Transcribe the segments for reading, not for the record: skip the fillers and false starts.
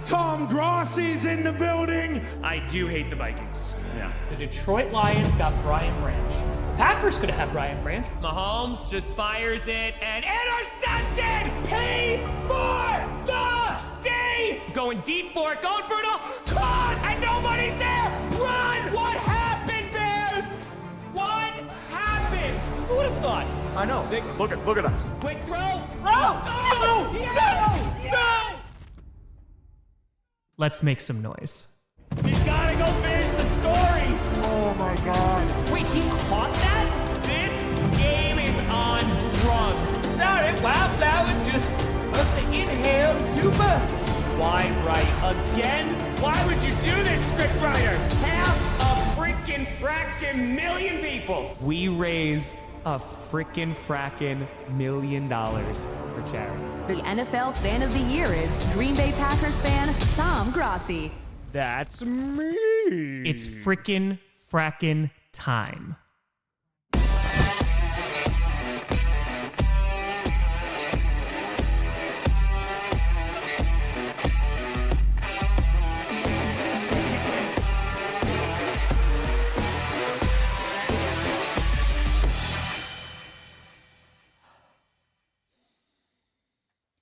Tom Grossi's in the building. I do hate the Vikings. Yeah. The Detroit Lions got Brian Branch. Packers could have had Brian Branch. Mahomes just fires it and intercepted! Pay for the D! Going deep for it, going for it all. Caught! And nobody's there! Run! What happened, Bears? What happened? Who would have thought? I know. Look at us. Quick throw. Oh! No! Yes! No! Let's make some noise. He's gotta go finish the story. Oh my God. Wait, he caught that? This game is on drugs. Sorry, wow, that was just must have inhaled too much. Why write again? Why would you do this, scriptwriter? Half a freaking frackin' million people. We raised a frickin' frackin' $1 million for charity. The NFL Fan of the Year is Green Bay Packers fan Tom Grossi. That's me. It's frickin' frackin' time.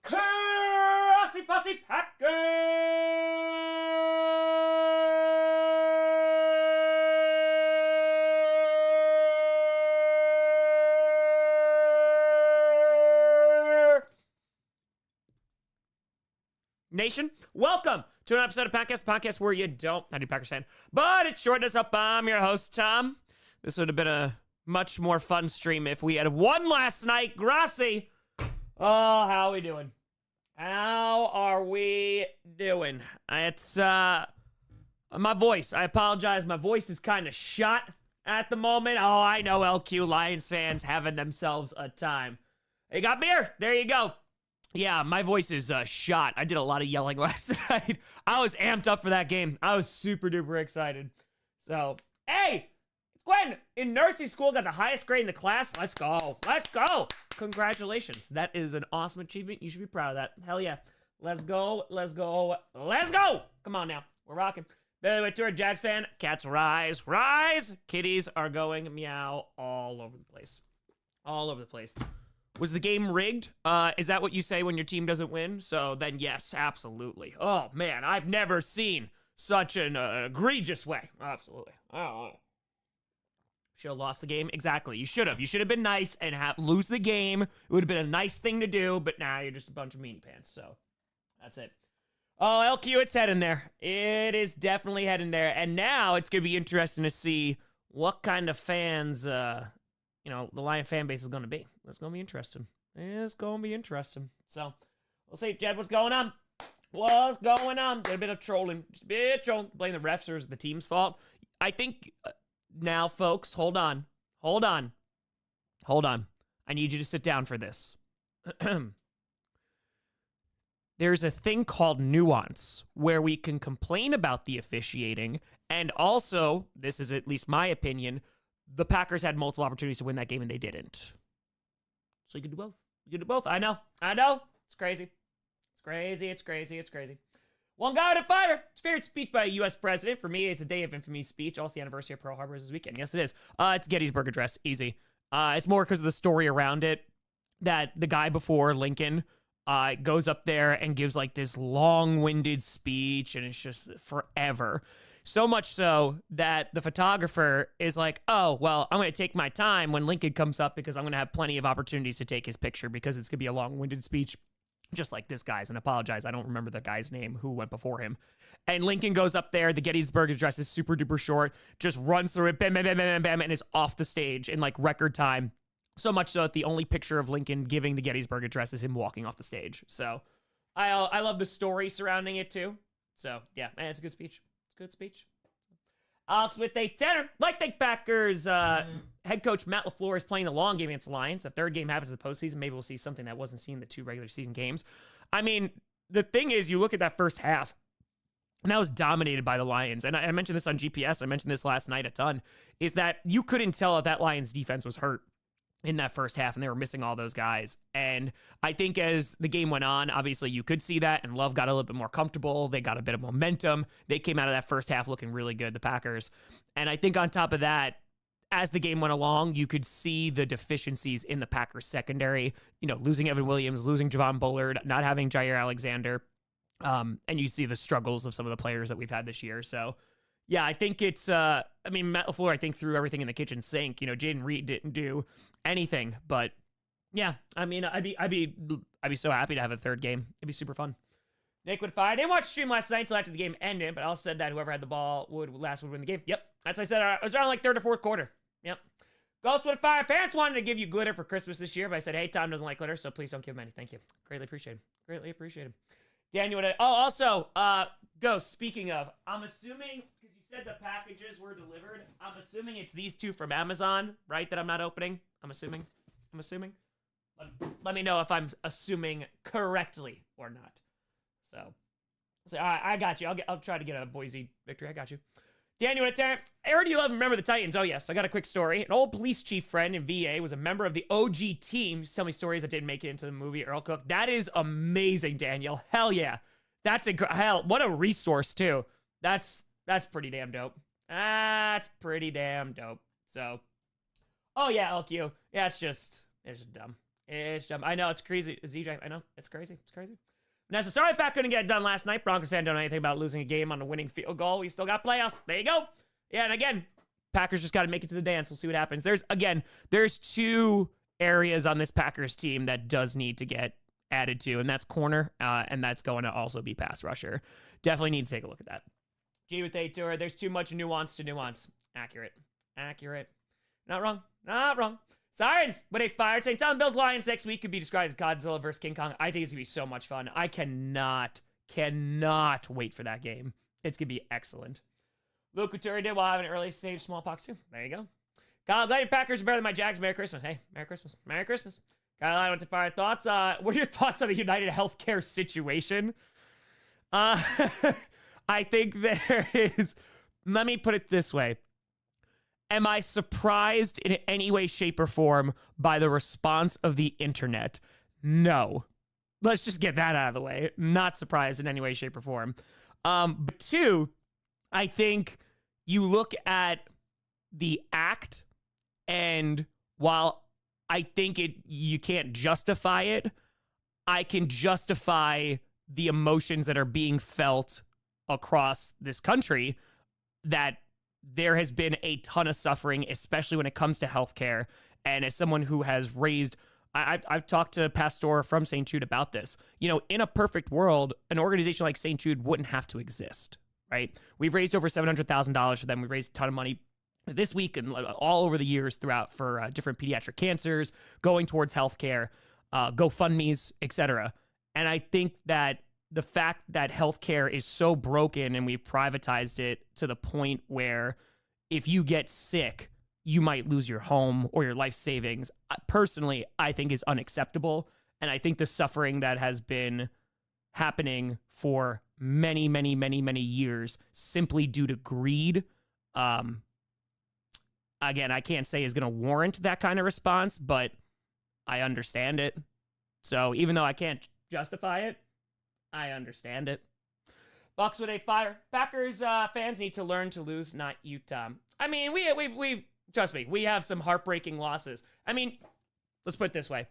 Grossi Posse Packers! Nation, welcome to an episode of podcast where you don't, not a Packers fan, but it shortened us up. I'm your host, Tom. This would have been a much more fun stream if we had won last night. Grossi, oh, how are we doing? How are we doing? It's, my voice, I apologize, my voice is kind of shot at the moment. Oh, I know, LQ Lions fans having themselves a time. They got beer, there you go. Yeah, my voice is shot. I did a lot of yelling last night. I was amped up for that game. I was super duper excited. So, hey, it's Gwen in nursing school, got the highest grade in the class. Let's go. Let's go. Congratulations. That is an awesome achievement. You should be proud of that. Hell yeah. Let's go. Let's go. Let's go. Come on now. We're rocking. By the way, to our Jags fan, cats rise. Rise. Kitties are going meow all over the place. All over the place. Was the game rigged? Is that what you say when your team doesn't win? So then yes, absolutely. Oh man, I've never seen such an egregious way. Absolutely. Oh. Should have lost the game. Exactly. You should have. You should have been nice and lose the game. It would have been a nice thing to do, but now you're just a bunch of meanie pants. So that's it. Oh, LQ, it's heading there. It is definitely heading there. And now it's going to be interesting to see what kind of fans, the Lion fan base is going to be. It's going to be interesting. It's going to be interesting. So, we'll see. Jed, what's going on? What's going on? Did a bit of trolling. Just a bit of trolling. Blame the refs or is the team's fault. I think now, folks, hold on. Hold on. Hold on. I need you to sit down for this. There's a thing called nuance where we can complain about the officiating, and also, this is at least my opinion, the Packers had multiple opportunities to win that game and they didn't. So you can do both. You can do both. I know. It's crazy. It's crazy. One guy to fire. It's favorite speech by a U.S. president. For me, it's a day of infamy speech. Also, the anniversary of Pearl Harbor is this weekend. Yes, it is. It's Gettysburg Address. Easy. It's more because of the story around it that the guy before Lincoln goes up there and gives like this long-winded speech, and it's just forever. So much so that the photographer is like, oh, well, I'm going to take my time when Lincoln comes up because I'm going to have plenty of opportunities to take his picture because it's going to be a long-winded speech, just like this guy's. And apologize, I don't remember the guy's name who went before him. And Lincoln goes up there. The Gettysburg Address is super duper short, just runs through it, bam, bam, bam, bam, bam, and is off the stage in like record time. So much so that the only picture of Lincoln giving the Gettysburg Address is him walking off the stage. So I love the story surrounding it too. So yeah, man, it's a good speech. Good speech. Alex with a tenor. Like the Packers, head coach Matt LaFleur is playing the long game against the Lions. The third game happens in the postseason. Maybe we'll see something that wasn't seen in the two regular season games. I mean, the thing is, you look at that first half, and that was dominated by the Lions. And I mentioned this on GPS. I mentioned this last night a ton, is that you couldn't tell that Lions defense was hurt. in that first half, and they were missing all those guys. And I think as the game went on, obviously you could see that, and Love got a little bit more comfortable. They got a bit of momentum. They came out of that first half looking really good, the Packers. And I think on top of that, as the game went along, you could see the deficiencies in the Packers secondary, losing Evan Williams, losing Javon Bullard, not having Jair Alexander. And you see the struggles of some of the players that we've had this year. So yeah, I think it's, Matt LaFleur, I think, threw everything in the kitchen sink. Jaden Reed didn't do anything, but yeah, I'd be so happy to have a third game. It'd be super fun. Nick would fire. I didn't watch the stream last night until after the game ended, but I also said that whoever had the ball would win the game. Yep. As I said, it was around like third or fourth quarter. Yep. Ghost would fire. Parents wanted to give you glitter for Christmas this year, but I said, hey, Tom doesn't like glitter, so please don't give him any. Thank you. Greatly appreciated. Greatly appreciated. Daniel would. Oh, also, Ghost, speaking of, I'm assuming, because you said the packages were delivered, I'm assuming it's these two from Amazon, right, that I'm not opening? I'm assuming. Let me know if I'm assuming correctly or not. So I got you. I'll try to get a Boise victory. I got you. Daniel, I heard you love and remember the Titans. Oh, yes. I got a quick story. An old police chief friend in VA was a member of the OG team. Just tell me stories that didn't make it into the movie. Earl Cook. That is amazing, Daniel. Hell yeah. That's hell. What a resource, too. That's pretty damn dope. That's pretty damn dope. So, oh, yeah, LQ. Yeah, it's just dumb. It's dumb. I know, it's crazy. ZJ, I know. It's crazy. Now, so sorry Pat couldn't get it done last night. Broncos fan don't know anything about losing a game on a winning field goal. We still got playoffs. There you go. Yeah, and again, Packers just got to make it to the dance. We'll see what happens. There's two areas on this Packers team that does need to get added to, and that's corner, and that's going to also be pass rusher. Definitely need to take a look at that. G with A tour. There's too much nuance to nuance. Accurate. Not wrong. Sirens, but a fired St. Tom Bills Lions next week could be described as Godzilla versus King Kong. I think it's going to be so much fun. I cannot wait for that game. It's going to be excellent. Luke Couturier did while having an early stage smallpox too. There you go. Kyle, glad your Packers are better than my Jags. Merry Christmas. Hey, Merry Christmas. Kyle, I want to fire thoughts. What are your thoughts on the United Healthcare situation? I think there is, let me put it this way. Am I surprised in any way, shape, or form by the response of the internet? No. Let's just get that out of the way. Not surprised in any way, shape, or form. But two, I think you look at the act, and while I think you can't justify it, I can justify the emotions that are being felt across this country, that there has been a ton of suffering, especially when it comes to healthcare. And as someone who has raised, I've talked to Pastor from St. Jude about this. In a perfect world, an organization like St. Jude wouldn't have to exist, right? We've raised over $700,000 for them. We've raised a ton of money this week and all over the years throughout for different pediatric cancers, going towards healthcare, GoFundMes, etc. And I think that the fact that healthcare is so broken and we've privatized it to the point where if you get sick, you might lose your home or your life savings, personally, I think is unacceptable. And I think the suffering that has been happening for many, many, many, many years simply due to greed, again, I can't say is going to warrant that kind of response, but I understand it. So even though I can't justify it, I understand it. Bucks with a fire. Packers fans need to learn to lose, not you, Tom. I mean, we've trust me, we have some heartbreaking losses. I mean, let's put it this way.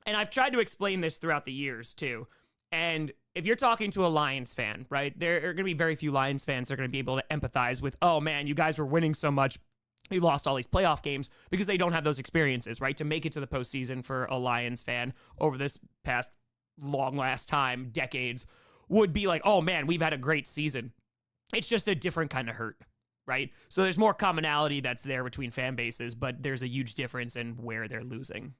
And I've tried to explain this throughout the years, too. And if you're talking to a Lions fan, right, there are going to be very few Lions fans that are going to be able to empathize with, oh, man, you guys were winning so much. You lost all these playoff games, because they don't have those experiences, right? To make it to the postseason for a Lions fan over this past long last time, decades, would be like, oh man, we've had a great season. It's just a different kind of hurt, right? So there's more commonality that's there between fan bases, but there's a huge difference in where they're losing,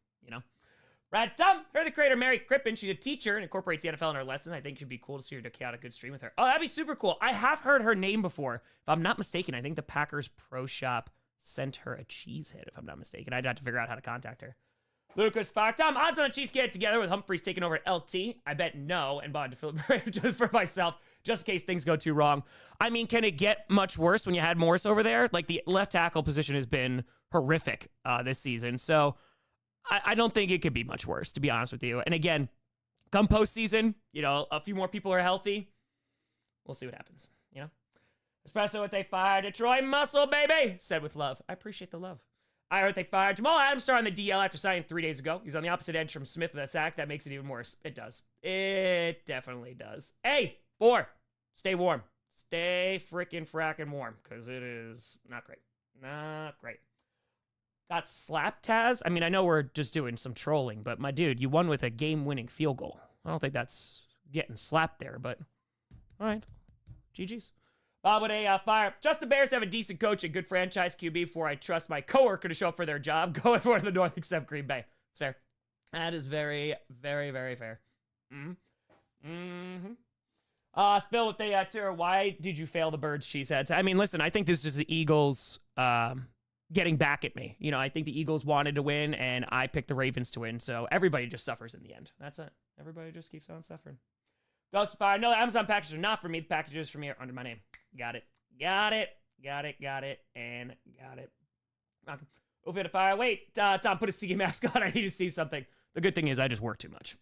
Brad Tom, her the creator, Mary Crippen. She's a teacher and incorporates the NFL in her lessons. I think it'd be cool to see her to out a good stream with her. Oh, that'd be super cool. I have heard her name before. If I'm not mistaken, I think the Packers Pro Shop sent her a cheese hit, if I'm not mistaken. I'd have to figure out how to contact her. Lucas Fire. Tom, odds on the Chiefs get it together with Humphreys taking over at LT? I bet no, and bought to for myself, just in case things go too wrong. I mean, can it get much worse when you had Morris over there? Like, the left tackle position has been horrific this season. So I don't think it could be much worse, to be honest with you. And again, come postseason, a few more people are healthy. We'll see what happens, Espresso, what they fired. Detroit muscle, baby, said with love. I appreciate the love. I heard they fired Jamal Adams started on the DL after signing 3 days ago. He's on the opposite edge from Smith with a sack. That makes it even worse. It does. It definitely does. Hey, 4, stay warm. Stay freaking fracking warm, because it is not great. Not great. Got slapped, Taz? I mean, I know we're just doing some trolling, but my dude, you won with a game-winning field goal. I don't think that's getting slapped there, but all right. GG's. Bob with a fire. Trust the Bears have a decent coach and good franchise QB before I trust my coworker to show up for their job. Go everywhere in the North except Green Bay. It's fair. That is very, very, very fair. Spill with the tour. Why did you fail the Birds? She said. I mean, listen, I think this is the Eagles getting back at me. I think the Eagles wanted to win, and I picked the Ravens to win. So everybody just suffers in the end. That's it. Everybody just keeps on suffering. Ghost of Fire. No, Amazon packages are not for me. The packages for me are under my name. Got it. Got it. Got it. Got it. And got it. Over to Fire. Wait, Tom, put a CG mask on. I need to see something. The good thing is I just work too much.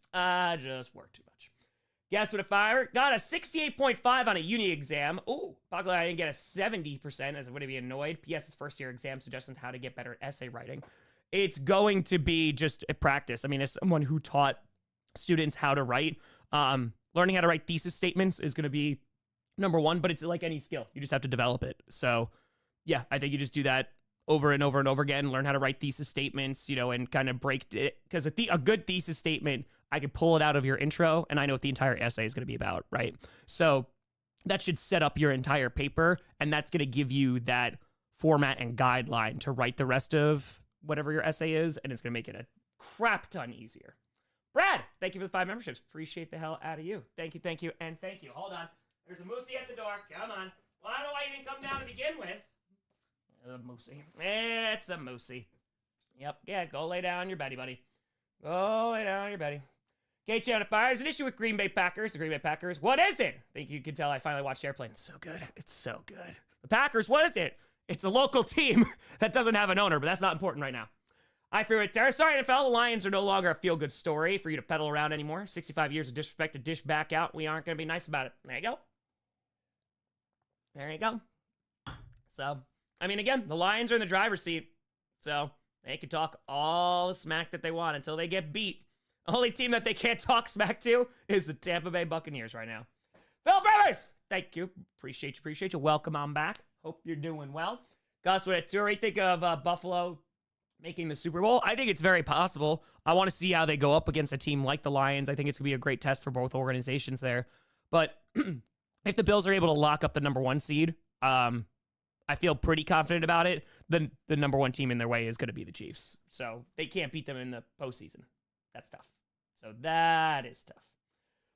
Guess what a Fire? Got a 68.5 on a uni exam. Ooh, Barkley, I didn't get a 70%, as I would be annoyed. PS, it's first year exam suggestions how to get better at essay writing. It's going to be just a practice. I mean, as someone who taught students how to write, learning how to write thesis statements is going to be number one, but it's like any skill. You just have to develop it. So yeah, I think you just do that over and over and over again, learn how to write thesis statements, and kind of break it. Because a good thesis statement, I could pull it out of your intro and I know what the entire essay is going to be about, right? So that should set up your entire paper, and that's going to give you that format and guideline to write the rest of whatever your essay is, and it's going to make it a crap ton easier. Brad, thank you for the 5 memberships. Appreciate the hell out of you. Thank you, and thank you. Hold on. There's a moosey at the door. Come on. Well, I don't know why you didn't come down to begin with. A moosey. It's a moosey. Yep. Yeah, go lay down your beddy, buddy. Go lay down your beddy. KJ on fire. There's an issue with Green Bay Packers. The Green Bay Packers. What is it? I think you can tell I finally watched Airplane. It's so good. It's so good. The Packers. What is it? It's a local team that doesn't have an owner, but that's not important right now. I fear it. Sorry, NFL. The Lions are no longer a feel-good story for you to peddle around anymore. 65 years of disrespect to dish back out. We aren't going to be nice about it. There you go. There you go. So, I mean, again, the Lions are in the driver's seat. So, they can talk all the smack that they want until they get beat. The only team that they can't talk smack to is the Tampa Bay Buccaneers right now. Phil Rivers, thank you. Appreciate you. Welcome on back. Hope you're doing well. Gus, what do you think of Buffalo making the Super Bowl? I think it's very possible. I want to see how they go up against a team like the Lions. I think it's going to be a great test for both organizations there. But if the Bills are able to lock up the number 1 seed, I feel pretty confident about it. Then the number 1 team in their way is going to be the Chiefs. So they can't beat them in the postseason. That's tough. So that is tough.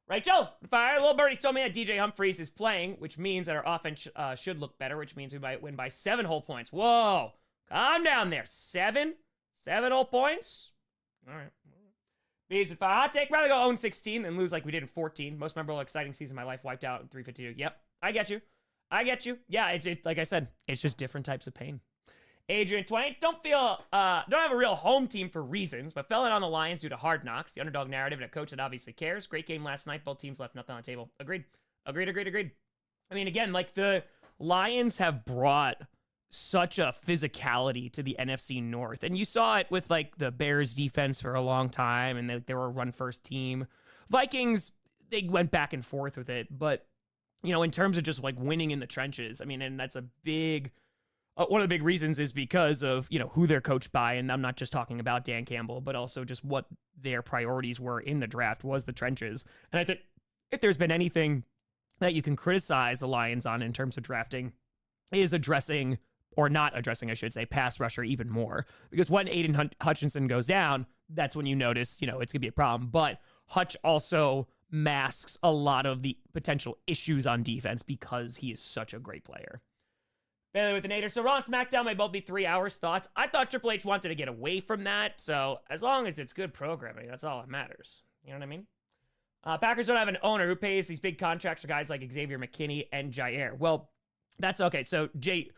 Right, Joe? Fire. Little Birdie told me that DJ Humphries is playing, which means that our offense should look better, which means we might win by 7 whole points. Whoa. Calm down there. 7 whole points? All right. Bees and fire. Hot take. Rather go 0-16 than lose like we did in 14. Most memorable, exciting season of my life wiped out in 352. Yep. I get you. Yeah, it's like I said, it's just different types of pain. Adrian 20, don't have a real home team for reasons, but fell in on the Lions due to Hard Knocks, the underdog narrative, and a coach that obviously cares. Great game last night. Both teams left nothing on the table. Agreed. I mean, again, like the Lions have brought such a physicality to the NFC North, and you saw it with like the Bears defense for a long time, and they were a run-first team. Vikings, they went back and forth with it, but in terms of just like winning in the trenches, I mean, and that's a big... one of the big reasons is because of, who they're coached by. And I'm not just talking about Dan Campbell, but also just what their priorities were in the draft was the trenches. And I think if there's been anything that you can criticize the Lions on in terms of drafting is addressing, or not addressing, I should say, pass rusher even more. Because when Aiden Hutchinson goes down, that's when you notice, it's going to be a problem. But Hutch also masks a lot of the potential issues on defense because he is such a great player. Bailey with the Nader. So Raw and SmackDown may both be 3 hours. Thoughts? I thought Triple H wanted to get away from that. So as long as it's good programming, that's all that matters. You know what I mean? Packers don't have an owner who pays these big contracts for guys like Xavier McKinney and Jair. Well, that's okay. So Jay,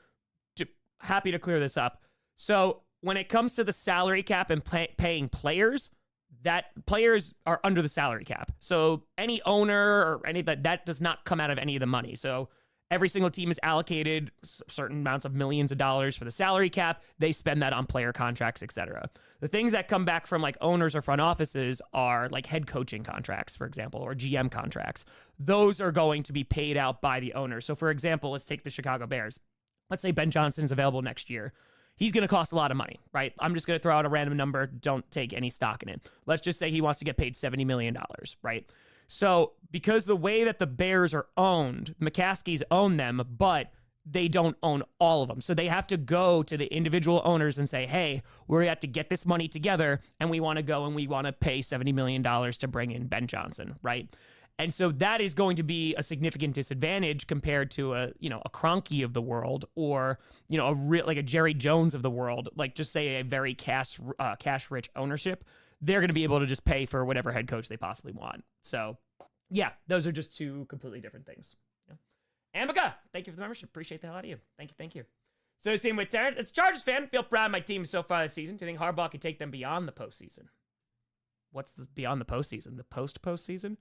happy to clear this up. So when it comes to the salary cap and paying players, that players are under the salary cap. So any owner or any that does not come out of any of the money. So every single team is allocated certain amounts of millions of dollars for the salary cap. They spend that on player contracts, etc. The things that come back from like owners or front offices are like head coaching contracts, for example, or GM contracts. Those are going to be paid out by the owner. So for example, let's take the Chicago Bears. Let's say Ben Johnson's available next year. He's going to cost a lot of money, right? I'm just going to throw out a random number. Don't take any stock in it. Let's just say he wants to get paid $70 million, right? So because the way that the Bears are owned, McCaskies own them, but they don't own all of them. So they have to go to the individual owners and say, hey, we have to get this money together and we want to go and we want to pay $70 million to bring in Ben Johnson, right? And so that is going to be a significant disadvantage compared to a Kroenke of the world, or, like a Jerry Jones of the world, like just say a very cash rich ownership. They're going to be able to just pay for whatever head coach they possibly want. So yeah, those are just two completely different things. Yeah. Amika, thank you for the membership. Appreciate the hell out of you. Thank you. So same with Terrence. It's Chargers fan. Feel proud of my team so far this season. Do you think Harbaugh can take them beyond the postseason? What's the beyond the postseason? The postseason?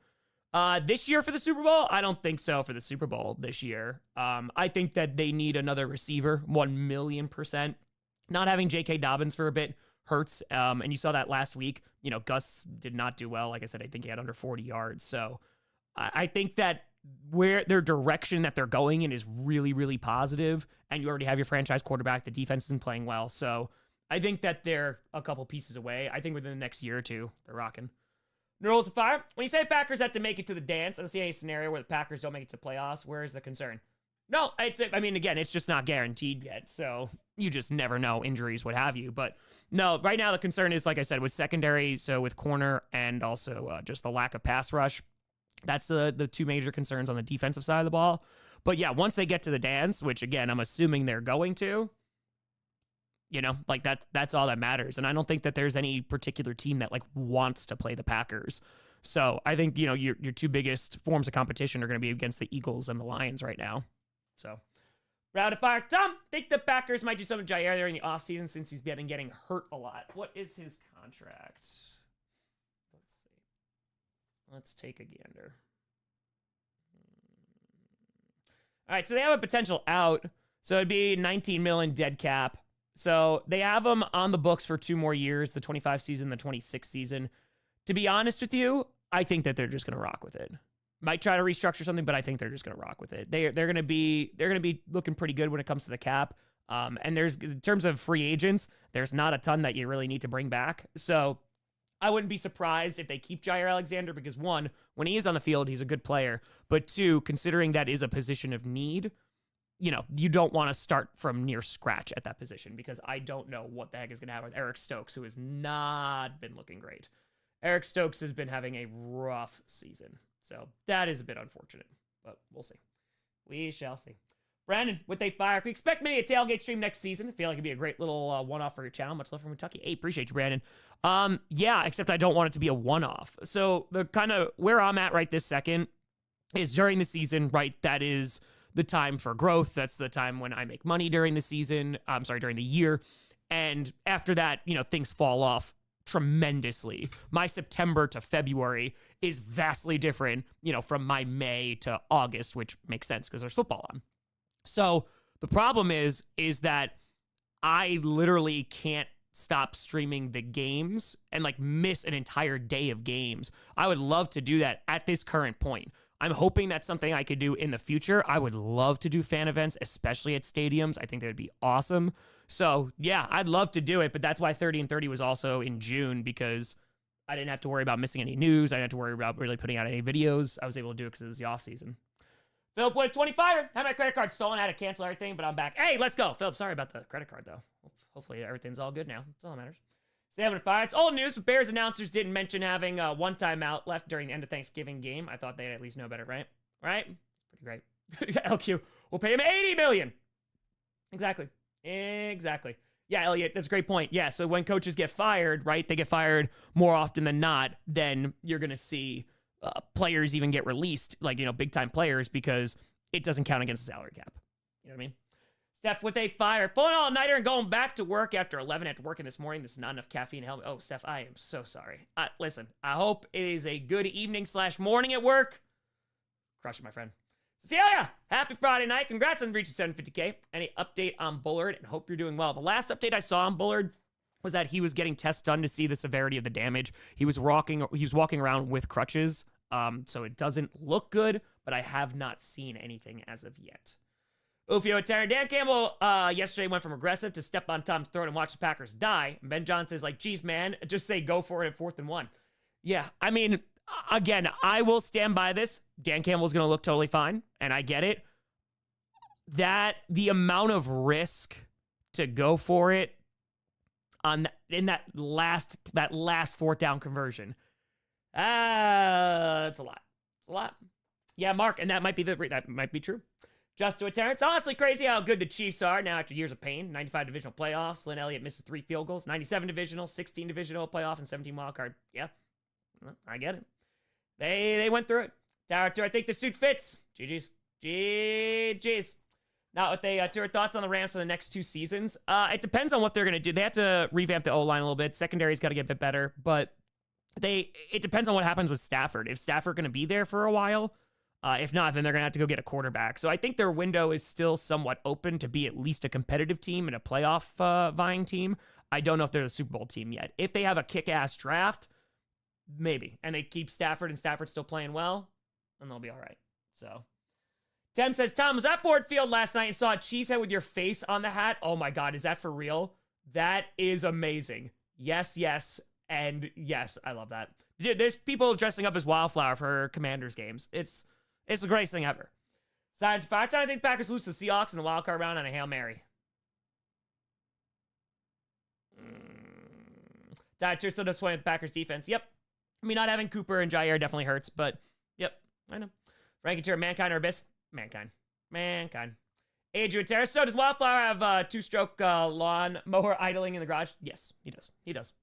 This year for the Super Bowl? I don't think so for the Super Bowl this year. I think that they need another receiver, 1,000,000%. Not having J.K. Dobbins for a bit hurts. And you saw that last week. Gus did not do well. Like I said, I think he had under 40 yards. So I think that where their direction that they're going in is really, really positive. And you already have your franchise quarterback. The defense isn't playing well. So I think that they're a couple pieces away. I think within the next year or two, they're rocking. Rules of fire. When you say Packers have to make it to the dance, I don't see any scenario where the Packers don't make it to playoffs. Where is the concern? No, again, it's just not guaranteed yet. So you just never know, injuries, what have you. But no, right now the concern is, like I said, with secondary, so with corner and also just the lack of pass rush. That's the two major concerns on the defensive side of the ball. But yeah, once they get to the dance, which again, I'm assuming they're going to, that's all that matters. And I don't think that there's any particular team that wants to play the Packers. So I think, your two biggest forms of competition are going to be against the Eagles and the Lions right now. So round of fire. Tom, think the Packers might do something to Jair there in the offseason since he's been getting hurt a lot. What is his contract? Let's see. Let's take a gander. All right, so they have a potential out. So it'd be 19 million dead cap. So they have him on the books for 2 more years, the 25 season, the 26 season. To be honest with you, I think that they're just going to rock with it. Might try to restructure something, but I think they're just going to rock with it. They're going to be looking pretty good when it comes to the cap. And there's, in terms of free agents, there's not a ton that you really need to bring back. So I wouldn't be surprised if they keep Jair Alexander because 1, when he is on the field, he's a good player. But 2, considering that is a position of need, you don't want to start from near scratch at that position because I don't know what the heck is going to happen with Eric Stokes, who has not been looking great. Eric Stokes has been having a rough season. So that is a bit unfortunate, but we'll see. We shall see. Brandon, with a fire, can we expect maybe a tailgate stream next season? I feel like it'd be a great little one-off for your channel. Much love from Kentucky. Hey, appreciate you, Brandon. Yeah, except I don't want it to be a one-off. So the kind of where I'm at right this second is during the season, right? That is the time for growth. That's the time when I make money during the season. During the year. And after that, things fall off tremendously. My September to February is vastly different, from my May to August, which makes sense because there's football on. So the problem is that I literally can't stop streaming the games and miss an entire day of games. I would love to do that at this current point. I'm hoping that's something I could do in the future. I would love to do fan events, especially at stadiums. I think that would be awesome. So yeah, I'd love to do it, but that's why 30 and 30 was also in June because I didn't have to worry about missing any news. I didn't have to worry about really putting out any videos. I was able to do it because it was the off season. Philip with 25. Had my credit card stolen. I had to cancel everything, but I'm back. Hey, let's go. Philip, sorry about the credit card though. Hopefully everything's all good now. That's all that matters. 7-5. It's old news, but Bears announcers didn't mention having one timeout left during the end of Thanksgiving game. I thought they'd at least know better, right? Right? It's pretty great. LQ. We'll pay him $80 million. Exactly. Yeah, Elliot, that's a great point. Yeah, so when coaches get fired, right, they get fired more often than not, then you're going to see players even get released, big-time players, because it doesn't count against the salary cap. You know what I mean? Steph with a fire. Pulling all-nighter and going back to work after 11 after working this morning. This is not enough caffeine to help me. Oh, Steph, I am so sorry. Listen, I hope it is a good evening/morning at work. Crush it, my friend. Cecilia, happy Friday night. Congrats on reaching 750K. Any update on Bullard? And hope you're doing well. The last update I saw on Bullard was that he was getting tests done to see the severity of the damage. He was walking around with crutches, so it doesn't look good, but I have not seen anything as of yet. Ufio and Terry. Dan Campbell yesterday went from aggressive to step on Tom's throat and watch the Packers die. And Ben Johnson is like, geez, man, just say go for it at 4th and 1. Yeah, I mean, again, I will stand by this. Dan Campbell's going to look totally fine, and I get it. That the amount of risk to go for it in that last 4th down conversion, it's a lot. It's a lot. Yeah, Mark, and that might be true. Just to a Terrence. Honestly, crazy how good the Chiefs are now after years of pain. 95 divisional playoffs. Lynn Elliott misses 3 field goals. 97 divisional, 16 divisional playoff, and 17 wild card. Yeah, I get it. They went through it. Tower 2, I think the suit fits. GG's. GG's. Now, with your thoughts on the Rams for the next 2 seasons? It depends on what they're going to do. They have to revamp the O-line a little bit. Secondary's got to get a bit better. But it depends on what happens with Stafford. If Stafford going to be there for a while, if not, then they're going to have to go get a quarterback. So I think their window is still somewhat open to be at least a competitive team and a playoff vying team. I don't know if they're a Super Bowl team yet. If they have a kick-ass draft, maybe. And they keep Stafford and Stafford's still playing well, and they'll be all right. So Tem says, Tom, was at Ford Field last night and saw a cheesehead with your face on the hat? Oh my God, is that for real? That is amazing. Yes, and yes, I love that. Dude, there's people dressing up as Wildflower for Commanders games. It's the greatest thing ever. Science 5 time, I think Packers lose to the Seahawks in the wild card round on a Hail Mary. Dieter still disappointed with the Packers defense. Yep. I mean, not having Cooper and Jair definitely hurts, but yep, I know. Frankie Tur, Mankind or Abyss? Mankind. Adrian Terrace. So does Wildflower have a 2-stroke lawn mower idling in the garage? Yes, he does.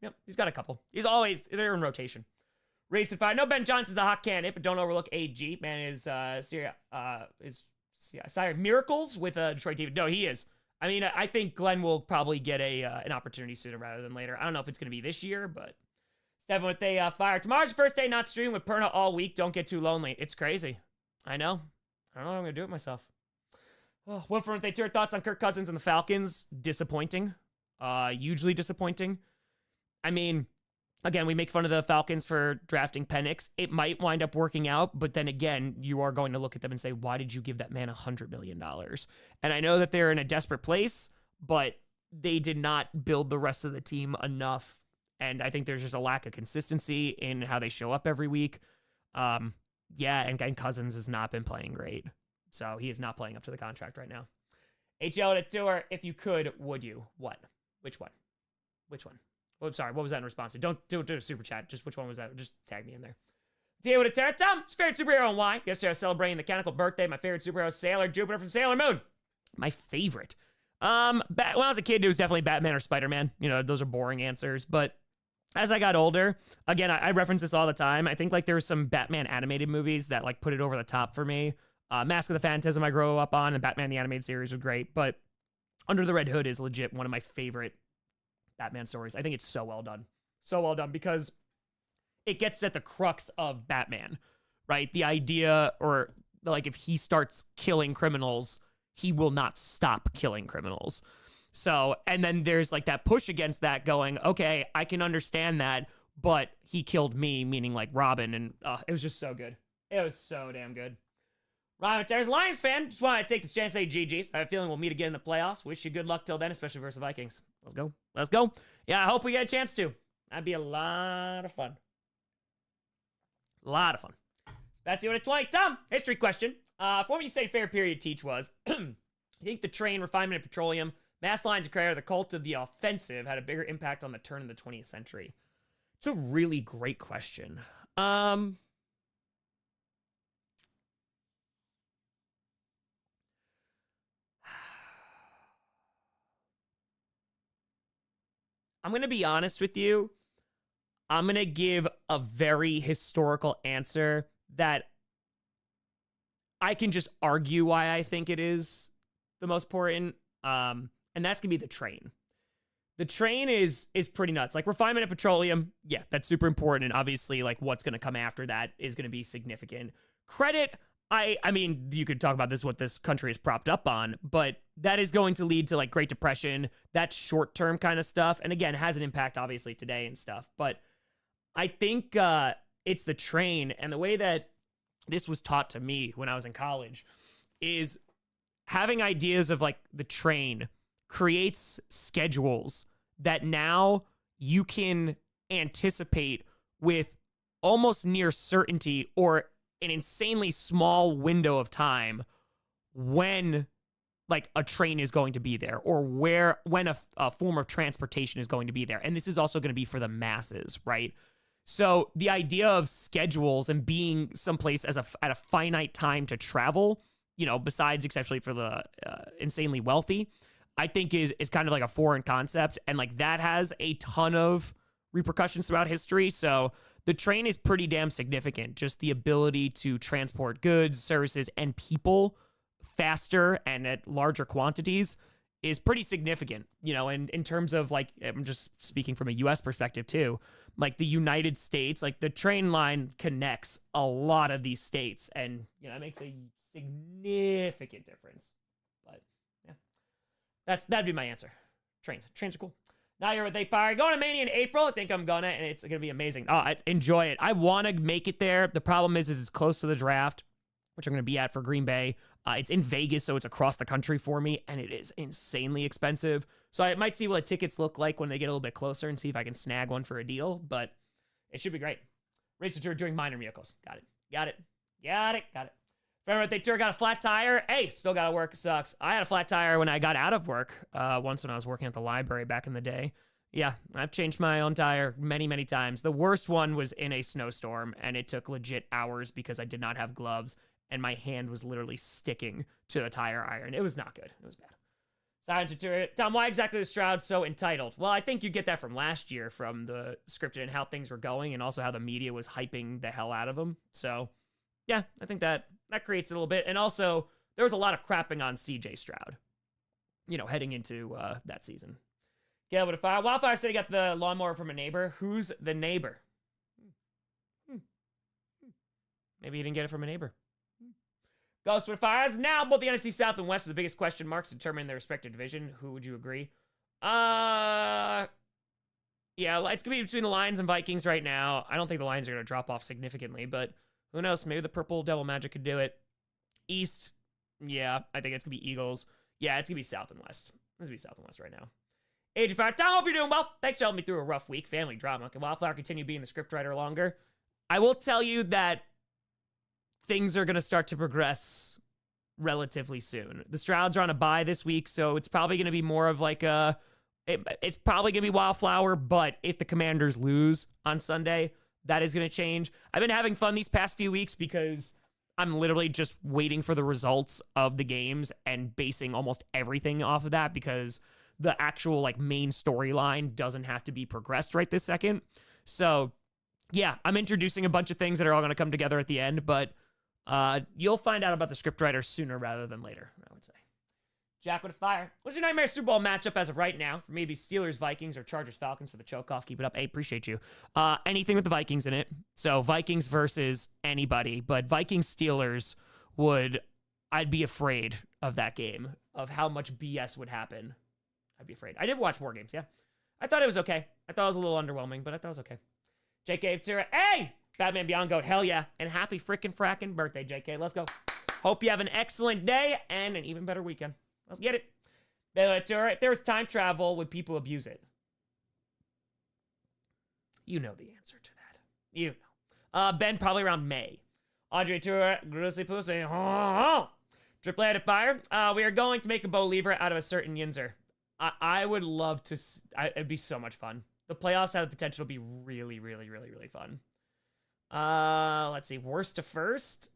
Yep, he's got a couple. They're in rotation. Race and Fire. No, Ben Johnson's a hot candidate, but don't overlook AG. Man is Sire Miracles with Detroit TV. No, he is. I mean, I think Glenn will probably get an opportunity sooner rather than later. I don't know if it's going to be this year, but Stefan with a fire. Tomorrow's the first day not streaming with Perna all week. Don't get too lonely. It's crazy. I know. I don't know what I'm going to do it myself. Oh, Wilford with your thoughts on Kirk Cousins and the Falcons? Disappointing. Hugely disappointing. I mean, again, we make fun of the Falcons for drafting Penix. It might wind up working out, but then again, you are going to look at them and say, why did you give that man $100 million? And I know that they're in a desperate place, but they did not build the rest of the team enough. And I think there's just a lack of consistency in how they show up every week. And Cousins has not been playing great. So he is not playing up to the contract right now. HL to tour, if you could, would you? What? Which one? Oh, sorry, what was that in response to? Don't do a super chat. Just which one was that? Just tag me in there. Deal with it, Tara. Tom, favorite superhero and why? Yesterday I was celebrating the canonical birthday. My favorite superhero is Sailor Jupiter from Sailor Moon. My favorite. When I was a kid, it was definitely Batman or Spider-Man. You know, those are boring answers. But as I got older, again, I reference this all the time. I think like there were some Batman animated movies that like put it over the top for me. Mask of the Phantasm I grew up on, and Batman the Animated Series was great. But Under the Red Hood is legit one of my favorite Batman stories. I think it's so well done. So well done because it gets at the crux of Batman, right? The idea, or like if he starts killing criminals, he will not stop killing criminals. So, and then there's like that push against that going, okay, I can understand that, but he killed me, meaning like Robin. And it was just so good. It was so damn good. Ryan Terrace, Lions fan, just wanted to take this chance to say GG's. I have a feeling we'll meet again in the playoffs. Wish you good luck till then, especially versus the Vikings. Let's go. Yeah, I hope we get a chance to. That'd be a lot of fun. That's you at 20. Tom, history question. For what you say fair period teach was, I think the train, refinement of petroleum, mass lines of career, the cult of the offensive had a bigger impact on the turn of the 20th century. It's a really great question. I'm going to be honest with you. I'm going to give a very historical answer that I can just argue why I think it is the most important. And that's gonna be the train. The train is pretty nuts. Like refinement of petroleum, yeah, that's super important. And obviously, like what's gonna come after that is gonna be significant. Credit, I mean, you could talk about this, what this country is propped up on, but that is going to lead to like Great Depression, that short-term kind of stuff. And again, has an impact obviously today and stuff. But I think it's the train, and the way that this was taught to me when I was in college is having ideas of like the train creates schedules that now you can anticipate with almost near certainty or an insanely small window of time when like a train is going to be there or when a form of transportation is going to be there. And this is also going to be for the masses, right? So the idea of schedules and being someplace at a finite time to travel, you know, besides exceptionally for the insanely wealthy, I think is kind of like a foreign concept. And like that has a ton of repercussions throughout history. So the train is pretty damn significant. Just the ability to transport goods, services, and people faster and at larger quantities is pretty significant, you know, and in terms of like, I'm just speaking from a US perspective too, like the United States, like the train line connects a lot of these states and, you know, it makes a significant difference. But yeah, that'd be my answer. Trains are cool. Now you're with They Fire. Going to Mania in April. I think I'm gonna, and it's gonna be amazing. Oh, I enjoy it. I want to make it there. The problem is it's close to the draft, which I'm gonna be at for Green Bay. It's in Vegas, so it's across the country for me, and it is insanely expensive. So I might see what tickets look like when they get a little bit closer and see if I can snag one for a deal, but it should be great. Race tour during minor vehicles. Got it. Remember, they tour got a flat tire. Hey, still got to work. Sucks. I had a flat tire when I got out of work once when I was working at the library back in the day. Yeah, I've changed my own tire many, many times. The worst one was in a snowstorm, and it took legit hours because I did not have gloves, and my hand was literally sticking to the tire iron. It was not good. It was bad. Silent tutorial. Tom, why exactly was Stroud so entitled? Well, I think you get that from last year from the scripted and how things were going, and also how the media was hyping the hell out of him. So, yeah, I think that creates a little bit. And also, there was a lot of crapping on CJ Stroud, you know, heading into that season. Gail with a fire. Wildfire said he got the lawnmower from a neighbor. Who's the neighbor? Maybe he didn't get it from a neighbor. Ghost with fire. As of now, both the NFC South and West are the biggest question marks to determine their respective division. Who would you agree? Yeah, it's going to be between the Lions and Vikings right now. I don't think the Lions are going to drop off significantly, but who knows? Maybe the Purple Devil Magic could do it. East, yeah, I think it's going to be Eagles. Yeah, it's going to be South and West. It's going to be South and West right now. Age of Fire. Tom, hope you're doing well. Thanks for helping me through a rough week. Family drama. Can Wildflower continue being the scriptwriter longer? I will tell you that things are going to start to progress relatively soon. The Strouds are on a bye this week, so it's probably going to be more of like it's probably going to be Wildflower, but if the Commanders lose on Sunday, that is going to change. I've been having fun these past few weeks because I'm literally just waiting for the results of the games and basing almost everything off of that because the actual like main storyline doesn't have to be progressed right this second. So yeah, I'm introducing a bunch of things that are all going to come together at the end, but you'll find out about the scriptwriter sooner rather than later, I would say. Jack with a fire. What's your nightmare Super Bowl matchup as of right now? For me, it'd be Steelers, Vikings, or Chargers, Falcons for the choke-off. Keep it up. Hey, appreciate you. Anything with the Vikings in it. So Vikings versus anybody, but Vikings, Steelers I'd be afraid of that game, of how much BS would happen. I'd be afraid. I did watch more games, yeah. I thought it was okay. I thought it was a little underwhelming, but I thought it was okay. JK Tura, hey! Batman Beyond Goat, hell yeah. And happy frickin' frackin' birthday, JK. Let's go. Hope you have an excellent day and an even better weekend. Let's get it. If there was time travel, would people abuse it? You know the answer to that. You know. Ben, probably around May. Audrey Tour, Grossi Pussy. Triple headed fire. We are going to make a bow lever out of a certain Yinzer. I would love to. It'd be so much fun. The playoffs have the potential to be really, really, really, really fun. Let's see. Worst to first.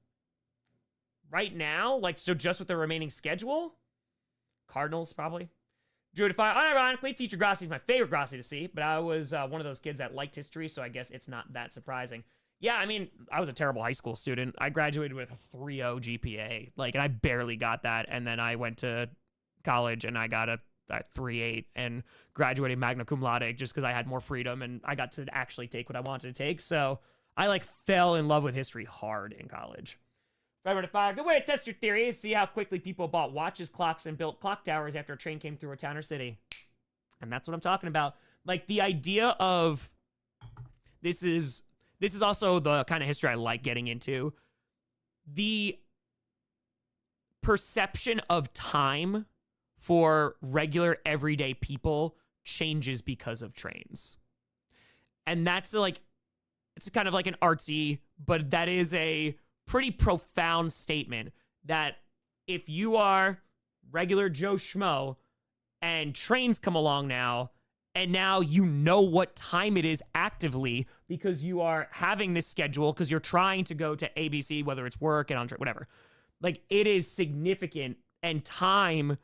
Right now, like, so just with the remaining schedule, Cardinals probably. Drew to fire. Unironically, Teacher Grossi is my favorite Grossi to see, but I was one of those kids that liked history, so I guess it's not that surprising. Yeah, I mean, I was a terrible high school student. I graduated with a 3.0 GPA, like, and I barely got that, and then I went to college and I got a 3.8 and graduated magna cum laude just because I had more freedom and I got to actually take what I wanted to take. So I like fell in love with history hard in college. Fire, good way to test your theory is see how quickly people bought watches, clocks, and built clock towers after a train came through a town or city. And that's what I'm talking about. Like the idea of this is also the kind of history I like getting into. The perception of time for regular everyday people changes because of trains. And that's like, it's kind of like an artsy, but that is a pretty profound statement that if you are regular Joe Schmo and trains come along now, and now you know what time it is actively because you are having this schedule because you're trying to go to ABC, whether it's work and on whatever. Like it is significant, and time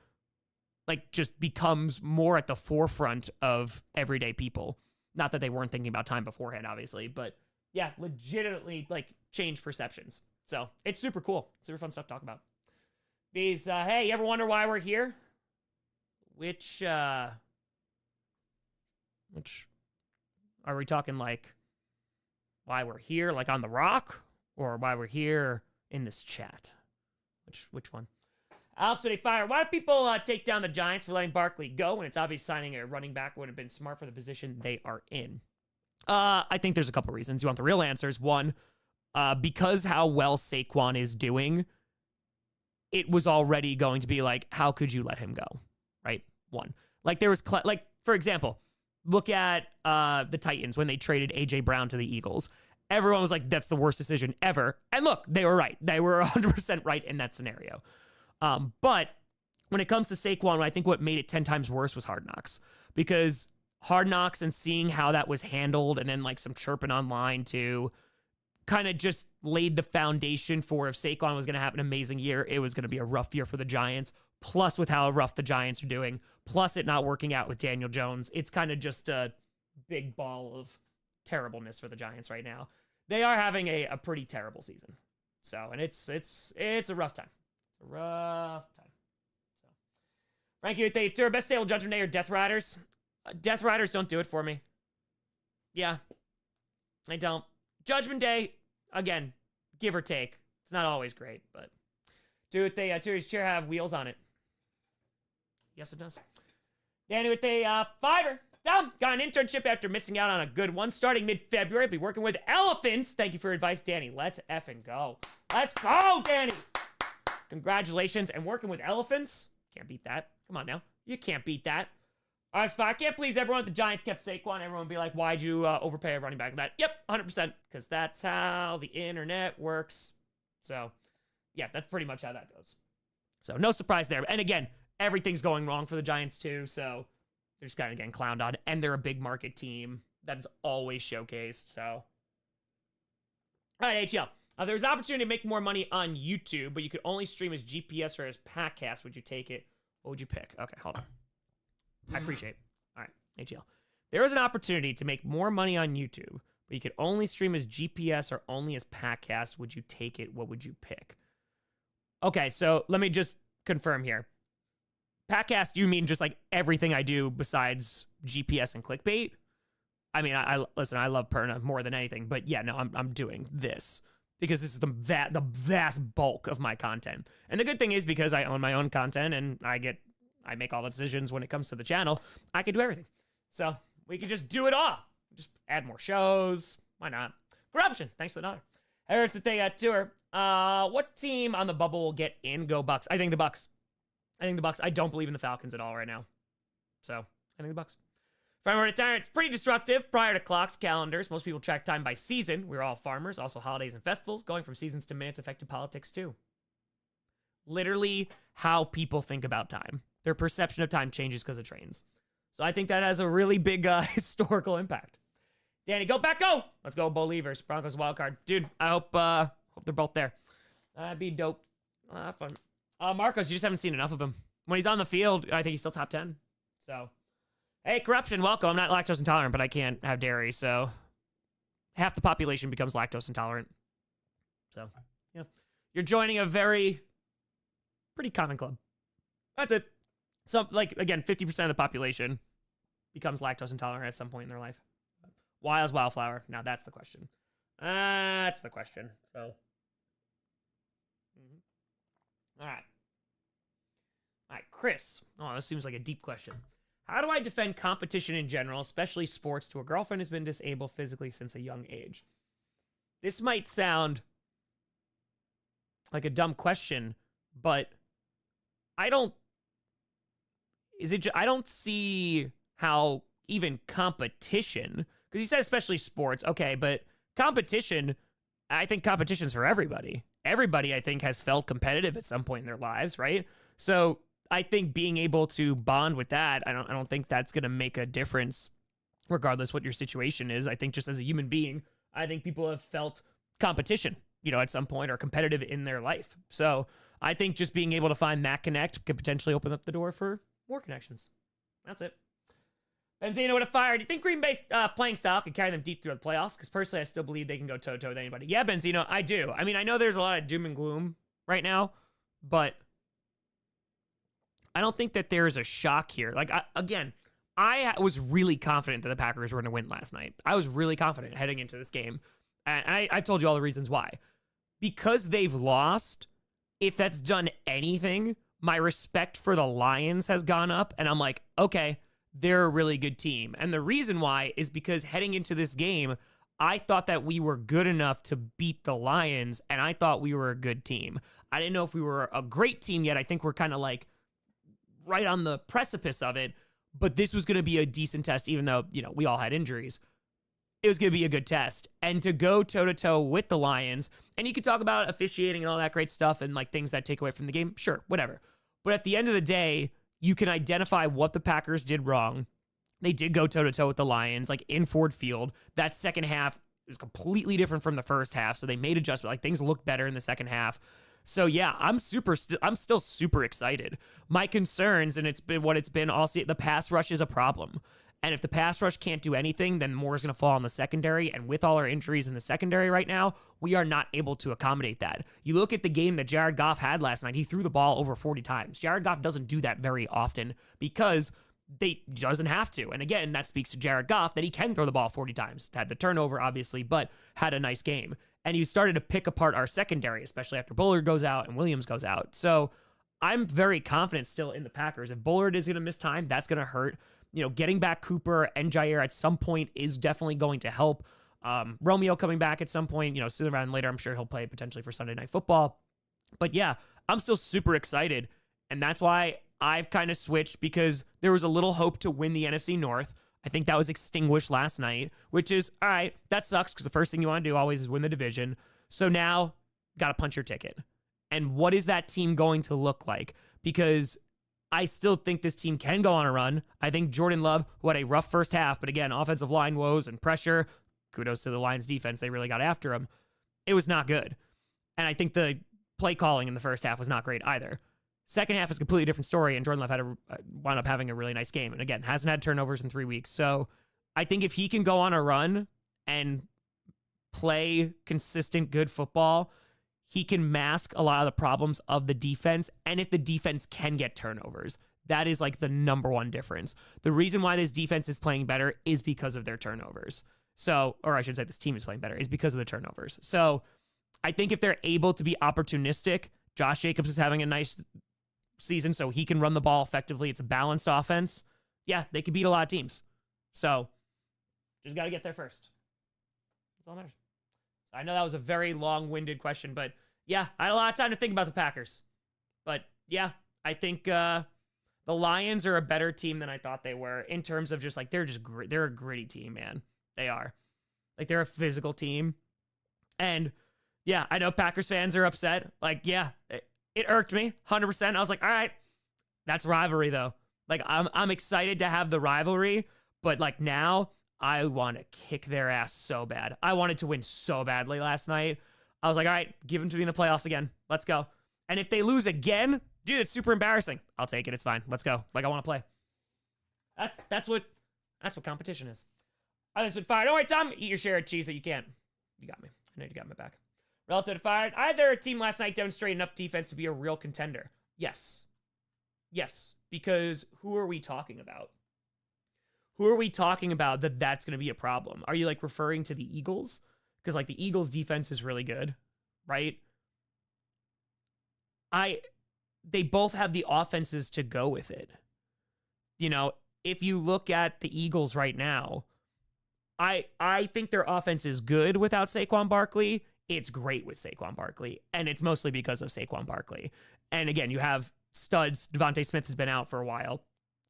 like just becomes more at the forefront of everyday people. Not that they weren't thinking about time beforehand, obviously, but yeah, legitimately like change perceptions. So it's super cool. Super fun stuff to talk about. These, hey, you ever wonder why we're here? Which are we talking like why we're here, like on the rock, or why we're here in this chat? Which one? Alex, they fire. Why do people take down the Giants for letting Barkley go when it's obvious signing a running back would have been smart for the position they are in? I think there's a couple reasons. You want the real answers. One, because how well Saquon is doing, it was already going to be like, how could you let him go? Right? One. Like there was, like, for example, look at the Titans when they traded A.J. Brown to the Eagles. Everyone was like, that's the worst decision ever. And look, they were right. They were 100% right in that scenario. But when it comes to Saquon, I think what made it 10 times worse was Hard Knocks. Because Hard Knocks and seeing how that was handled and then like some chirping online too kind of just laid the foundation for if Saquon was going to have an amazing year, it was going to be a rough year for the Giants. Plus with how rough the Giants are doing, plus it not working out with Daniel Jones, it's kind of just a big ball of terribleness for the Giants right now. They are having a pretty terrible season. So, and it's a rough time. It's a rough time. So, Frankie, they tour best stable Judgment Day or Death Riders? Death Riders don't do it for me. Yeah, I don't. Judgment Day, again, give or take. It's not always great, but do it. They his chair have wheels on it. Yes, it does. Danny with a fiver. Dumb. Got an internship after missing out on a good one. Starting mid-February, be working with elephants. Thank you for your advice, Danny. Let's effing go. Let's go, Danny. Congratulations. And working with elephants. Can't beat that. Come on now. You can't beat that. All right, so I can't please everyone. The Giants kept Saquon. Everyone would be like, why'd you overpay a running back like that? Yep, 100%. Because that's how the internet works. So, yeah, that's pretty much how that goes. So, no surprise there. And again, everything's going wrong for the Giants too. So, they're just kind of getting clowned on. And they're a big market team that is always showcased. So, all right, HL. There's an opportunity to make more money on YouTube, but you could only stream as GPS or as podcast. Would you take it? What would you pick? Okay, hold on. I appreciate it. All right, HL. There is an opportunity to make more money on YouTube, but you could only stream as GPS or only as podcast. Would you take it? What would you pick? Okay, so let me just confirm here. Podcast, you mean just like everything I do besides GPS and clickbait? I mean, I listen, I love Perna more than anything, but yeah, no, I'm doing this because this is the vast bulk of my content. And the good thing is because I own my own content and I make all the decisions when it comes to the channel, I can do everything. So we can just do it all. Just add more shows. Why not? Corruption. Thanks for the honor. I heard that they tour. What team on the bubble will get in? Go Bucks. I think the Bucks. I don't believe in the Falcons at all right now. So I think the Bucks. Farmer Retire. It's pretty destructive. Prior to clocks, calendars, most people track time by season. We're all farmers. Also holidays and festivals. Going from seasons to minutes affected politics too. Literally how people think about time. Their perception of time changes because of trains. So I think that has a really big historical impact. Danny, go back, go! Let's go, Believers. Broncos wild card. Dude, I hope they're both there. That'd be dope. Fun. Marcos, you just haven't seen enough of him. When he's on the field, I think he's still top 10. So, hey, corruption, welcome. I'm not lactose intolerant, but I can't have dairy, so half the population becomes lactose intolerant. So, yeah. You're joining a pretty common club. That's it. So, like, again, 50% of the population becomes lactose intolerant at some point in their life. Why is wildflower? Now, that's the question. That's the question. So, all right. All right, Chris. Oh, this seems like a deep question. How do I defend competition in general, especially sports, to a girlfriend who's been disabled physically since a young age? This might sound like a dumb question, but I don't see how even competition, because you said especially sports, okay, but competition, I think competition's for everybody. Everybody, I think, has felt competitive at some point in their lives, right? So I think being able to bond with that, I don't think that's going to make a difference regardless what your situation is. I think just as a human being, I think people have felt competition, at some point, or competitive in their life. So I think just being able to find that connect could potentially open up the door for more connections. That's it. Benzino with a fire. Do you think Green Bay's playing style can carry them deep through the playoffs? Because personally, I still believe they can go toe-to-toe with anybody. Yeah, Benzino, I do. I mean, I know there's a lot of doom and gloom right now, but I don't think that there is a shock here. Like, I was really confident that the Packers were going to win last night. I was really confident heading into this game. And I've told you all the reasons why. Because they've lost, if that's done anything, my respect for the Lions has gone up. And I'm like, okay, they're a really good team. And the reason why is because heading into this game, I thought that we were good enough to beat the Lions. And I thought we were a good team. I didn't know if we were a great team yet. I think we're kind of like right on the precipice of it. But this was going to be a decent test, even though, we all had injuries. It was going to be a good test. And to go toe-to-toe with the Lions, and you could talk about officiating and all that great stuff and like things that take away from the game. Sure, whatever. But at the end of the day, you can identify what the Packers did wrong. They did go toe-to-toe with the Lions, like in Ford Field. That second half is completely different from the first half, so they made adjustments. Like, things looked better in the second half. So yeah, I'm still super excited. My concerns, and it's been what it's been all season, the pass rush is a problem. And if the pass rush can't do anything, then more is going to fall on the secondary. And with all our injuries in the secondary right now, we are not able to accommodate that. You look at the game that Jared Goff had last night, he threw the ball over 40 times. Jared Goff doesn't do that very often because they doesn't have to. And again, that speaks to Jared Goff that he can throw the ball 40 times. Had the turnover, obviously, but had a nice game. And he started to pick apart our secondary, especially after Bullard goes out and Williams goes out. So I'm very confident still in the Packers. If Bullard is going to miss time, that's going to hurt. Getting back Cooper and Jair at some point is definitely going to help. Romeo coming back at some point, sooner rather than later, I'm sure he'll play potentially for Sunday Night Football. But yeah, I'm still super excited. And that's why I've kind of switched, because there was a little hope to win the NFC North. I think that was extinguished last night, which is, all right, that sucks because the first thing you want to do always is win the division. So now, got to punch your ticket. And what is that team going to look like? Because I still think this team can go on a run. I think Jordan Love, who had a rough first half, but again, offensive line woes and pressure, kudos to the Lions defense. They really got after him. It was not good. And I think the play calling in the first half was not great either. Second half is a completely different story, and Jordan Love wound up having a really nice game. And again, hasn't had turnovers in 3 weeks. So I think if he can go on a run and play consistent, good football, he can mask a lot of the problems of the defense. And if the defense can get turnovers, that is like the number one difference. The reason why this defense is playing better is because of their turnovers. So, or I should say this team is playing better, is because of the turnovers. So I think if they're able to be opportunistic, Josh Jacobs is having a nice season, so he can run the ball effectively. It's a balanced offense. Yeah, they could beat a lot of teams. So just got to get there first. That's all that matters. I know that was a very long-winded question, but yeah, I had a lot of time to think about the Packers. But yeah, I think the Lions are a better team than I thought they were in terms of just like, they're a gritty team, man. They are. Like, they're a physical team. And yeah, I know Packers fans are upset. Like, yeah, it irked me 100%. I was like, all right, that's rivalry though. Like, I'm excited to have the rivalry, but like now I want to kick their ass so bad. I wanted to win so badly last night. I was like, all right, give them to me in the playoffs again. Let's go. And if they lose again, dude, it's super embarrassing. I'll take it. It's fine. Let's go. Like, I want to play. That's what competition is. Others would fire. Don't worry, Tom. Eat your share of cheese that you can't. You got me. I know you got my back. Relative to fired. Either team last night demonstrated enough defense to be a real contender. Yes. Yes. because who are we talking about? Who are we talking about that's going to be a problem? Are you like referring to the Eagles? Because like the Eagles defense is really good, right? They both have the offenses to go with it. You know, if you look at the Eagles right now, I think their offense is good without Saquon Barkley. It's great with Saquon Barkley, and it's mostly because of Saquon Barkley. And again, you have studs. Devontae Smith has been out for a while,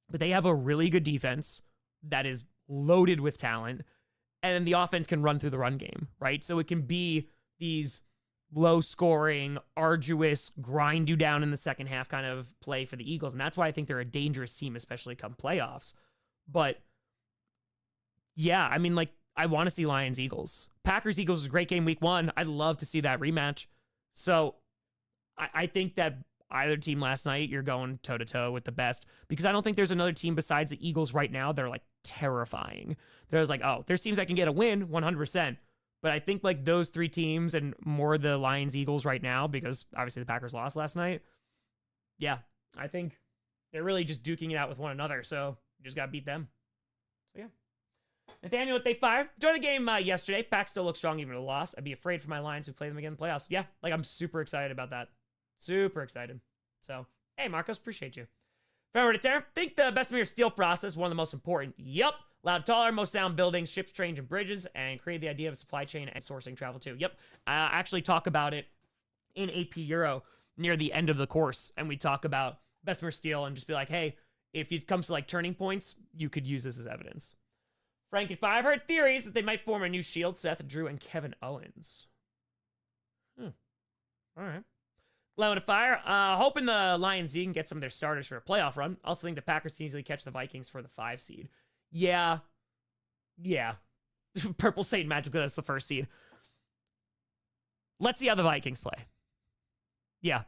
but they have a really good defense that is loaded with talent, and then the offense can run through the run game, right? So it can be these low-scoring, arduous, grind you down in the second half kind of play for the Eagles, and that's why I think they're a dangerous team, especially come playoffs. But yeah, I mean, like, I want to see Lions-Eagles. Packers-Eagles was a great game week 1. I'd love to see that rematch. So I think that either team last night, you're going toe-to-toe with the best, because I don't think there's another team besides the Eagles right now that are, like, terrifying. There's like, oh, there's teams that can get a win 100%. But I think, like, those 3 teams and more the Lions-Eagles right now, because obviously the Packers lost last night, yeah, I think they're really just duking it out with one another. So you just got to beat them. So, yeah. Nathaniel, if they fire, enjoy the game yesterday. Pack still looks strong even with a loss. I'd be afraid for my Lions who play them again in the playoffs. Yeah, like, I'm super excited about that. Super excited. So, hey, Marcos, appreciate you. Farmer to Terror, think the Bessemer steel process, one of the most important. Yup. Loud, taller, most sound buildings, ships, trains, and bridges, and create the idea of supply chain and sourcing travel too. Yep. I actually talk about it in AP Euro near the end of the course, and we talk about Bessemer steel and just be like, hey, if it comes to like turning points, you could use this as evidence. Frank and Five heard theories that they might form a new Shield, Seth, Drew, and Kevin Owens. All right. Lemon to Fire, hoping the Lions Z can get some of their starters for a playoff run. Also think the Packers can easily catch the Vikings for the 5 seed. Yeah. Purple Satan Magic as the 1st seed. Let's see how the Vikings play. Yeah.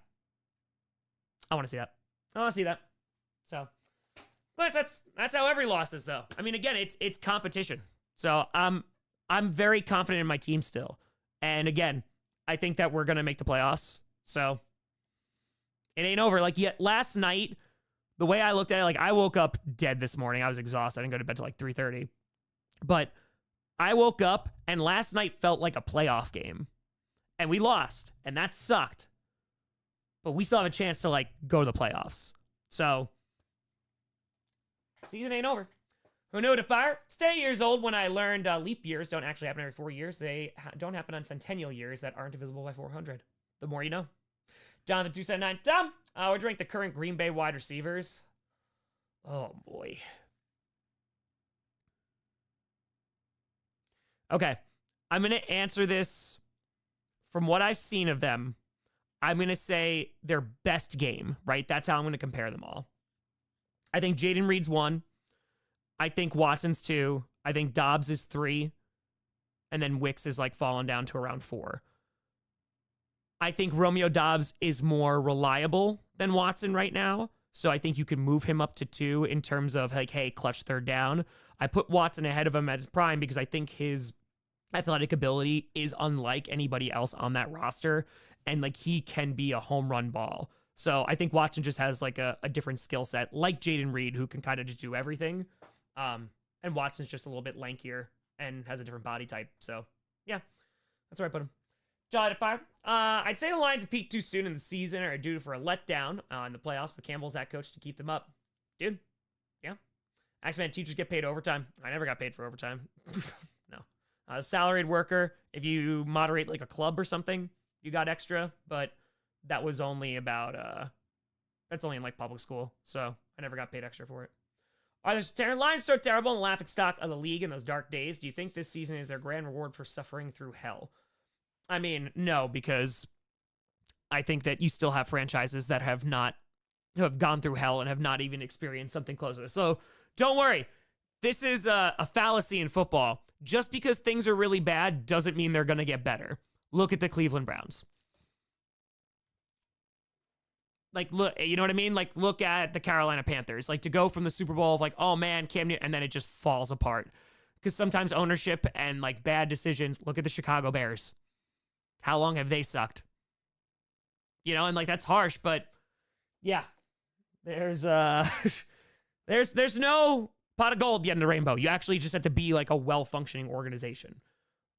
I want to see that. So, plus that's how every loss is, though. I mean, again, it's competition. So I'm very confident in my team still. And again, I think that we're gonna make the playoffs. So it ain't over. Like, yet last night, the way I looked at it, like, I woke up dead this morning. I was exhausted. I didn't go to bed till like 3:30. But I woke up, and last night felt like a playoff game. And we lost, and that sucked. But we still have a chance to, like, go to the playoffs. So, season ain't over. Who knew to fire? Stay years old when I learned leap years don't actually happen every 4 years. They don't happen on centennial years that aren't divisible by 400. The more you know. Jonathan 279. Tom, would you rank the current Green Bay wide receivers? Oh, boy. Okay. I'm going to answer this from what I've seen of them. I'm going to say their best game, right? That's how I'm going to compare them all. I think Jaden Reed's 1. I think Watson's 2. I think Dobbs is 3. And then Wicks is like falling down to around 4. I think Romeo Dobbs is more reliable than Watson right now. So I think you can move him up to 2 in terms of like, hey, clutch third down. I put Watson ahead of him at his prime because I think his athletic ability is unlike anybody else on that roster. And like, he can be a home run ball. So I think Watson just has like a different skill set, like Jaden Reed, who can kind of just do everything. And Watson's just a little bit lankier and has a different body type. So yeah, that's where I put him. Jolly to Fire. I'd say the Lions have peaked too soon in the season or are due for a letdown in the playoffs, but Campbell's that coach to keep them up. Dude, yeah. X-Men teachers get paid overtime. I never got paid for overtime. No. Salaried worker, if you moderate like a club or something, you got extra, but that was only about, that's only in like public school, so I never got paid extra for it. Are the Lions so terrible and laughing stock of the league in those dark days? Do you think this season is their grand reward for suffering through hell? I mean, no, because I think that you still have franchises that have gone through hell and have not even experienced something close to this. So don't worry. This is a fallacy in football. Just because things are really bad doesn't mean they're going to get better. Look at the Cleveland Browns. Like, look, you know what I mean? Like, look at the Carolina Panthers. Like, to go from the Super Bowl of like, oh man, Cam Newton, and then it just falls apart. Because sometimes ownership and like bad decisions. Look at the Chicago Bears. How long have they sucked? You know, and like, that's harsh, but yeah, There's there's no pot of gold at the end of the rainbow. You actually just have to be like a well-functioning organization.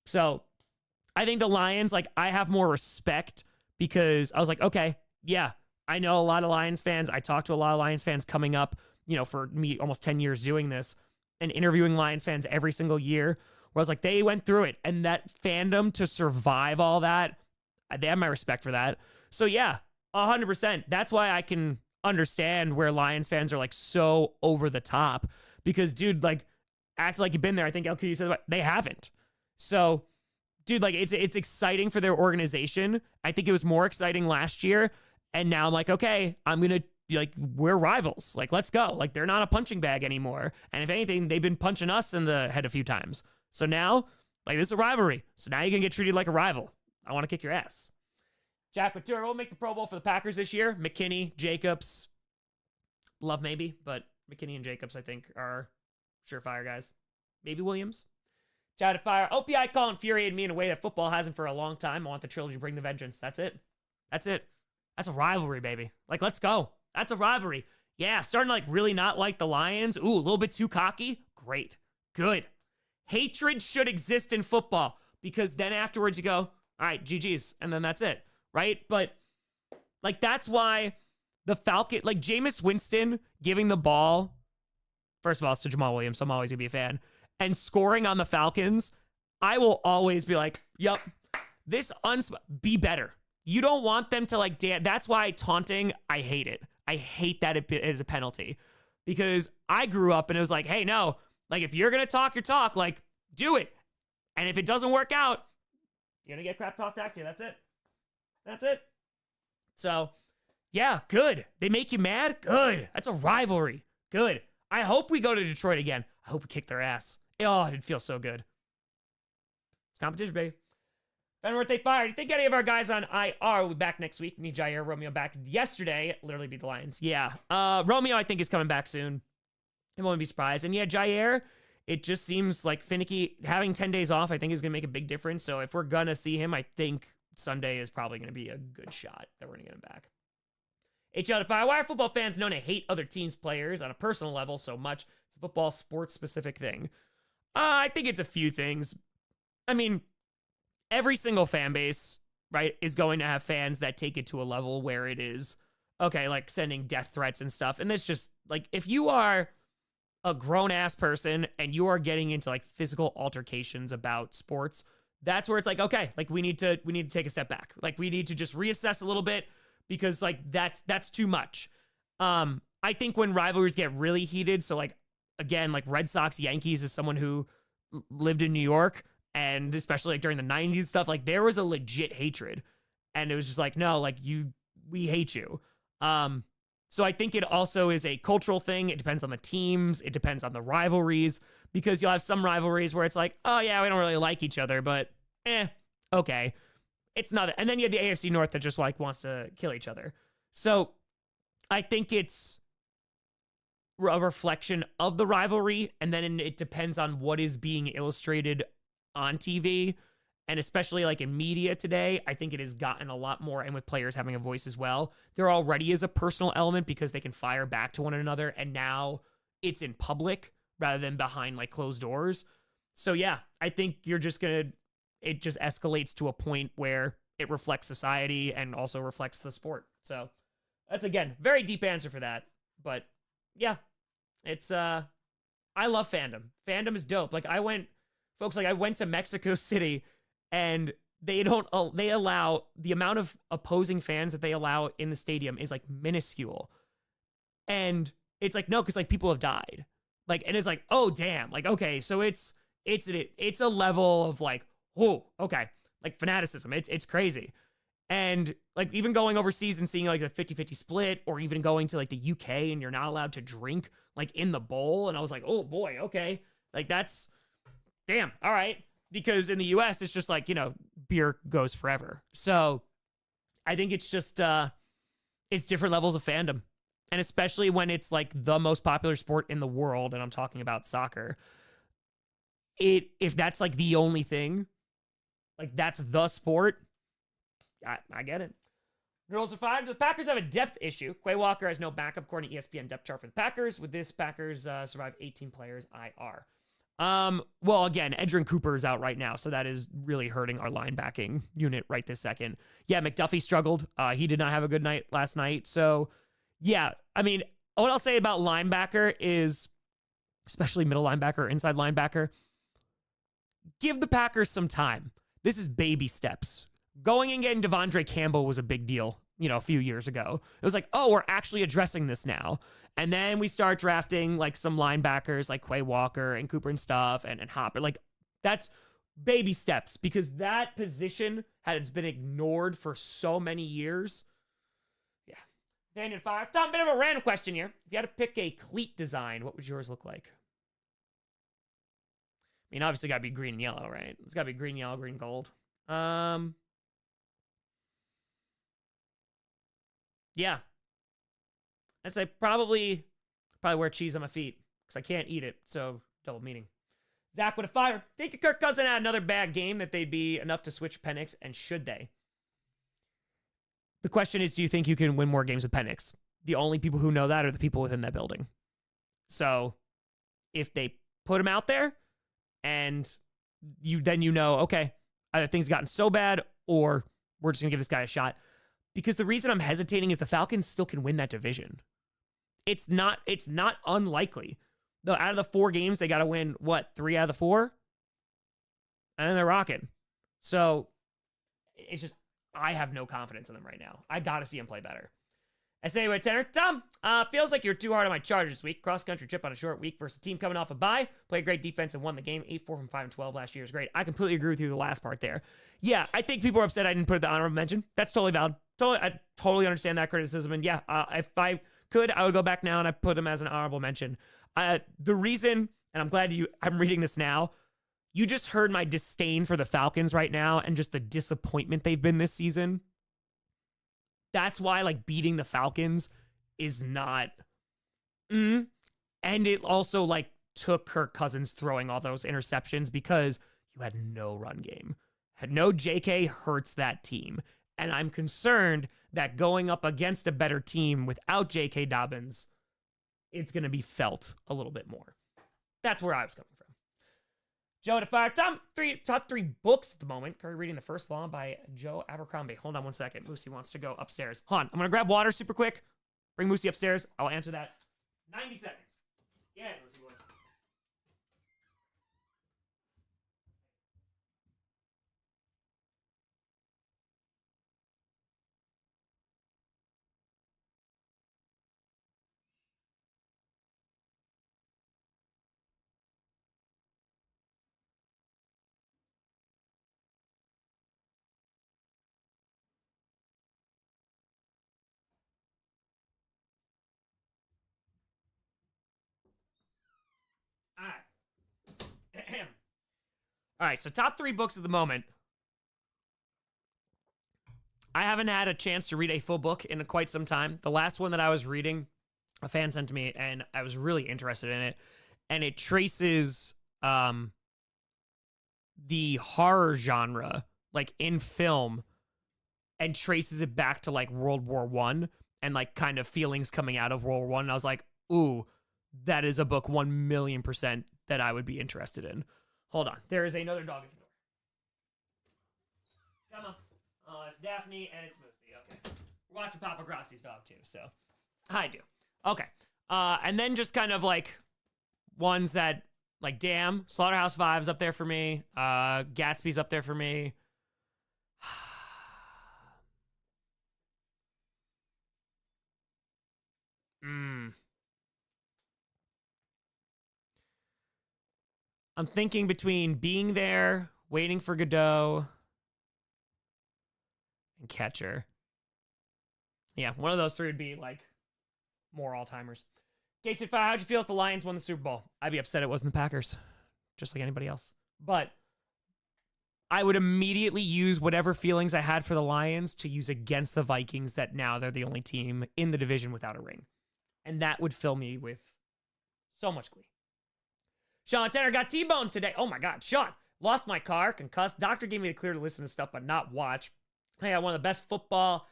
So I think the Lions, like, I have more respect because I was like, okay, yeah, I know a lot of Lions fans. I talked to a lot of Lions fans coming up, you know, for me almost 10 years doing this and interviewing Lions fans every single year, where I was like, they went through it, and that fandom to survive all that, they have my respect for that. So yeah, 100%. That's why I can understand where Lions fans are like so over the top, because dude, like, act like you've been there. I think LQ said they haven't. So dude, like, it's exciting for their organization. I think it was more exciting last year, and now I'm like, okay, I'm gonna, like, we're rivals. Like, let's go. Like, they're not a punching bag anymore. And if anything, they've been punching us in the head a few times. So now, like, this is a rivalry. So now you can get treated like a rival. I want to kick your ass. Jack Matura will make the Pro Bowl for the Packers this year. McKinney, Jacobs, Love maybe, but McKinney and Jacobs, I think, are surefire guys. Maybe Williams. Shout out Fire. OPI call infuriated me in a way that football hasn't for a long time. I want the trilogy to bring the vengeance. That's it. That's it. That's a rivalry, baby. Like, let's go. That's a rivalry. Yeah, starting to, like, really not like the Lions. Ooh, a little bit too cocky. Great. Good. Hatred should exist in football, because then afterwards you go, all right, GG's, and then that's it, right? But, like, that's why the Falcon, like, Jameis Winston giving the ball, first of all, it's to Jamal Williams, so I'm always going to be a fan, and scoring on the Falcons, I will always be like, yup, be better. You don't want them to, like, that's why taunting, I hate it. I hate that it is a penalty, because I grew up and it was like, hey, no, like, if you're going to talk your talk, like, do it. And if it doesn't work out, you're going to get crap talked back to you. That's it. That's it. So, yeah, good. They make you mad? Good. That's a rivalry. Good. I hope we go to Detroit again. I hope we kick their ass. Oh, it'd feel so good. It's competition, baby. Ben they fired. You think any of our guys on IR will be back next week? Me, Jair, Romeo back yesterday. Literally beat the Lions. Yeah. Romeo, I think, is coming back soon. I won't be surprised. And yeah, Jair, it just seems like finicky. Having 10 days off, I think, is going to make a big difference. So if we're going to see him, I think Sunday is probably going to be a good shot that we're going to get him back. HL to Fire. Why are football fans known to hate other teams' players on a personal level so much? It's a football sports-specific thing. I think it's a few things. I mean, every single fan base, right, is going to have fans that take it to a level where it is, okay, like sending death threats and stuff. And it's just, like, if you are a grown-ass person and you are getting into, like, physical altercations about sports, that's where it's like, okay, like, we need to take a step back. Like, we need to just reassess a little bit, because, like, that's too much. I think when rivalries get really heated, so, like, again, like, Red Sox Yankees is someone who lived in New York, and especially, like, during the 90s stuff, like, there was a legit hatred, and it was just like, no, like, we hate you. So I think it also is a cultural thing. It depends on the teams. It depends on the rivalries, because you'll have some rivalries where it's like, oh yeah, we don't really like each other, but okay. It's not. And then you have the AFC North that just, like, wants to kill each other. So I think it's a reflection of the rivalry, and then it depends on what is being illustrated on TV. And especially, like, in media today, I think it has gotten a lot more, and with players having a voice as well, there already is a personal element because they can fire back to one another, and now it's in public rather than behind, like, closed doors. So yeah, I think it just escalates to a point where it reflects society and also reflects the sport. So that's, again, very deep answer for that. But yeah, it's, I love Fandom. Fandom is dope. Like, I went to Mexico City, and they allow, the amount of opposing fans that they allow in the stadium is, like, minuscule. And it's like, no, because, like, people have died. Like, and it's like, oh damn. Like, okay, so it's a level of, like, oh, okay, like, fanaticism. It's crazy. And, like, even going overseas and seeing, like, a 50-50 split, or even going to, like, the UK and you're not allowed to drink, like, in the bowl. And I was like, oh boy, okay. Like, that's, damn, all right. Because in the US, it's just like, you know, beer goes forever. So I think it's just, it's different levels of fandom. And especially when it's, like, the most popular sport in the world, and I'm talking about soccer, if that's, like, the only thing, like, that's the sport, I get it. Girls are fired. The Packers have a depth issue. Quay Walker has no backup according to ESPN depth chart for the Packers. With this, Packers survive 18 players IR. Well, again, Edgerrin Cooper is out right now, so that is really hurting our linebacking unit right this second. Yeah, McDuffie struggled. He did not have a good night last night. So, yeah, I mean, what I'll say about linebacker is, especially middle linebacker, inside linebacker, give the Packers some time. This is baby steps. Going and getting Devondre Campbell was a big deal, a few years ago. It was like, oh, we're actually addressing this now. And then we start drafting like some linebackers like Quay Walker and Cooper and stuff and Hopper. Like, that's baby steps because that position has been ignored for so many years. Yeah. Daniel Fire. Tom, bit of a random question here. If you had to pick a cleat design, what would yours look like? I mean, obviously got to be green and yellow, right? It's got to be green, yellow, green, gold. Yeah. I'd say probably wear cheese on my feet because I can't eat it. So double meaning. Zach with a fire. Think if Kirk Cousins had another bad game that they'd be enough to switch Penix, and should they? The question is, do you think you can win more games with Penix? The only people who know that are the people within that building. So if they put him out there and you know, okay, either things gotten so bad or we're just going to give this guy a shot. Because the reason I'm hesitating is the Falcons still can win that division. It's not unlikely. Though out of the 4 games, they got to win, 3 out of the 4? And then they're rocking. So it's just, I have no confidence in them right now. I got to see them play better. I say with Tanner. Tom, feels like you're too hard on my Chargers this week. Cross-country trip on a short week versus a team coming off a bye. Played great defense and won the game. 8-4 from 5-12 last year is great. I completely agree with you the last part there. Yeah, I think people are upset I didn't put the honorable mention. That's totally valid. I totally understand that criticism. And yeah, if I could, I would go back now and I put him as an honorable mention. The reason, and I'm glad I'm reading this now, you just heard my disdain for the Falcons right now and just the disappointment they've been this season. That's why, like, beating the Falcons is not... And it also, like, took Kirk Cousins throwing all those interceptions because you had no run game. Had no JK hurts that team. And I'm concerned that going up against a better team without J.K. Dobbins, it's going to be felt a little bit more. That's where I was coming from. Joe to fire. Top three books at the moment. Currently reading The First Law by Joe Abercrombie. Hold on one second. Moosey wants to go upstairs. Hold on. I'm going to grab water super quick. Bring Moosey upstairs. I'll answer that. 90 seconds. Yeah, Moosey boy. All right. All right, so top 3 books at the moment. I haven't had a chance to read a full book in quite some time. The last one that I was reading, a fan sent to me, and I was really interested in it. And it traces the horror genre, like, in film, and traces it back to, like, World War I and, like, kind of feelings coming out of World War I. And I was like, ooh, that is a book 1,000,000% that I would be interested in. Hold on. There is another dog at the door. Come on. Oh, it's Daphne and it's Moosey. Okay. We're watching Papa Grossi's dog too, so I do. Okay. And then just kind of like ones that, like, damn, Slaughterhouse-Five's up there for me. Gatsby's up there for me. I'm thinking between Being There, Waiting for Godot, and Catcher. Yeah, one of those 3 would be, like, more all-timers. Casey, how'd you feel if the Lions won the Super Bowl? I'd be upset it wasn't the Packers, just like anybody else. But I would immediately use whatever feelings I had for the Lions to use against the Vikings that now they're the only team in the division without a ring. And that would fill me with so much glee. Sean Tanner got T-boned today. Oh my God, Sean. Lost my car, concussed. Doctor gave me the clear to listen to stuff but not watch. Hey, I got one of the best football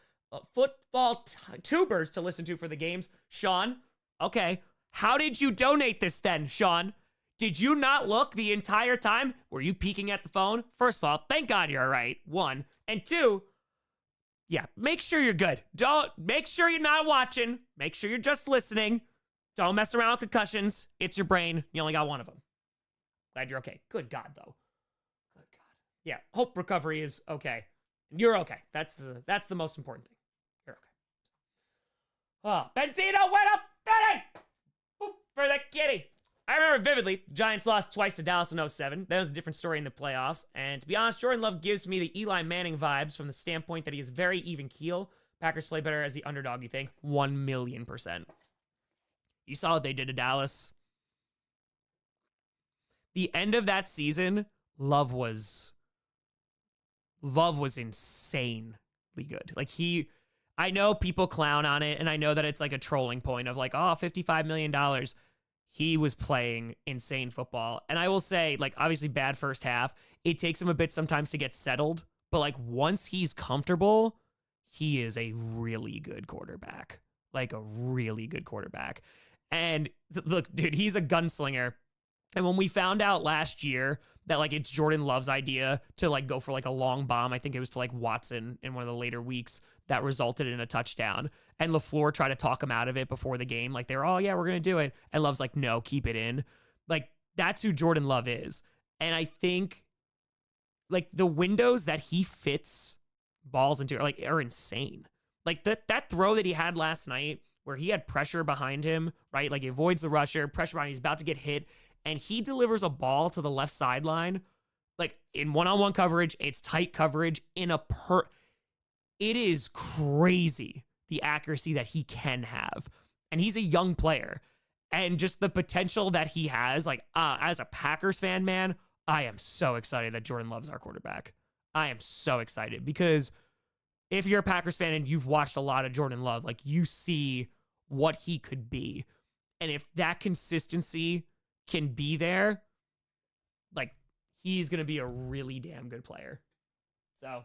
tubers to listen to for the games. Sean, okay. How did you donate this then, Sean? Did you not look the entire time? Were you peeking at the phone? First of all, thank God you're all right. 1. And 2, yeah, make sure you're good. Make sure you're not watching. Make sure you're just listening. Don't mess around with concussions. It's your brain. You only got one of them. Glad you're okay. Good God, though. Good God. Yeah, hope recovery is okay. You're okay. That's the most important thing. You're okay. Oh, Benzino went up Benny! For the kitty. I remember vividly, Giants lost twice to Dallas in 07. That was a different story in the playoffs. And to be honest, Jordan Love gives me the Eli Manning vibes from the standpoint that he is very even keel. Packers play better as the underdog, you think? 1,000,000%. You saw what they did to Dallas. The end of that season, Love was insanely good. Like I know people clown on it, and I know that it's like a trolling point of like, oh, $55 million. He was playing insane football. And I will say, like, obviously bad first half. It takes him a bit sometimes to get settled. But, like, once he's comfortable, he is a really good quarterback. Like, a really good quarterback. And, look, dude, he's a gunslinger. And when we found out last year that, like, it's Jordan Love's idea to, like, go for, like, a long bomb, I think it was to, like, Watson in one of the later weeks, that resulted in a touchdown. And LaFleur tried to talk him out of it before the game. Like, they're, oh, yeah, we're going to do it. And Love's like, no, keep it in. Like, that's who Jordan Love is. And I think, like, the windows that he fits balls into are insane. Like, that throw that he had last night where he had pressure behind him, right? Like, he avoids the rusher, pressure behind him, he's about to get hit, and he delivers a ball to the left sideline, like, in one-on-one coverage. It's tight coverage it is crazy, the accuracy that he can have. And he's a young player. And just the potential that he has, like, as a Packers fan, man, I am so excited that Jordan Love's our quarterback. I am so excited because if you're a Packers fan and you've watched a lot of Jordan Love, like, you see what he could be. And if that consistency can be there, like, he's going to be a really damn good player. So,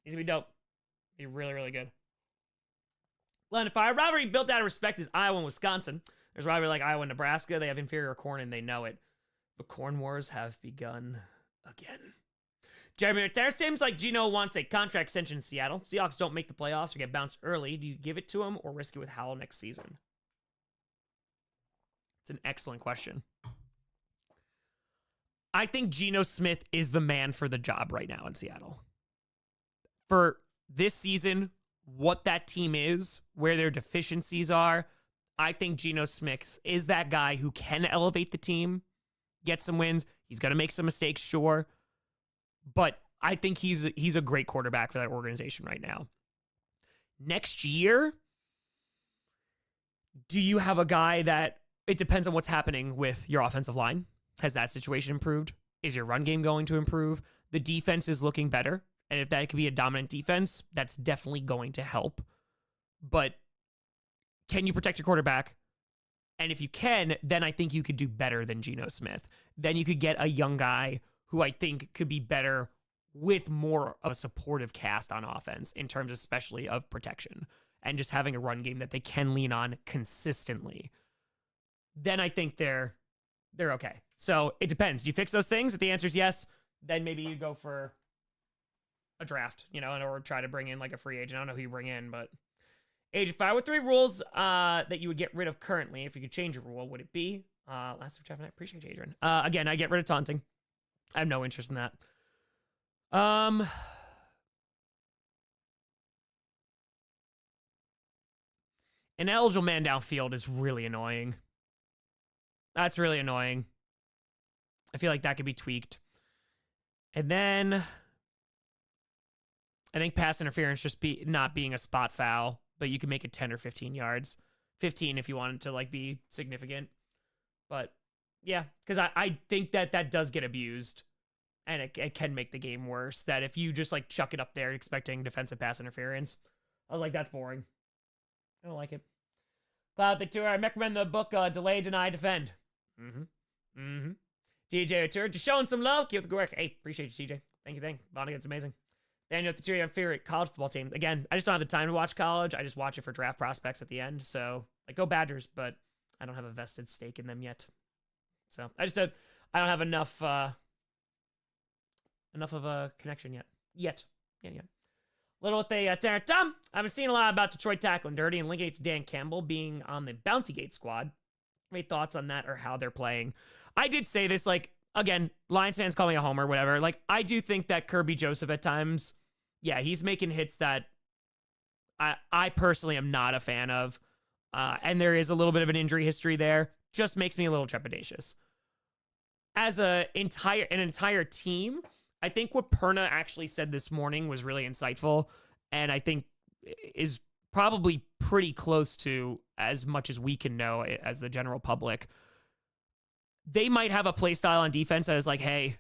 he's going to be dope. Be really, really good. Lambo Field rivalry built out of respect is Iowa and Wisconsin. There's rivalry like Iowa and Nebraska. They have inferior corn and they know it. The corn wars have begun again. Jeremy, there seems like Gino wants a contract extension in Seattle. Seahawks don't make the playoffs or get bounced early. Do you give it to him or risk it with Howell next season? It's an excellent question. I think Geno Smith is the man for the job right now in Seattle. For this season, what that team is, where their deficiencies are, I think Geno Smith is that guy who can elevate the team, get some wins. He's going to make some mistakes, sure. But I think he's a great quarterback for that organization right now. Next year, do you have a guy that, it depends on what's happening with your offensive line. Has that situation improved? Is your run game going to improve? The defense is looking better. And if that could be a dominant defense, that's definitely going to help. But can you protect your quarterback? And if you can, then I think you could do better than Geno Smith. Then you could get a young guy who I think could be better with more of a supportive cast on offense in terms especially of protection and just having a run game that they can lean on consistently. Then I think they're okay. So it depends. Do you fix those things? If the answer is yes, then maybe you go for a draft, or try to bring in like a free agent. I don't know who you bring in, but age 5 with 3 rules that you would get rid of currently. If you could change a rule, would it be? Last time, I appreciate you, Adrian. Again, I get rid of taunting. I have no interest in that. An eligible man downfield is really annoying. That's really annoying. I feel like that could be tweaked. And then I think pass interference just not being a spot foul, but you can make it 10 or 15 yards. 15 if you want it to like be significant. But yeah, because I think that does get abused. And it can make the game worse. That if you just like chuck it up there expecting defensive pass interference, I was like, that's boring. I don't like it. Cloud the tour. I recommend the book Delay, Deny, Defend. TJ Tour, just showing some love. Keep up the good work. Hey, appreciate you, TJ. Thank you. Vonnegut, it's amazing. Daniel, the your favorite college football team. Again, I just don't have the time to watch college. I just watch it for draft prospects at the end. So, like, go Badgers, but I don't have a vested stake in them yet. So, I don't have enough of a connection yet. Yeah. Little with the Tom, I've been seeing a lot about Detroit tackling dirty and linking it to Dan Campbell being on the Bounty Gate squad. Any thoughts on that or how they're playing? I did say this, like, again, Lions fans call me a homer, whatever. Like, I do think that Kirby Joseph at times, yeah, he's making hits that I personally am not a fan of. And there is a little bit of an injury history there. Just makes me a little trepidatious. As an entire team, I think what Perna actually said this morning was really insightful, and I think is probably pretty close to as much as we can know as the general public. They might have a play style on defense that is like, hey,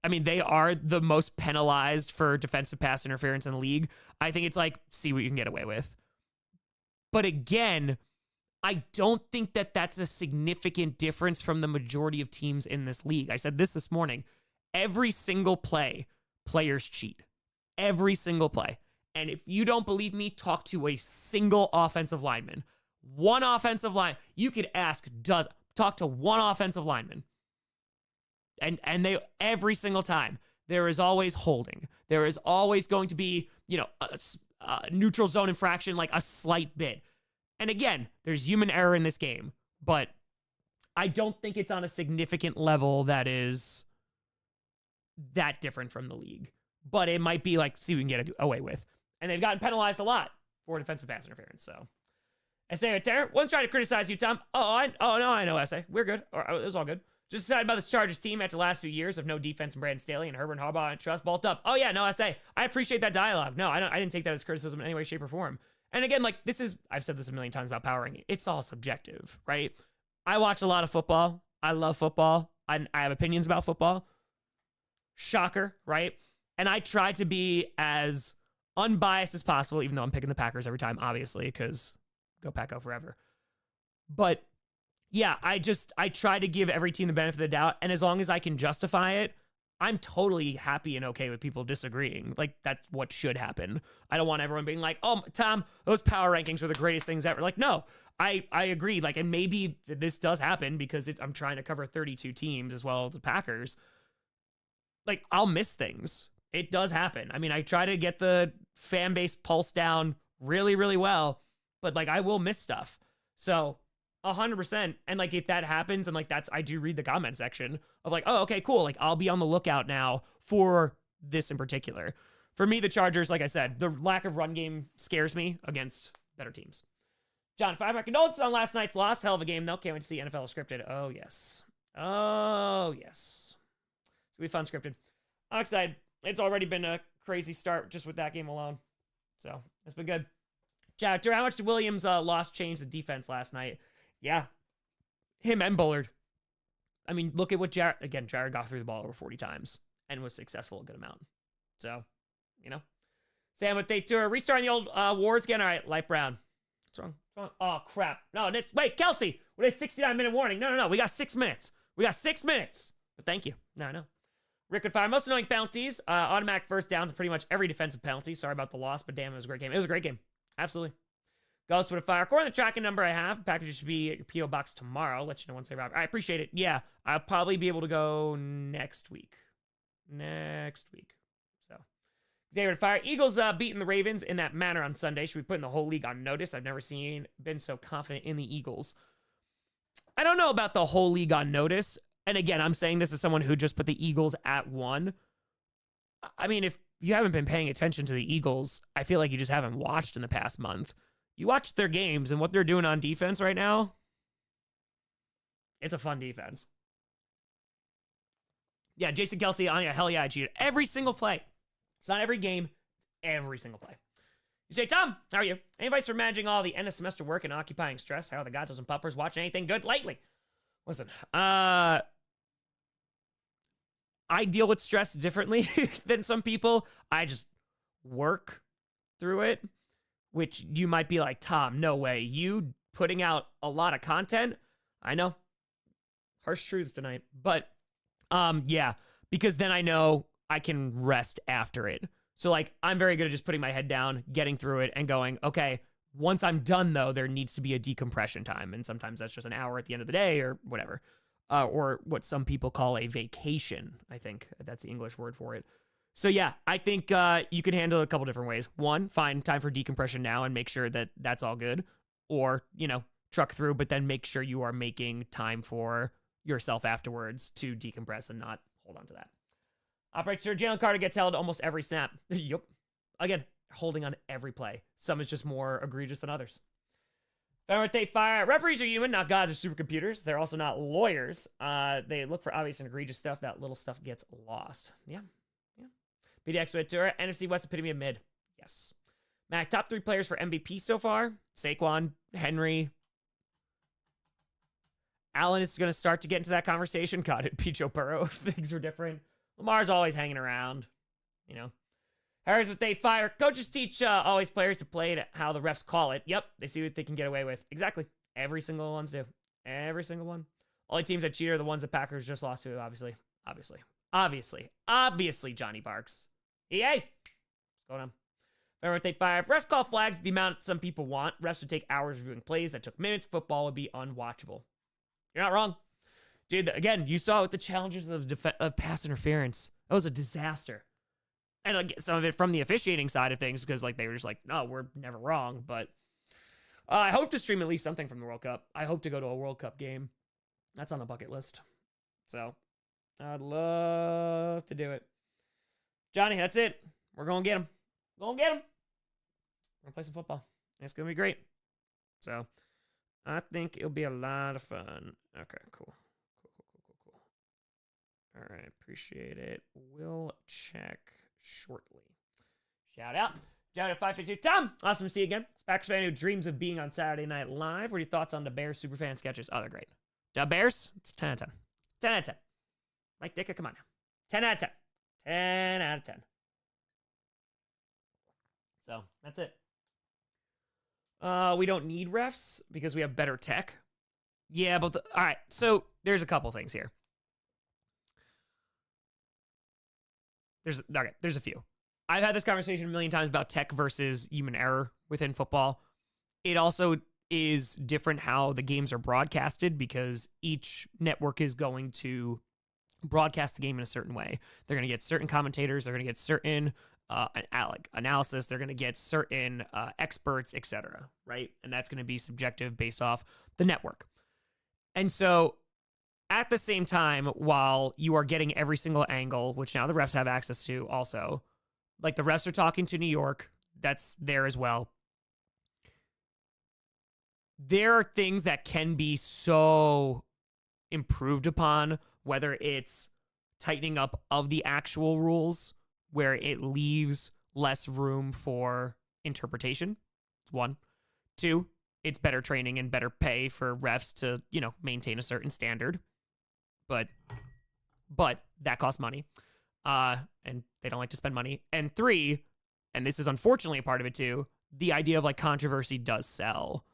I mean, they are the most penalized for defensive pass interference in the league. I think it's like, see what you can get away with. But again, I don't think that that's a significant difference from the majority of teams in this league. I said this morning. Every single play, players cheat. Every single play. And if you don't believe me, talk to a single offensive lineman. One offensive line. You could talk to one offensive lineman. And they, every single time, there is always holding. There is always going to be, a neutral zone infraction, like a slight bit. And again, there's human error in this game. But I don't think it's on a significant level that is that different from the league. But it might be like, see what we can get away with. And they've gotten penalized a lot for defensive pass interference. So, SA Terror, wasn't trying to criticize you, Tom. I know, SA. We're good. It was all good. Just decided about this Chargers team after the last few years of no defense and Brandon Staley and Herbert and Harbaugh and trust bulked up. Oh yeah, no, SA. I appreciate that dialogue. No, I didn't take that as criticism in any way, shape, or form. And again, like, I've said this a million times about power ranking. It's all subjective, right? I watch a lot of football. I love football. I have opinions about football. Shocker, right? And I try to be as unbiased as possible, even though I'm picking the Packers every time, obviously, because go Pack Go forever. But yeah, I try to give every team the benefit of the doubt. And as long as I can justify it, I'm totally happy and okay with people disagreeing. Like, that's what should happen. I don't want everyone being like, oh, Tom, those power rankings were the greatest things ever. Like, no, I agree. Like, and maybe this does happen because I'm trying to cover 32 teams as well as the Packers. Like, I'll miss things. It does happen. I mean, I try to get the fan base pulse down really, really well, but like, I will miss stuff. So 100%. And like, if that happens, and like, I do read the comment section of like, oh, okay, cool. Like, I'll be on the lookout now for this in particular. For me, the Chargers, like I said, the lack of run game scares me against better teams. John, 5 condolences on last night's loss. Hell of a game, though. Can't wait to see NFL scripted. Oh, yes. Oh, yes. It's going to be fun scripted. I'm excited. It's already been a crazy start just with that game alone. So, it's been good. Chad, how much did Williams' loss change the defense last night? Yeah. Him and Bullard. I mean, look at what Jared got through the ball over 40 times and was successful a good amount. So, Sam with day 2. Restarting the old wars again. All right, Light Brown. What's wrong? Oh, crap. No, wait, Kelsey. With a 69-minute warning. No. We got 6 minutes. But thank you. No. Rick would fire most annoying penalties. Automatic first downs pretty much every defensive penalty. Sorry about the loss, but damn, it was a great game. It was a great game. Absolutely. Ghost would fire. According to the tracking number I have, package should be at your P.O. box tomorrow. I'll let you know once they arrive. I appreciate it. Yeah, I'll probably be able to go next week. So, Xavier would fire. Eagles beating the Ravens in that manner on Sunday. Should be putting the whole league on notice. I've never been so confident in the Eagles. I don't know about the whole league on notice. And again, I'm saying this as someone who just put the Eagles at 1. I mean, if you haven't been paying attention to the Eagles, I feel like you just haven't watched in the past month. You watch their games and what they're doing on defense right now. It's a fun defense. Yeah, Jason Kelsey, Anya, hell yeah, I cheated. Every single play. It's not every game. It's every single play. You say, Tom, how are you? Any advice for managing all the end of semester work and occupying stress? How are the Gatos and Puppers watching anything good lately? Listen, I deal with stress differently than some people. I just work through it, which you might be like, Tom, no way. You putting out a lot of content? I know. Harsh truths tonight. But, yeah, because then I know I can rest after it. So like, I'm very good at just putting my head down, getting through it and going, okay, once I'm done though, there needs to be a decompression time. And sometimes that's just an hour at the end of the day or whatever. Or what some people call a vacation. I think that's the English word for it. So yeah, I think you can handle it a couple different ways. One, find time for decompression now and make sure that that's all good. Or, you know, truck through, but then make sure you are making time for yourself afterwards to decompress and not hold on to that. Operator Jalen Carter gets held almost every snap. Yup. Again, holding on every play. Some is just more egregious than others. They fire. Referees are human, not gods or supercomputers. They're also not lawyers. They look for obvious and egregious stuff. That little stuff gets lost. Yeah. BDX Ventura, NFC West epitome of mid. Yes. Mac, top 3 players for MVP so far. Saquon, Henry. Allen is going to start to get into that conversation. God, it'd be Joe Burrow if things were different. Lamar's always hanging around. You know. Here's what they fire. Coaches teach always players to play it how the refs call it. Yep, they see what they can get away with. Exactly. Every single ones do. Every single one. Only teams that cheat are the ones that Packers just lost to, obviously. Obviously, Johnny Barks. EA. What's going on? Remember what they fire. If refs call flags the amount some people want, refs would take hours reviewing plays that took minutes. Football would be unwatchable. You're not wrong. Dude, again, you saw with the challenges of pass interference. That was a disaster. And like, some of it from the officiating side of things because like they were just like, no, we're never wrong. But I hope to stream at least something from the World Cup. I hope to go to a World Cup game. That's on the bucket list. So I'd love to do it. Johnny, that's it. We're going to get him. We're going to play some football. It's going to be great. So I think it'll be a lot of fun. Okay, cool. All right, appreciate it. We'll check shortly. Shout out. Shout out 552. Tom, awesome to see you again. Packers fan who dreams of being on Saturday Night Live. What are your thoughts on the Bears superfan sketches? Oh, they're great. The Bears? It's 10 out of 10. 10 out of 10. Mike Ditka, come on now. 10 out of 10. 10 out of 10. So, that's it. We don't need refs because we have better tech. Yeah, but all right. So, there's a couple things here. There's a few. I've had this conversation a million times about tech versus human error within football. It also is different how the games are broadcasted because each network is going to broadcast the game in a certain way. They're going to get certain commentators. They're going to get certain analysis. They're going to get certain experts, etc. Right? And that's going to be subjective based off the network. And so at the same time, while you are getting every single angle, which now the refs have access to also, like the refs are talking to New York, that's there as well. There are things that can be so improved upon, whether it's tightening up of the actual rules, where it leaves less room for interpretation. One. Two, it's better training and better pay for refs to, maintain a certain standard. But that costs money. And they don't like to spend money. And three, and this is unfortunately a part of it too, the idea of like controversy does sell,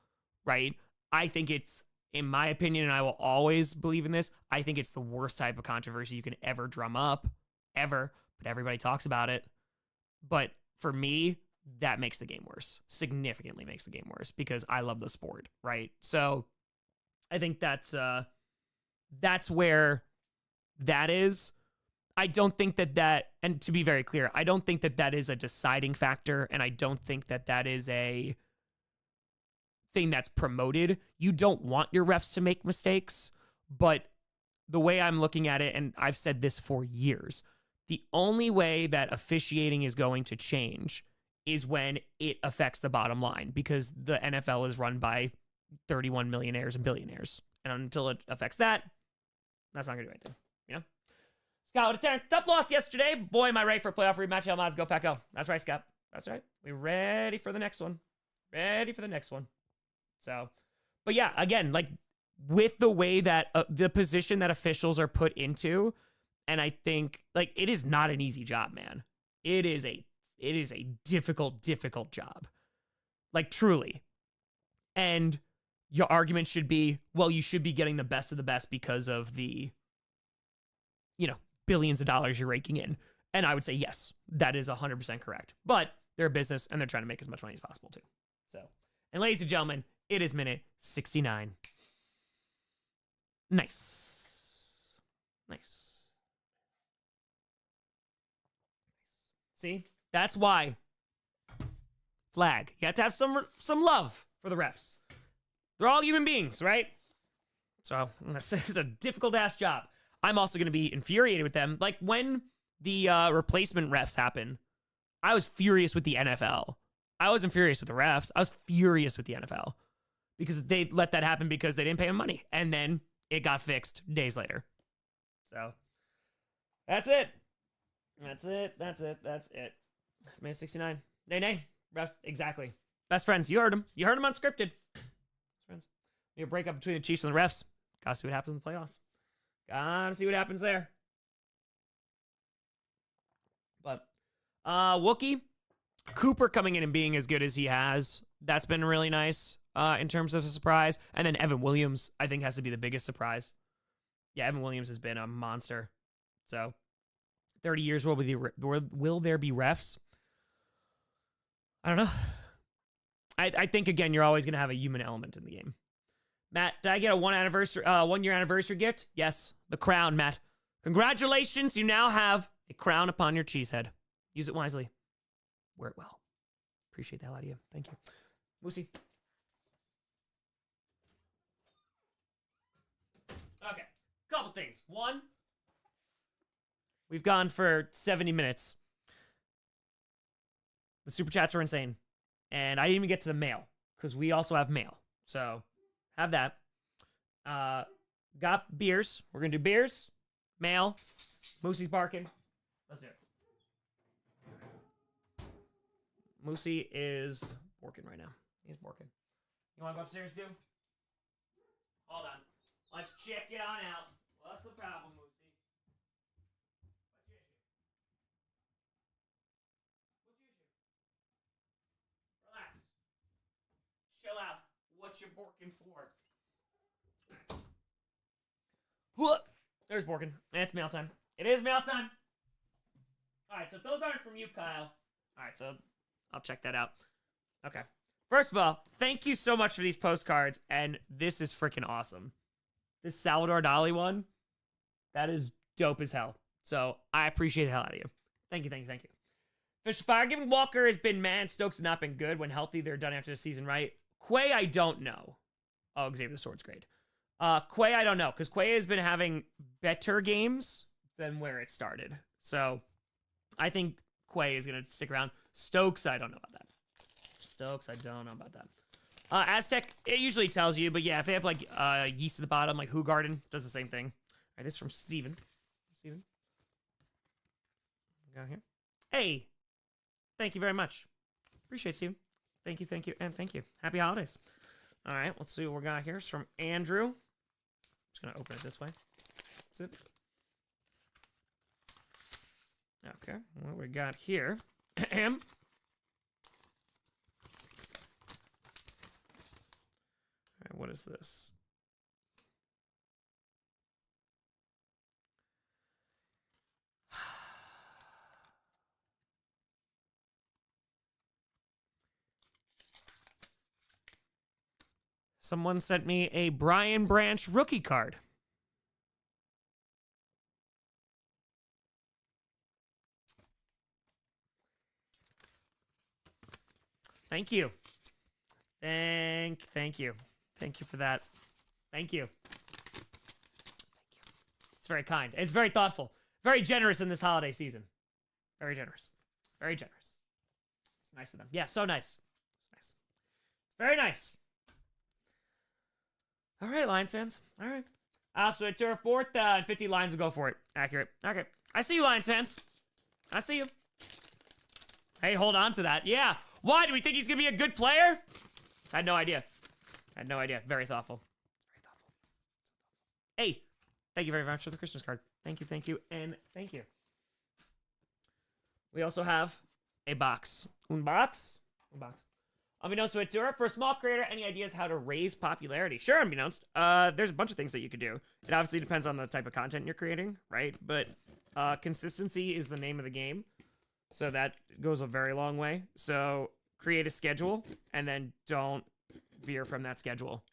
right? I think it's, in my opinion, and I will always believe in this, I think it's the worst type of controversy you can ever drum up, ever, but everybody talks about it. But for me, that makes the game worse, significantly makes the game worse because I love the sport, right? So I think that's where that is. I don't think that, and to be very clear, I don't think that is a deciding factor, and I don't think that is a thing that's promoted. You don't want your refs to make mistakes, but the way I'm looking at it, and I've said this for years, the only way that officiating is going to change is when it affects the bottom line, because the NFL is run by 31 millionaires and billionaires. And until it affects that, that's not going to do anything, Scott with a 10. Tough loss yesterday. Boy, am I ready for a playoff rematch. El Mods, go Pack Go. That's right, Scott. That's right. We're ready for the next one. So, but yeah, again, like with the way that the position that officials are put into, and I think like it is not an easy job, man. It is a difficult job. Like truly. And your argument should be, well, you should be getting the best of the best because of the, billions of dollars you're raking in. And I would say, yes, that is 100% correct. But they're a business and they're trying to make as much money as possible too. So, and ladies and gentlemen, it is minute 69. Nice. Nice. See? That's why. Flag. You have to have some love for the refs. They're all human beings, right? So, this is a difficult-ass job. I'm also going to be infuriated with them. Like, when the replacement refs happen, I was furious with the NFL. I wasn't furious with the refs. I was furious with the NFL because they let that happen because they didn't pay them money. And then it got fixed days later. So, that's it. That's it. That's it. That's it. Minute 69. Nay. Refs, exactly. Best friends. You heard him. You heard him unscripted. Best friends. You break up between the Chiefs and the refs. Gotta see what happens in the playoffs. Gotta see what happens there. But, Wookie, Cooper coming in and being as good as he has, that's been really nice in terms of a surprise. And then Evan Williams, I think, has to be the biggest surprise. Yeah, Evan Williams has been a monster. So, 30 years, will there be refs? I don't know. I think, again, you're always going to have a human element in the game. Matt, did I get a one-year anniversary gift? Yes, the crown, Matt. Congratulations, you now have a crown upon your cheese head. Use it wisely. Wear it well. Appreciate the hell out of you. Thank you. Moosey. Okay, couple things. One, we've gone for 70 minutes. The super chats are insane. And I didn't even get to the mail, because we also have mail. So, have that. Got beers. We're going to do beers, mail, Moosey's barking. Let's do it. Moosey is working right now. He's working. You want to go upstairs, dude? Hold on. Let's check it on out. What's the problem, Moosey? What's your issue? Relax. Chill out. What you borking for? There's Borkin. It's mail time. It is mail time. All right, so if those aren't from you, Kyle. All right, so I'll check that out. Okay. First of all, thank you so much for these postcards, and this is freaking awesome. This Salvador Dali one, that is dope as hell. So I appreciate the hell out of you. Thank you. Fish Fire giving Walker has been man. Stokes has not been good. When healthy, they're done after the season, right? Quay, I don't know. Oh, Xavier the Sword's great. Quay, I don't know, because Quay has been having better games than where it started. So I think Quay is going to stick around. Stokes, I don't know about that. Aztec, it usually tells you, but yeah, if they have like yeast at the bottom, like Who Garden does the same thing. All right, this is from Steven. Go here. Hey, thank you very much. Appreciate it, Steven. Thank you, and thank you. Happy holidays. All right, let's see what we got here. It's from Andrew. Just gonna open it this way. That's it. Okay, what we got here? All right, what is this? Someone sent me a Brian Branch rookie card. Thank you. Thank you. Thank you for that. Thank you. It's very kind. It's very thoughtful. Very generous in this holiday season. Very generous. It's nice of them. Yeah, so nice. It's very nice. All right, Lions fans. All right. Alex, so to our fourth and 50 Lions will go for it. Accurate. Okay. I see you, Lions fans. I see you. Hey, hold on to that. Yeah. Why? Do we think he's going to be a good player? I had no idea. Very thoughtful. Hey, thank you very much for the Christmas card. Thank you, and thank you. We also have a box. Un box. Unbeknownst to it, Tour, for a small creator, any ideas how to raise popularity? Sure, unbeknownst. There's a bunch of things that you could do. It obviously depends on the type of content you're creating, right? But consistency is the name of the game. So that goes a very long way. So create a schedule and then don't veer from that schedule.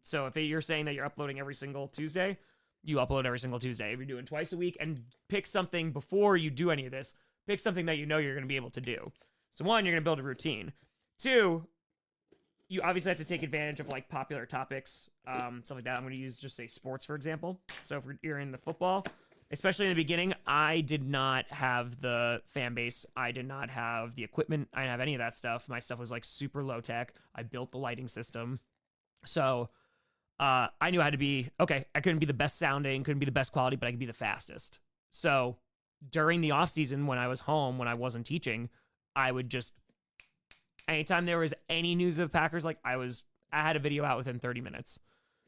So if you're saying that you're uploading every single Tuesday, you upload every single Tuesday. If you're doing twice a week, and pick something before you do any of this, pick something that you know you're going to be able to do. So one, you're going to build a routine. Two, you obviously have to take advantage of like popular topics, stuff like that. I'm going to use just say sports, for example. So if you're in the football, especially in the beginning, I did not have the fan base. I did not have the equipment. I didn't have any of that stuff. My stuff was like super low tech. I built the lighting system. So I knew I had to be, okay, I couldn't be the best sounding, couldn't be the best quality, but I could be the fastest. So during the off season, when I was home, when I wasn't teaching, I would just, anytime there was any news of Packers, like I had a video out within 30 minutes.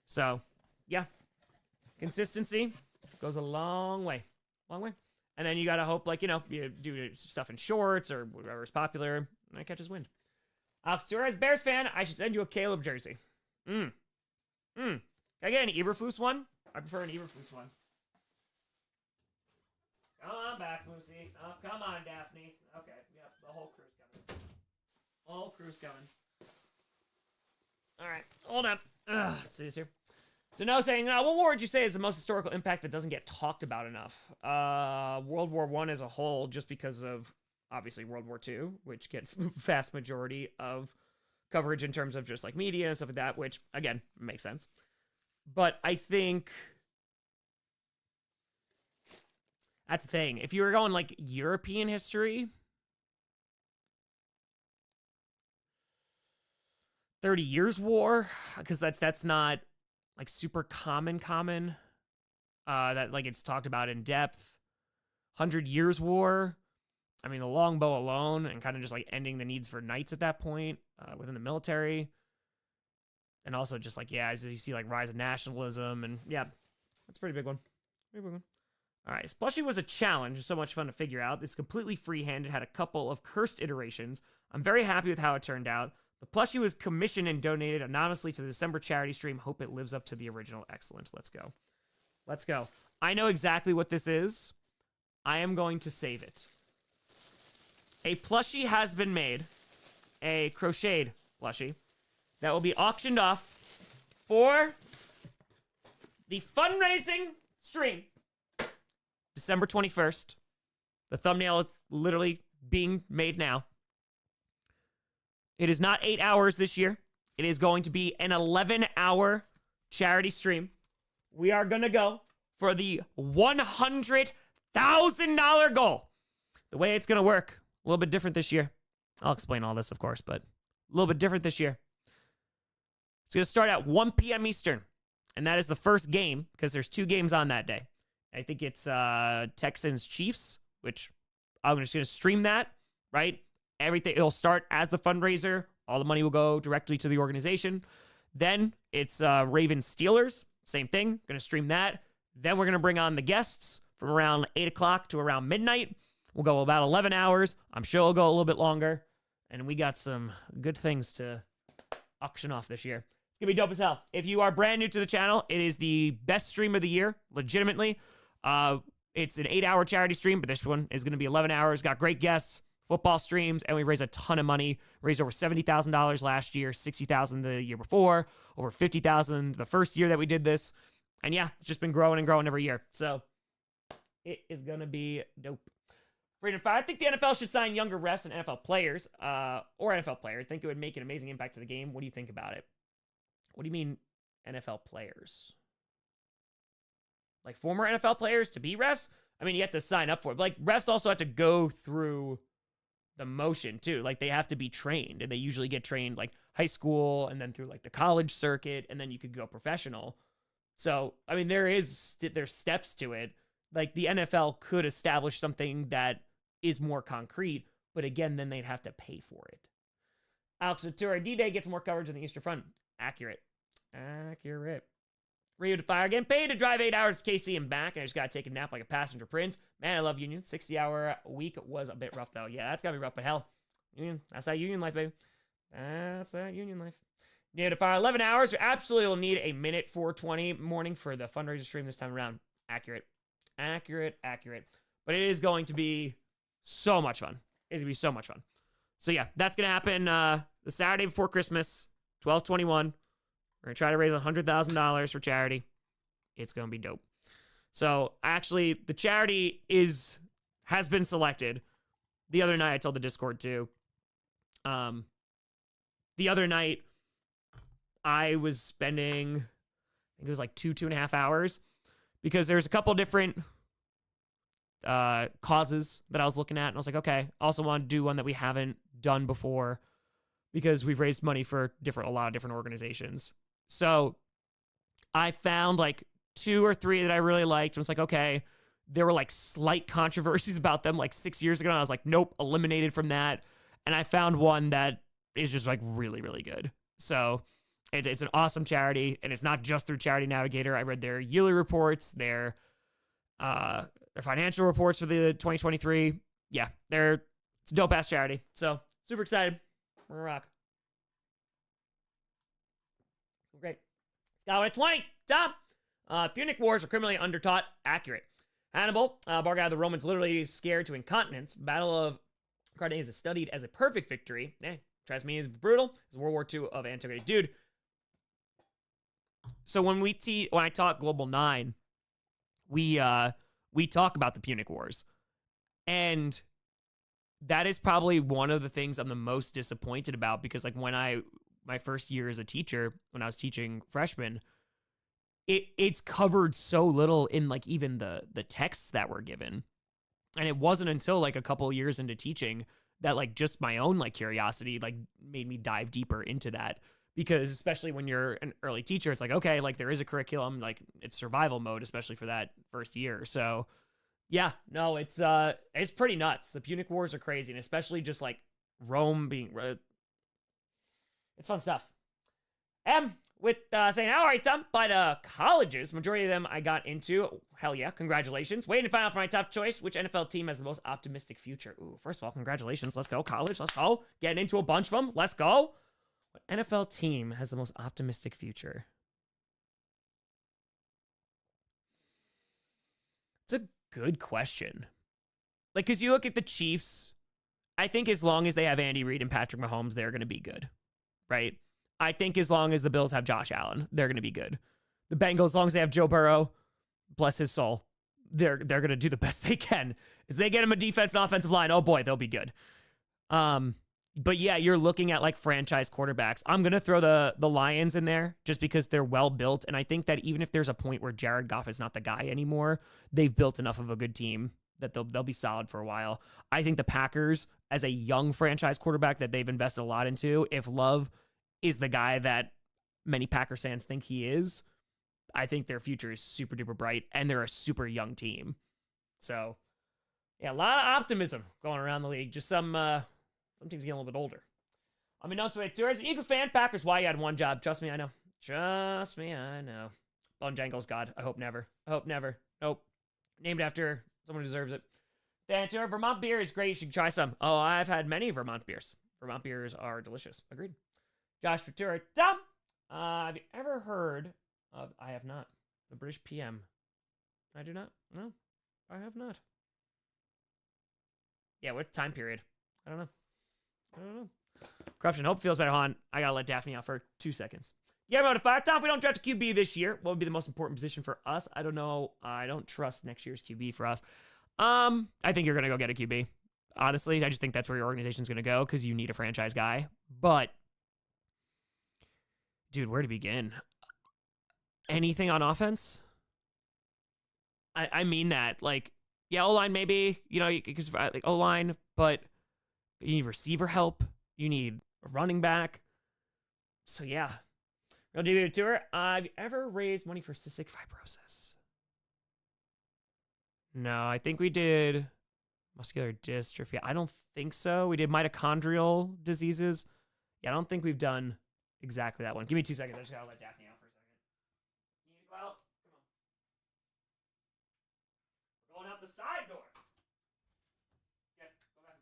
So yeah, consistency goes a long way. And then you got to hope, like, you know, you do stuff in shorts or whatever is popular, and it catches wind. Alex Torres, Bears fan, I should send you a Caleb jersey. Can I get an Eberflus one? I prefer an Eberflus one. Come on back, Lucy. Oh, come on, Daphne. Okay, yep, the whole crew's coming. Whole crew's coming. All right, hold up. Let's see this here. So no saying, what war would you say is the most historical impact that doesn't get talked about enough? World War I as a whole, just because of, obviously, World War II, which gets vast majority of coverage in terms of just like media and stuff like that, which, again, makes sense. But I think that's the thing. If you were going like European history, 30 Years War, because that's not like super common, that like it's talked about in depth. 100 Years War, I mean, the longbow alone, and kind of just like ending the needs for knights at that point within the military. And also just like, yeah, as you see like rise of nationalism, and yeah, that's a pretty big one. All right, Plushie was a challenge. It was so much fun to figure out. This completely free-handed, had a couple of cursed iterations. I'm very happy with how it turned out. The plushie was commissioned and donated anonymously to the December charity stream. Hope it lives up to the original. Excellent. Let's go. I know exactly what this is. I am going to save it. A plushie has been made, a crocheted plushie, that will be auctioned off for the fundraising stream, December 21st. The thumbnail is literally being made now. It is not 8 hours this year. It is going to be an 11-hour charity stream. We are going to go for the $100,000 goal. The way it's going to work, a little bit different this year. I'll explain all this, of course, but a little bit different this year. It's going to start at 1 p.m. Eastern, and that is the first game because there's 2 games on that day. I think it's Texans-Chiefs, which I'm just going to stream that, right? Everything, it'll start as the fundraiser. All the money will go directly to the organization. Then it's Ravens-Steelers. Same thing. Going to stream that. Then we're going to bring on the guests from around 8 o'clock to around midnight. We'll go about 11 hours. I'm sure it'll go a little bit longer. And we got some good things to auction off this year. It's going to be dope as hell. If you are brand new to the channel, it is the best stream of the year, legitimately. It's an 8-hour charity stream, but this one is going to be 11 hours. Got great guests, football streams, and we raised a ton of money. Raised over $70,000 last year, $60,000 the year before, over $50,000 the first year that we did this. And yeah, it's just been growing and growing every year. So it is going to be dope. Freedom Fire. I think the NFL should sign younger refs and NFL players, or NFL players. I think it would make an amazing impact to the game. What do you think about it? What do you mean NFL players? Like former NFL players to be refs? I mean, you have to sign up for it. But like refs also have to go through the motion too. Like they have to be trained, and they usually get trained like high school and then through like the college circuit, and then you could go professional. So, I mean, there's steps to it. Like the NFL could establish something that is more concrete, but again, then they'd have to pay for it. Alex Ventura, D-Day gets more coverage on the Eastern Front. Accurate. Rio to Fire, getting paid to drive 8 hours to KC and back, and I just gotta take a nap like a passenger prince. Man, I love Union. 60-hour week was a bit rough, though. Yeah, that's gotta be rough, but hell, Union, that's that Union life, baby. That's that union life. Need to fire 11 hours. You absolutely will need a minute 420 morning for the fundraiser stream this time around. Accurate. But it is going to be so much fun. It's going to be so much fun. So yeah, that's going to happen the Saturday before Christmas, 12/21. We're going to try to raise $100,000 for charity. It's going to be dope. So actually, the charity has been selected. The other night, I told the Discord too. The other night, I was spending, I think it was like 2.5 hours, because there's a couple different causes that I was looking at, and I was like, okay, I also want to do one that we haven't done before, because we've raised money for a lot of different organizations. So I found like 2 or 3 that I really liked. I was like, okay, there were like slight controversies about them like 6 years ago, and I was like, nope, eliminated from that. And I found one that is just like really, really good. So it's an awesome charity, and it's not just through Charity Navigator. I read their yearly reports, their financial reports for the 2023. Yeah, it's a dope ass charity. So super excited. We're gonna rock. Great. Got at 20. Tom. Punic Wars are criminally undertaught. Accurate. Hannibal, bar guy of the Romans, literally scared to incontinence. Battle of Cardae is studied as a perfect victory. Trust me, is brutal. It's World War II of antiquity. Dude. So when I talk Global 9, we talk about the Punic Wars. And that is probably one of the things I'm the most disappointed about, because like my first year as a teacher, when I was teaching freshmen, it's covered so little in like even the texts that were given. And it wasn't until like a couple years into teaching that like just my own like curiosity like made me dive deeper into that. Because especially when you're an early teacher, it's like, okay, like there is a curriculum, like it's survival mode, especially for that first year. So yeah, no, it's pretty nuts. The Punic Wars are crazy, and especially just like Rome being, it's fun stuff. With saying, all right, Tom, but colleges, majority of them I got into. Hell yeah, congratulations. Waiting to find out for my top choice. Which NFL team has the most optimistic future? Ooh, first of all, congratulations. Let's go, college. Let's go. Getting into a bunch of them. Let's go. What NFL team has the most optimistic future? It's a good question. Like, because you look at the Chiefs, I think as long as they have Andy Reid and Patrick Mahomes, they're going to be good, right? I think as long as the Bills have Josh Allen, they're going to be good. The Bengals, as long as they have Joe Burrow, bless his soul, they're going to do the best they can. If they get him a defense and offensive line, oh boy, they'll be good. But yeah, you're looking at like franchise quarterbacks. I'm going to throw the Lions in there just because they're well built. And I think that even if there's a point where Jared Goff is not the guy anymore, they've built enough of a good team that they'll be solid for a while. I think the Packers, as a young franchise quarterback that they've invested a lot into, if Love is the guy that many Packers fans think he is, I think their future is super duper bright, and they're a super young team. So yeah, a lot of optimism going around the league. Just some teams getting a little bit older. I'm announced with two. As an Eagles fan, Packers, why you had one job? Trust me, I know. Trust me, I know. Bone Jangles, God. I hope never. I hope never. Nope. Named after someone who deserves it. The answer, Vermont beer is great. You should try some. Oh, I've had many Vermont beers. Vermont beers are delicious. Agreed. Josh Ventura. Tom, have you ever heard of, I have not, the British PM? I do not. No, I have not. Yeah, what time period? I don't know. Corruption. Hope feels better, Han. I gotta let Daphne out for 2 seconds. Yeah, about a 5. Tom, if we don't draft a QB this year, what would be the most important position for us? I don't know. I don't trust next year's QB for us. I think you're gonna go get a QB. Honestly, I just think that's where your organization's gonna go because you need a franchise guy. But dude, where to begin? Anything on offense? I mean that. Like, yeah, O-line maybe, you know, because like O-line, but you need receiver help. You need a running back. So yeah. Real DVD tour. Have you ever raised money for cystic fibrosis? No, I think we did muscular dystrophy. I don't think so. We did mitochondrial diseases. Yeah, I don't think we've done exactly that one. Give me 2 seconds. I just gotta let Daphne out for a second. You need to go out? Come on. We're going out the side door. Yeah, go back.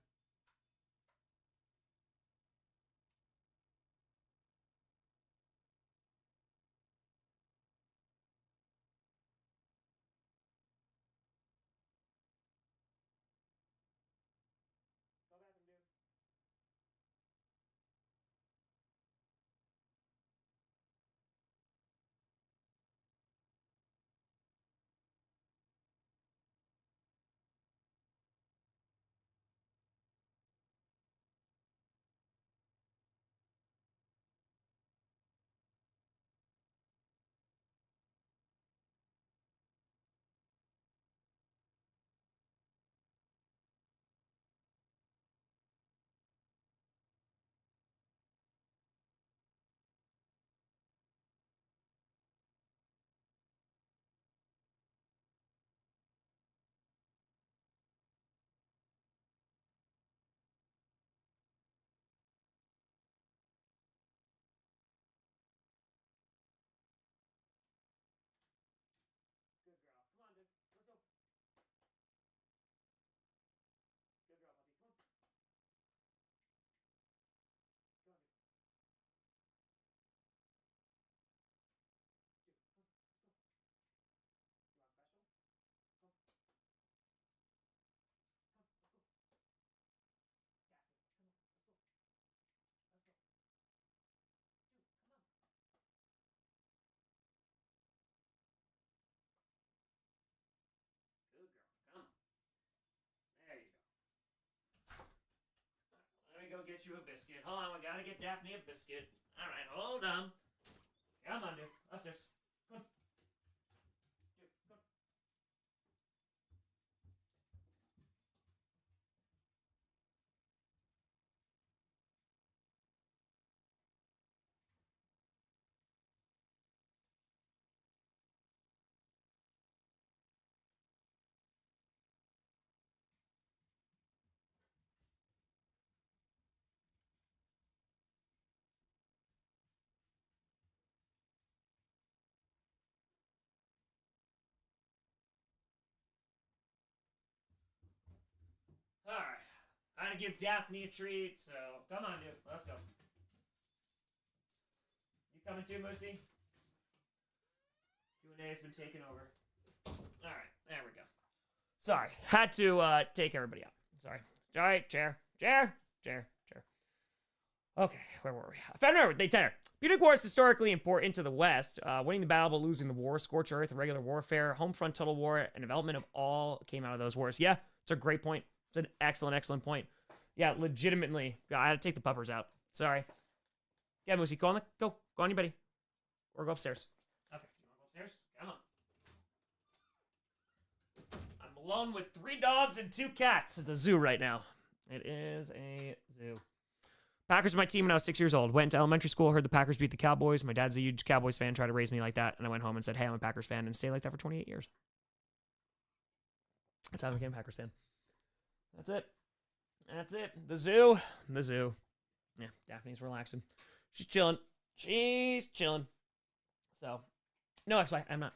get you a biscuit. Hold on, we gotta get Daphne a biscuit. All right, hold on. Come on, dude. Upstairs. Come on. Dude, come on. All right. I'm gonna give Daphne a treat, so come on, dude. Let's go. You coming too, Moosey? Q&A has been taken over. All right, there we go. Sorry, had to take everybody out. Sorry. All right, chair. Okay, where were we? Fandom, day 10. Punic War is historically important to the West. Winning the battle, but losing the war, scorched earth, regular warfare, home front total war, and development of all came out of those wars. Yeah, it's a great point. It's an excellent point. Yeah, legitimately. Yeah, I had to take the puppers out. Sorry. Yeah, Moosey, go on your buddy. Or go upstairs. Okay, you want to go upstairs? Come on. I'm alone with 3 dogs and 2 cats. It's a zoo right now. It is a zoo. Packers were my team when I was 6 years old. Went to elementary school, heard the Packers beat the Cowboys. My dad's a huge Cowboys fan, tried to raise me like that. And I went home and said, hey, I'm a Packers fan, and stayed like that for 28 years. That's how I became a Packers fan. That's it. The zoo. Yeah, Daphne's relaxing. She's chilling. So, no, actually, I'm not.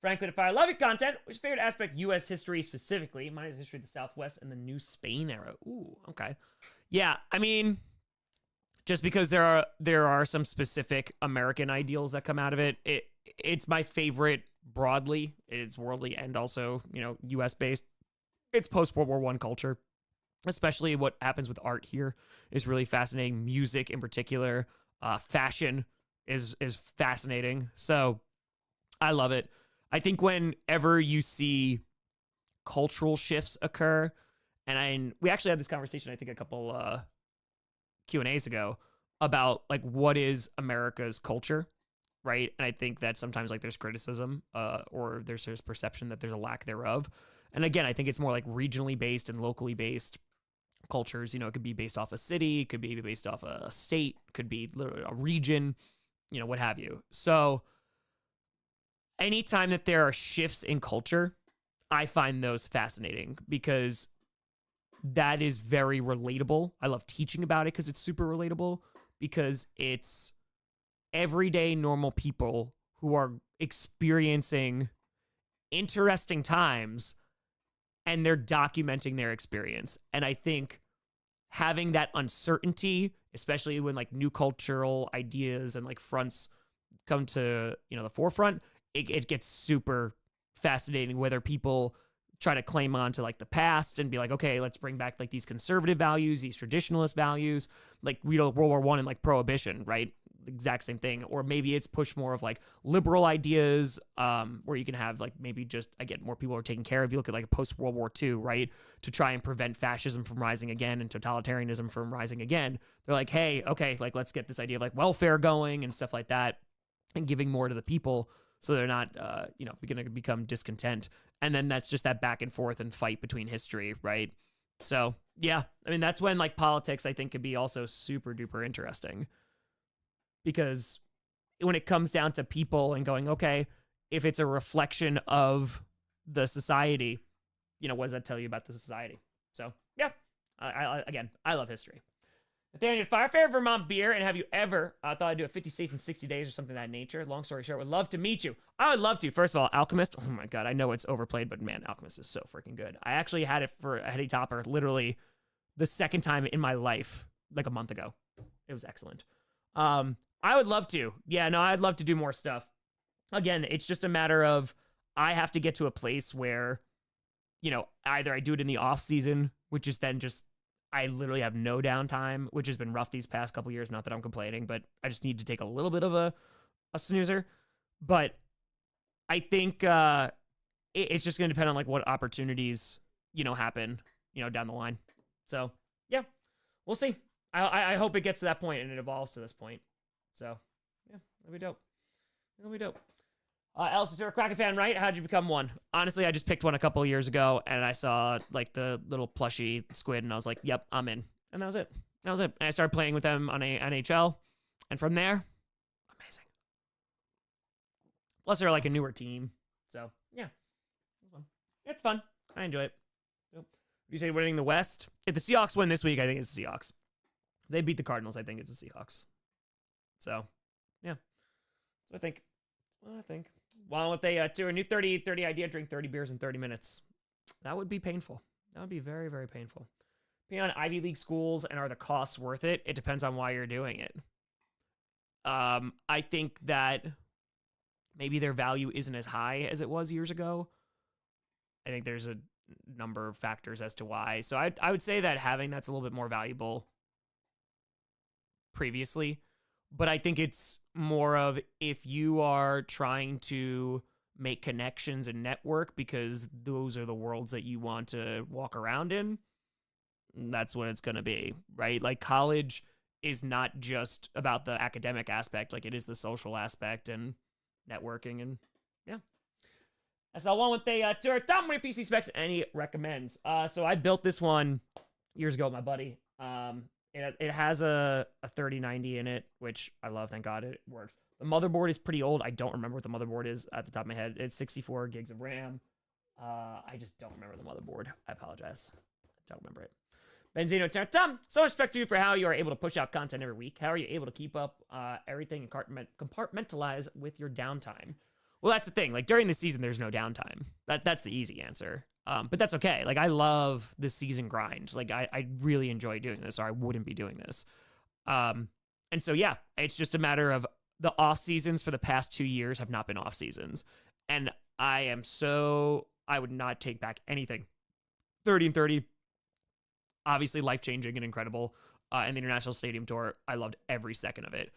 Frank with a fire. Love your content. What's your favorite aspect? U.S. history specifically. Mine is history of the Southwest and the New Spain era. Ooh, okay. Yeah, I mean, just because there are some specific American ideals that come out of it. It's my favorite broadly. It's worldly and also, U.S. based. It's post-World War I culture, especially what happens with art here is really fascinating. Music in particular, fashion is fascinating. So I love it. I think whenever you see cultural shifts occur, and we actually had this conversation, I think a couple Q&As ago about like what is America's culture, right? And I think that sometimes like there's criticism or there's this perception that there's a lack thereof. And again, I think it's more like regionally based and locally based cultures. It could be based off a city, it could be based off a state, could be a region, what have you. So anytime that there are shifts in culture, I find those fascinating because that is very relatable. I love teaching about it because it's super relatable, because it's everyday normal people who are experiencing interesting times and they're documenting their experience. And I think having that uncertainty, especially when like new cultural ideas and like fronts come to, the forefront, it gets super fascinating whether people try to claim on to like the past and be like, okay, let's bring back like these conservative values, these traditionalist values, like World War I and like prohibition, right? Exact same thing. Or maybe it's pushed more of like liberal ideas, where you can have like maybe just, again, more people are taken care of. You look at like post World War II, right? To try and prevent fascism from rising again and totalitarianism from rising again. They're like, hey, okay, like let's get this idea of like welfare going and stuff like that and giving more to the people so they're not, going to become discontent. And then that's just that back and forth and fight between history, right? So yeah, I mean, that's when like politics, I think, could be also super duper interesting. Because when it comes down to people and going, okay, if it's a reflection of the society, what does that tell you about the society? So yeah, I love history. Nathaniel, fire favorite Vermont beer, and have you ever thought I'd do a 50 states in 60 days or something of that nature? Long story short, would love to meet you. I would love to. First of all, Alchemist. Oh my God, I know it's overplayed, but man, Alchemist is so freaking good. I actually had it for a heady topper literally the second time in my life, like a month ago. It was excellent. I would love to. Yeah, no, I'd love to do more stuff. Again, it's just a matter of I have to get to a place where, either I do it in the off season, which is then just I literally have no downtime, which has been rough these past couple years. Not that I'm complaining, but I just need to take a little bit of a snoozer. But I think it's just going to depend on like what opportunities, happen, down the line. So yeah, we'll see. I hope it gets to that point and it evolves to this point. So, yeah, that'll be dope. That'll be dope. Elsa, you're a Kraken fan, right? How'd you become one? Honestly, I just picked one a couple of years ago, and I saw like the little plushy squid, and I was like, "Yep, I'm in." And that was it. That was it. And I started playing with them on a NHL, and from there, amazing. Plus, they're like a newer team, so yeah, it's fun. I enjoy it. So, if you say winning the West, if the Seahawks win this week, I think it's the Seahawks. If they beat the Cardinals, I think it's the Seahawks. So, yeah, so I think. Well, I think. Well, if they do a new 30-30 idea, drink 30 beers in 30 minutes. That would be painful. That would be very, very painful. Being on Ivy League schools and are the costs worth it? It depends on why you're doing it. I think that maybe their value isn't as high as it was years ago. I think there's a number of factors as to why. So I would say that having that's a little bit more valuable previously. But I think it's more of if you are trying to make connections and network because those are the worlds that you want to walk around in, that's what it's going to be, right? Like college is not just about the academic aspect, like it is the social aspect and networking and yeah. SL1 with a tour top many PC specs and he recommends. So I built this one years ago with my buddy. It has a 3090 in it, which I love. Thank God it works. The motherboard is pretty old. I don't remember what the motherboard is at the top of my head. It's 64 gigs of RAM. I just don't remember the motherboard. I apologize. I don't remember it. Benzino, Tom, so respect to you for how you are able to push out content every week. How are you able to keep up everything and compartmentalize with your downtime? Well, that's the thing. Like during the season, there's no downtime. That's the easy answer. But that's okay. Like I love the season grind. Like I really enjoy doing this, or I wouldn't be doing this. And so yeah, it's just a matter of the off seasons for the past 2 years have not been off seasons, and I would not take back anything. 30 and 30, obviously life changing and incredible. And the International Stadium Tour, I loved every second of it,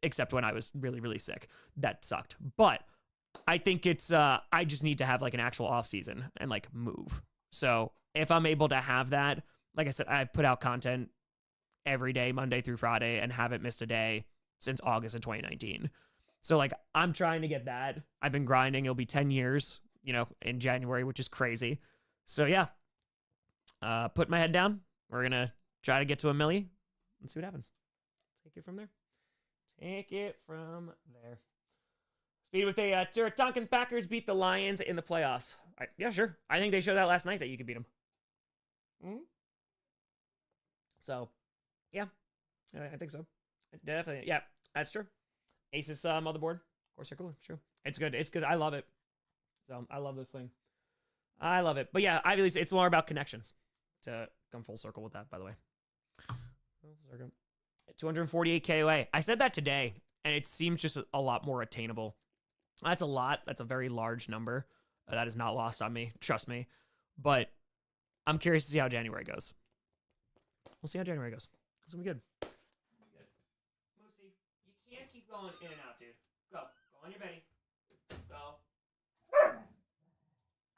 except when I was really, really sick. That sucked. But I think it's, I just need to have like an actual off season and like move. So if I'm able to have that, like I said, I've put out content every day, Monday through Friday, and haven't missed a day since August of 2019. So like, I'm trying to get that. I've been grinding. It'll be 10 years, in January, which is crazy. So yeah, put my head down. We're going to try to get to 1 million and see what happens. Take it from there. Take it from there. Speed with a Tonkin Packers beat the Lions in the playoffs. Yeah, sure. I think they showed that last night that you could beat them. Mm-hmm. So, yeah. I think so. Definitely. Yeah, that's true. Asus motherboard. Of course, they're cool. It's true. It's good. It's good. I love it. So, I love this thing. I love it. But yeah, it's more about connections. To come full circle with that, by the way. 248 KOA. I said that today, and it seems just a lot more attainable. That's a lot. That's a very large number. That is not lost on me. Trust me. But I'm curious to see how January goes. We'll see how January goes. It's going to be good. Moosey, you can't keep going in and out, dude. Go. Go on your belly. Go.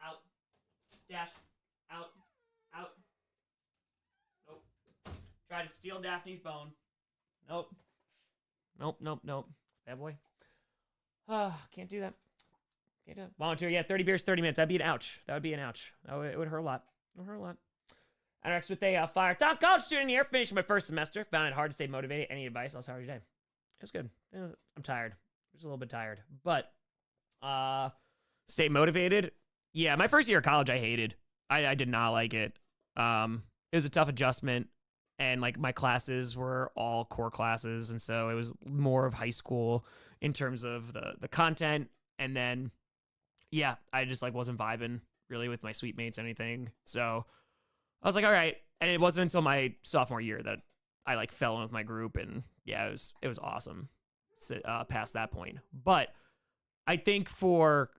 Out. Dash. Out. Out. Nope. Try to steal Daphne's bone. Nope. Nope. Bad boy. Can't do that. Can't do it. Volunteer, yeah, 30 beers, 30 minutes. That'd be an ouch. It would hurt a lot. It would hurt a lot. Interacts with a fire. Top college student here. Finished my first semester. Found it hard to stay motivated. Any advice? How was your day? It was good. I'm tired. Just a little bit tired. But, stay motivated. Yeah, my first year of college, I hated. I did not like it. It was a tough adjustment. And, like, my classes were all core classes. And so it was more of high school in terms of the content. And then, yeah, I just, like, wasn't vibing really with my suite mates or anything. So I was like, all right. And it wasn't until my sophomore year that I, like, fell in with my group. And, yeah, it was awesome past that point. But I think for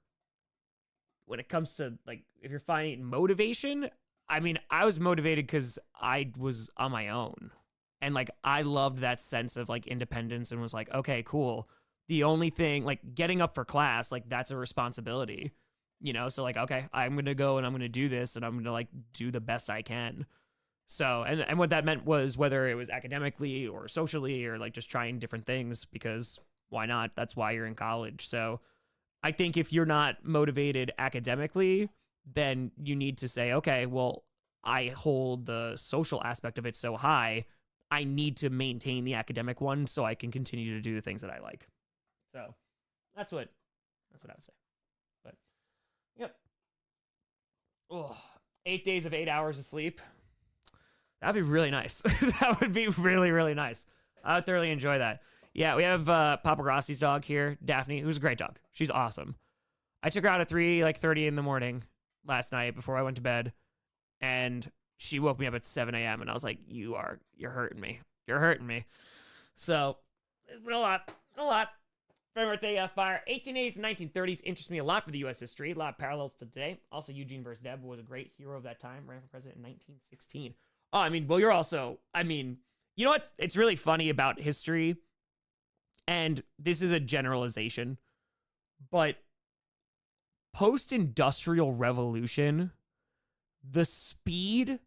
when it comes to, like, if you're finding motivation, I mean, I was motivated because I was on my own. And, like, I loved that sense of, like, independence and was like, okay, cool. The only thing, like, getting up for class, like, that's a responsibility, So, like, okay, I'm going to go and I'm going to do this and I'm going to, like, do the best I can. So, and what that meant was whether it was academically or socially or like just trying different things, because why not? That's why you're in college. So I think if you're not motivated academically, then you need to say, okay, well, I hold the social aspect of it so high, I need to maintain the academic one so I can continue to do the things that I like. So that's what I would say. But yep. Oh, 8 days of 8 hours of sleep. That'd be really nice. That would be really, really nice. I would thoroughly enjoy that. Yeah, we have Papa Grossi's dog here, Daphne, who's a great dog. She's awesome. I took her out at 3:30 in the morning last night before I went to bed, and she woke me up at 7 a.m. and I was like, you're hurting me. You're hurting me. So it's been a lot. For my birthday, fire 1880s and 1930s interests me a lot for the U.S. history. A lot of parallels to today. Also, Eugene versus Deb was a great hero of that time. Ran for president in 1916. Oh, I mean, well, you're also, I mean, you know what's it's really funny about history, and this is a generalization, but post-industrial revolution, the speed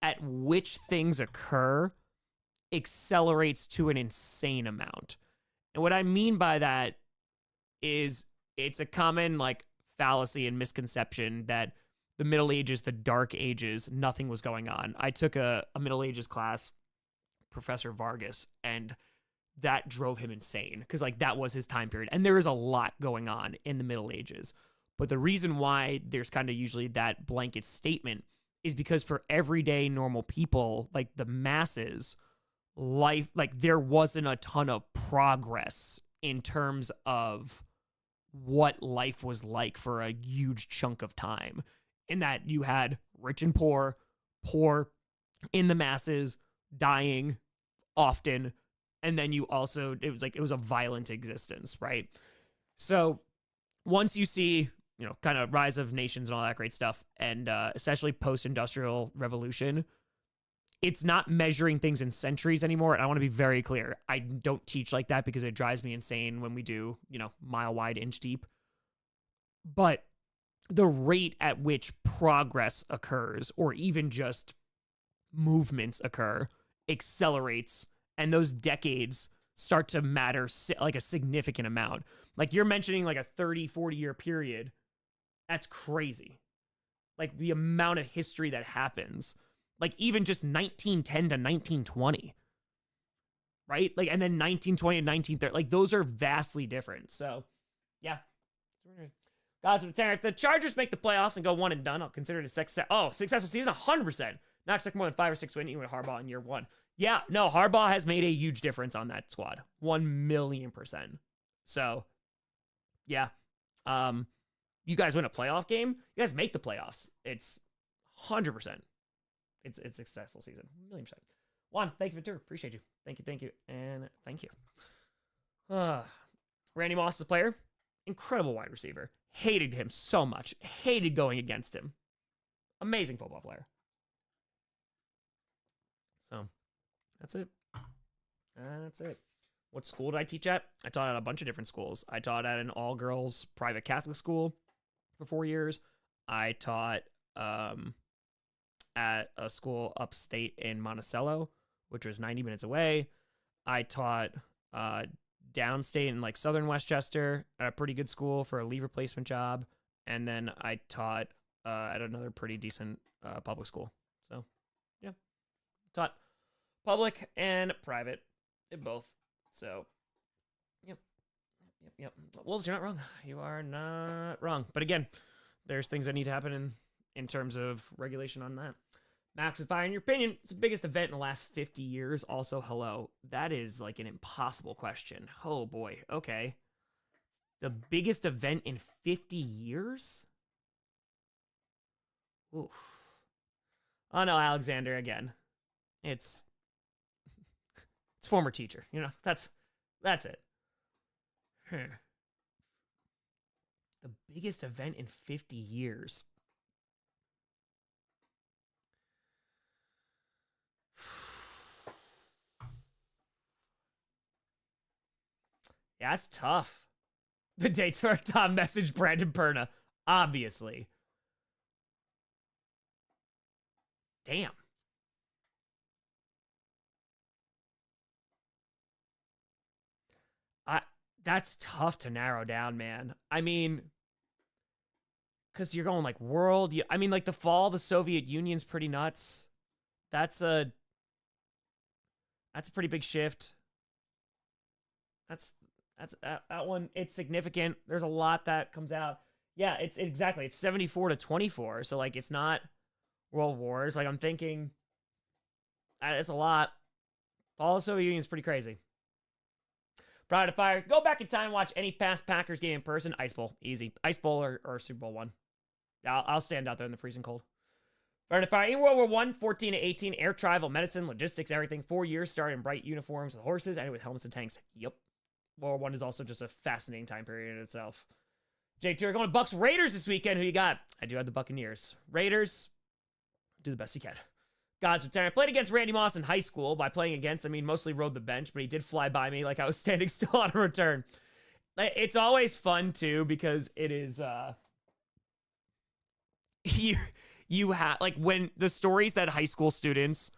at which things occur accelerates to an insane amount. And what I mean by that is it's a common like fallacy and misconception that the Middle Ages, the Dark Ages, nothing was going on. I took a Middle Ages class, Professor Vargas, and that drove him insane because like that was his time period. And there is a lot going on in the Middle Ages. But the reason why there's kind of usually that blanket statement is because for everyday normal people, like the masses, life, like there wasn't a ton of progress in terms of what life was like for a huge chunk of time. In that you had rich and poor in the masses, dying often. And then you also, it was a violent existence, right? So once you see, you know, kind of rise of nations and all that great stuff, and especially post-industrial revolution, it's not measuring things in centuries anymore. And I want to be very clear. I don't teach like that because it drives me insane when we do, you know, mile wide, inch deep. But the rate at which progress occurs, or even just movements occur, accelerates, and those decades start to matter like a significant amount. Like you're mentioning like a 30, 40 year period. That's crazy. Like the amount of history that happens, like even just 1910 to 1920, right? Like, and then 1920 and 1930, like those are vastly different. So yeah. Gods of the if the Chargers make the playoffs and go one and done, I'll consider it a successful season. 100%. Not expect more than 5 or 6 wins, even with Harbaugh in year one. Yeah, no, Harbaugh has made a huge difference on that squad. 1,000,000%. So, yeah. You guys win a playoff game, you guys make the playoffs. It's 100%. It's a successful season. 1,000,000%. Juan, thank you for the tour. Appreciate you. Thank you, and thank you. Randy Moss is a player. Incredible wide receiver. Hated him so much. Hated going against him. Amazing football player. So, that's it. That's it. What school did I teach at? I taught at a bunch of different schools. I taught at an all-girls private Catholic school for 4 years. I taught at a school upstate in Monticello, which was 90 minutes away. I taught downstate in like southern Westchester at a pretty good school for a leave replacement job. And then I taught at another pretty decent public school. So, yeah. Taught public and private in both. So, yep. Wolves, you're not wrong. You are not wrong. But again, there's things that need to happen in terms of regulation on that. Max and Fire, in your opinion, it's the biggest event in the last 50 years. Also, hello. That is like an impossible question. Oh boy. Okay. The biggest event in 50 years? Oof. Oh no, Alexander again. It's former teacher. You know, that's it. The biggest event in 50 years. Yeah, that's tough. The dates where Tom messaged Brandon Perna, obviously. Damn. That's tough to narrow down, man. I mean, because you're going like world. I mean, like the fall of the Soviet Union's pretty nuts. That's a pretty big shift. That's that one. It's significant. There's a lot that comes out. Yeah, it's exactly. It's 74-24. So like, it's not world wars. Like I'm thinking, it's a lot. Fall of the Soviet Union is pretty crazy. Pride of Fire. Go back in time and watch any past Packers game in person. Ice Bowl. Easy. Ice Bowl or Super Bowl one. I'll stand out there in the freezing cold. Pride of Fire. In World War I, 14-18, air travel, medicine, logistics, everything. 4 years starting in bright uniforms with horses and with helmets and tanks. Yep. World War I is also just a fascinating time period in itself. Jake Tour going to Bucks Raiders this weekend. Who you got? I do have the Buccaneers. Raiders. Do the best you can. God's return. I played against Randy Moss in high school. By playing against, I mean mostly rode the bench, but he did fly by me like I was standing still on a return. It's always fun too because it is you have like when the stories that high school students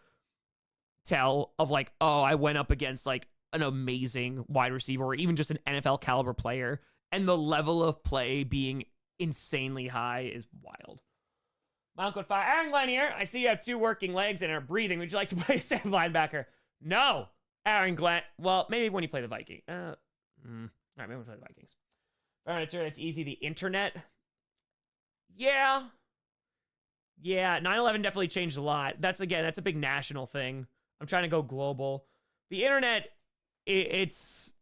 tell of like, oh, I went up against like an amazing wide receiver or even just an NFL caliber player, and the level of play being insanely high is wild. My Uncle Fire. Aaron Glenn here. I see you have 2 working legs and are breathing. Would you like to play a Sam linebacker? No, Aaron Glenn. Well, maybe when you play the Vikings. All right, maybe when we play the Vikings. It's easy. The internet. Yeah. 9/11 definitely changed a lot. That's a big national thing. I'm trying to go global. The internet, it's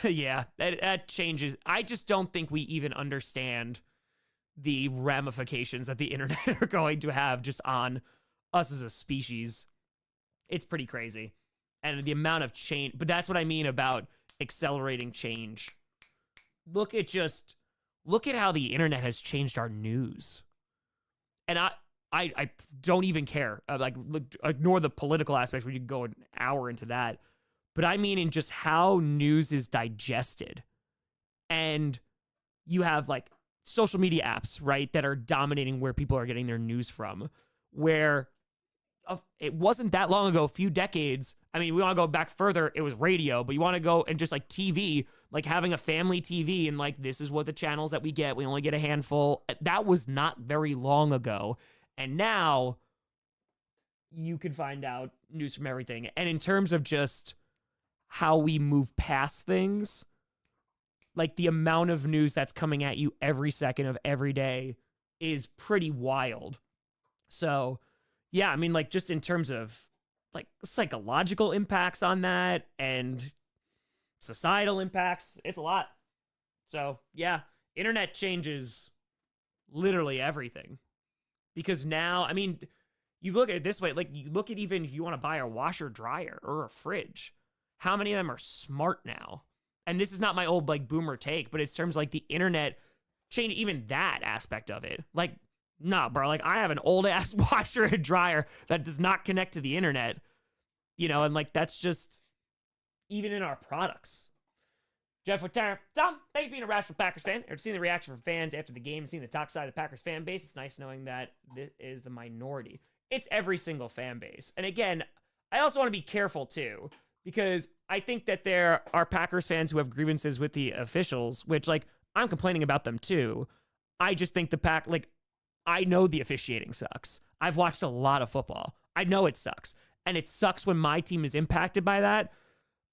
yeah, that changes. I just don't think we even understand the ramifications that the internet are going to have just on us as a species. It's pretty crazy. And the amount of change, but that's what I mean about accelerating change. Look at how the internet has changed our news. And I don't even care. Ignore the political aspects. We could go an hour into that. But I mean in just how news is digested. And you have like social media apps, right, that are dominating where people are getting their news from, where it wasn't that long ago, a few decades. I mean, we want to go back further. It was radio, but you want to go and just like TV, like having a family TV and like, this is what the channels that we get. We only get a handful. That was not very long ago. And now you can find out news from everything. And in terms of just how we move past things, like the amount of news that's coming at you every second of every day is pretty wild. So yeah, I mean, like just in terms of like psychological impacts on that and societal impacts, it's a lot. So yeah, internet changes literally everything. Because now, I mean, you look at it this way, like you look at even if you want to buy a washer dryer or a fridge, how many of them are smart now? And this is not my old like boomer take, but it's terms like the internet changed even that aspect of it. Like, nah, bro, like I have an old ass washer and dryer that does not connect to the internet, you know, and like that's just even in our products. Jeff with Tom, thank you for being a rational Packers fan. I've seen the reaction from fans after the game and seen the toxic side of the Packers fan base. It's nice knowing that this is the minority. It's every single fan base. And again, I also want to be careful too, because I think that there are Packers fans who have grievances with the officials, which like I'm complaining about them too. I just think I know the officiating sucks. I've watched a lot of football. I know it sucks. And it sucks when my team is impacted by that.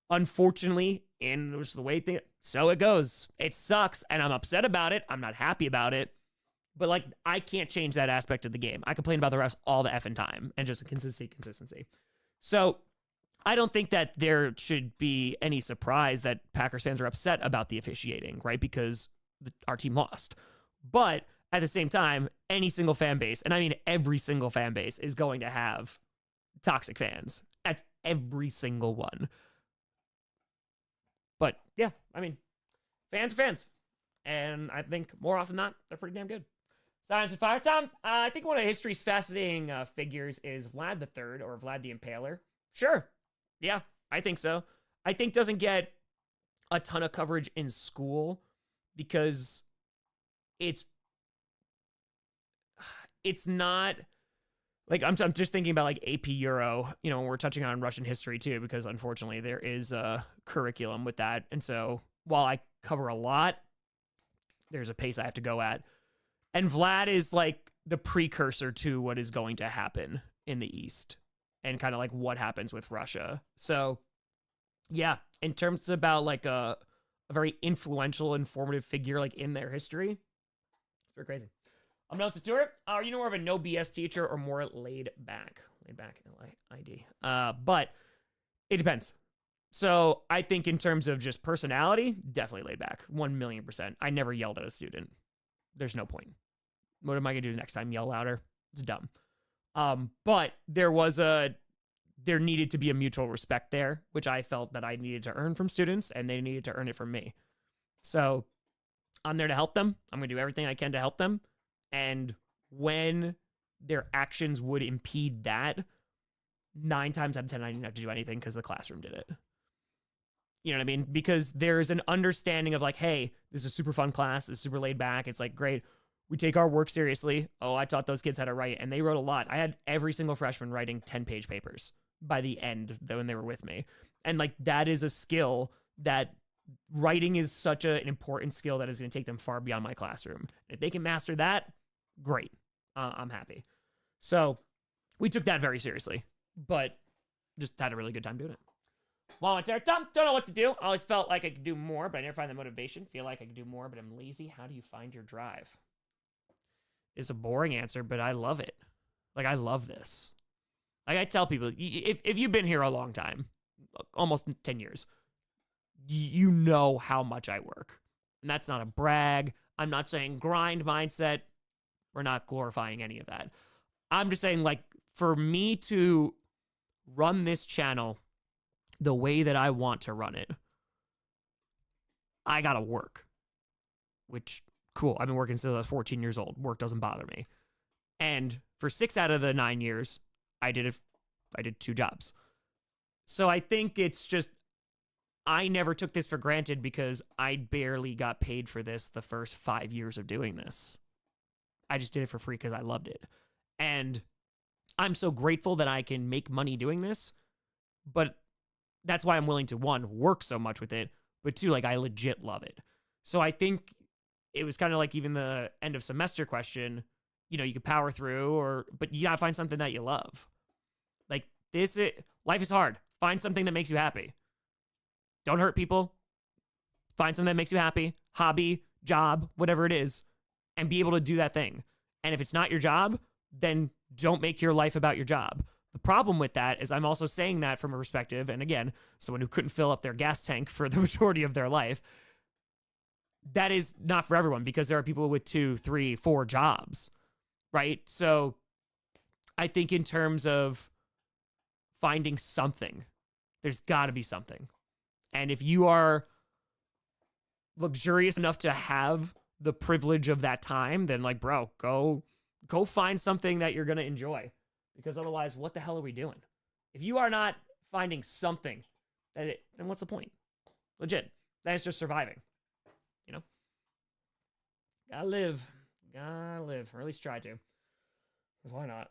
Unfortunately, in just the way so it goes. It sucks, and I'm upset about it. I'm not happy about it. But, like, I can't change that aspect of the game. I complain about the refs all the effing time, and just consistency. So, I don't think that there should be any surprise that Packers fans are upset about the officiating, right? Because our team lost. But, at the same time, any single fan base, and I mean every single fan base, is going to have toxic fans. That's every single one. But yeah, I mean, fans are fans. And I think more often than not, they're pretty damn good. Silence and Fire. Tom, I think one of history's fascinating figures is Vlad the Third or Vlad the Impaler. Sure. Yeah, I think so. I think doesn't get a ton of coverage in school because it's not... Like, I'm just thinking about, like, AP Euro, you know, when we're touching on Russian history, too, because, unfortunately, there is a curriculum with that. And so while I cover a lot, there's a pace I have to go at. And Vlad is like the precursor to what is going to happen in the East and kind of like what happens with Russia. So yeah, in terms about like a very influential, informative figure like in their history, it's very crazy. I'm Nelson Stewart. Are you more of a no BS teacher or more laid back? Laid back, L-I-D. But it depends. So I think in terms of just personality, definitely laid back, 1,000,000%. I never yelled at a student. There's no point. What am I going to do next time? Yell louder? It's dumb. But there needed to be a mutual respect there, which I felt that I needed to earn from students, and they needed to earn it from me. So I'm there to help them. I'm going to do everything I can to help them. And when their actions would impede that, 9 times out of 10, I didn't have to do anything because the classroom did it. You know what I mean? Because there's an understanding of like, hey, this is a super fun class. It's super laid back. It's like, great. We take our work seriously. Oh, I taught those kids how to write, and they wrote a lot. I had every single freshman writing 10-page papers by the end when they were with me. And like, that is a skill that writing is such an important skill that is going to take them far beyond my classroom. If they can master that, great. I'm happy. So we took that very seriously, but just had a really good time doing it. Well, it's there. Don't know what to do. I always felt like I could do more, but I never find the motivation. Feel like I could do more, but I'm lazy. How do you find your drive? It's a boring answer, but I love it. Like, I love this. Like, I tell people, if you've been here a long time, almost 10 years, you know how much I work. And that's not a brag. I'm not saying grind mindset. We're not glorifying any of that. I'm just saying, like, for me to run this channel the way that I want to run it, I gotta work. Which, cool. I've been working since I was 14 years old. Work doesn't bother me. And for 6 out of the 9 years, I did 2 jobs. So I think it's just, I never took this for granted because I barely got paid for this the first 5 years of doing this. I just did it for free because I loved it. And I'm so grateful that I can make money doing this, but that's why I'm willing to, 1, work so much with it, but 2, like, I legit love it. So I think it was kind of like even the end of semester question, you know, you could power through, but you gotta find something that you love. Like, life is hard. Find something that makes you happy. Don't hurt people. Find something that makes you happy. Hobby, job, whatever it is, and be able to do that thing. And if it's not your job, then don't make your life about your job. The problem with that is I'm also saying that from a perspective, and again, someone who couldn't fill up their gas tank for the majority of their life, that is not for everyone because there are people with 2, 3, 4 jobs, right? So I think in terms of finding something, there's got to be something. And if you are luxurious enough to have the privilege of that time, then like, bro, go find something that you're going to enjoy. Because otherwise, what the hell are we doing? If you are not finding something, then what's the point? Legit. Then it's just surviving. You know? Gotta live. Or at least try to. Why not?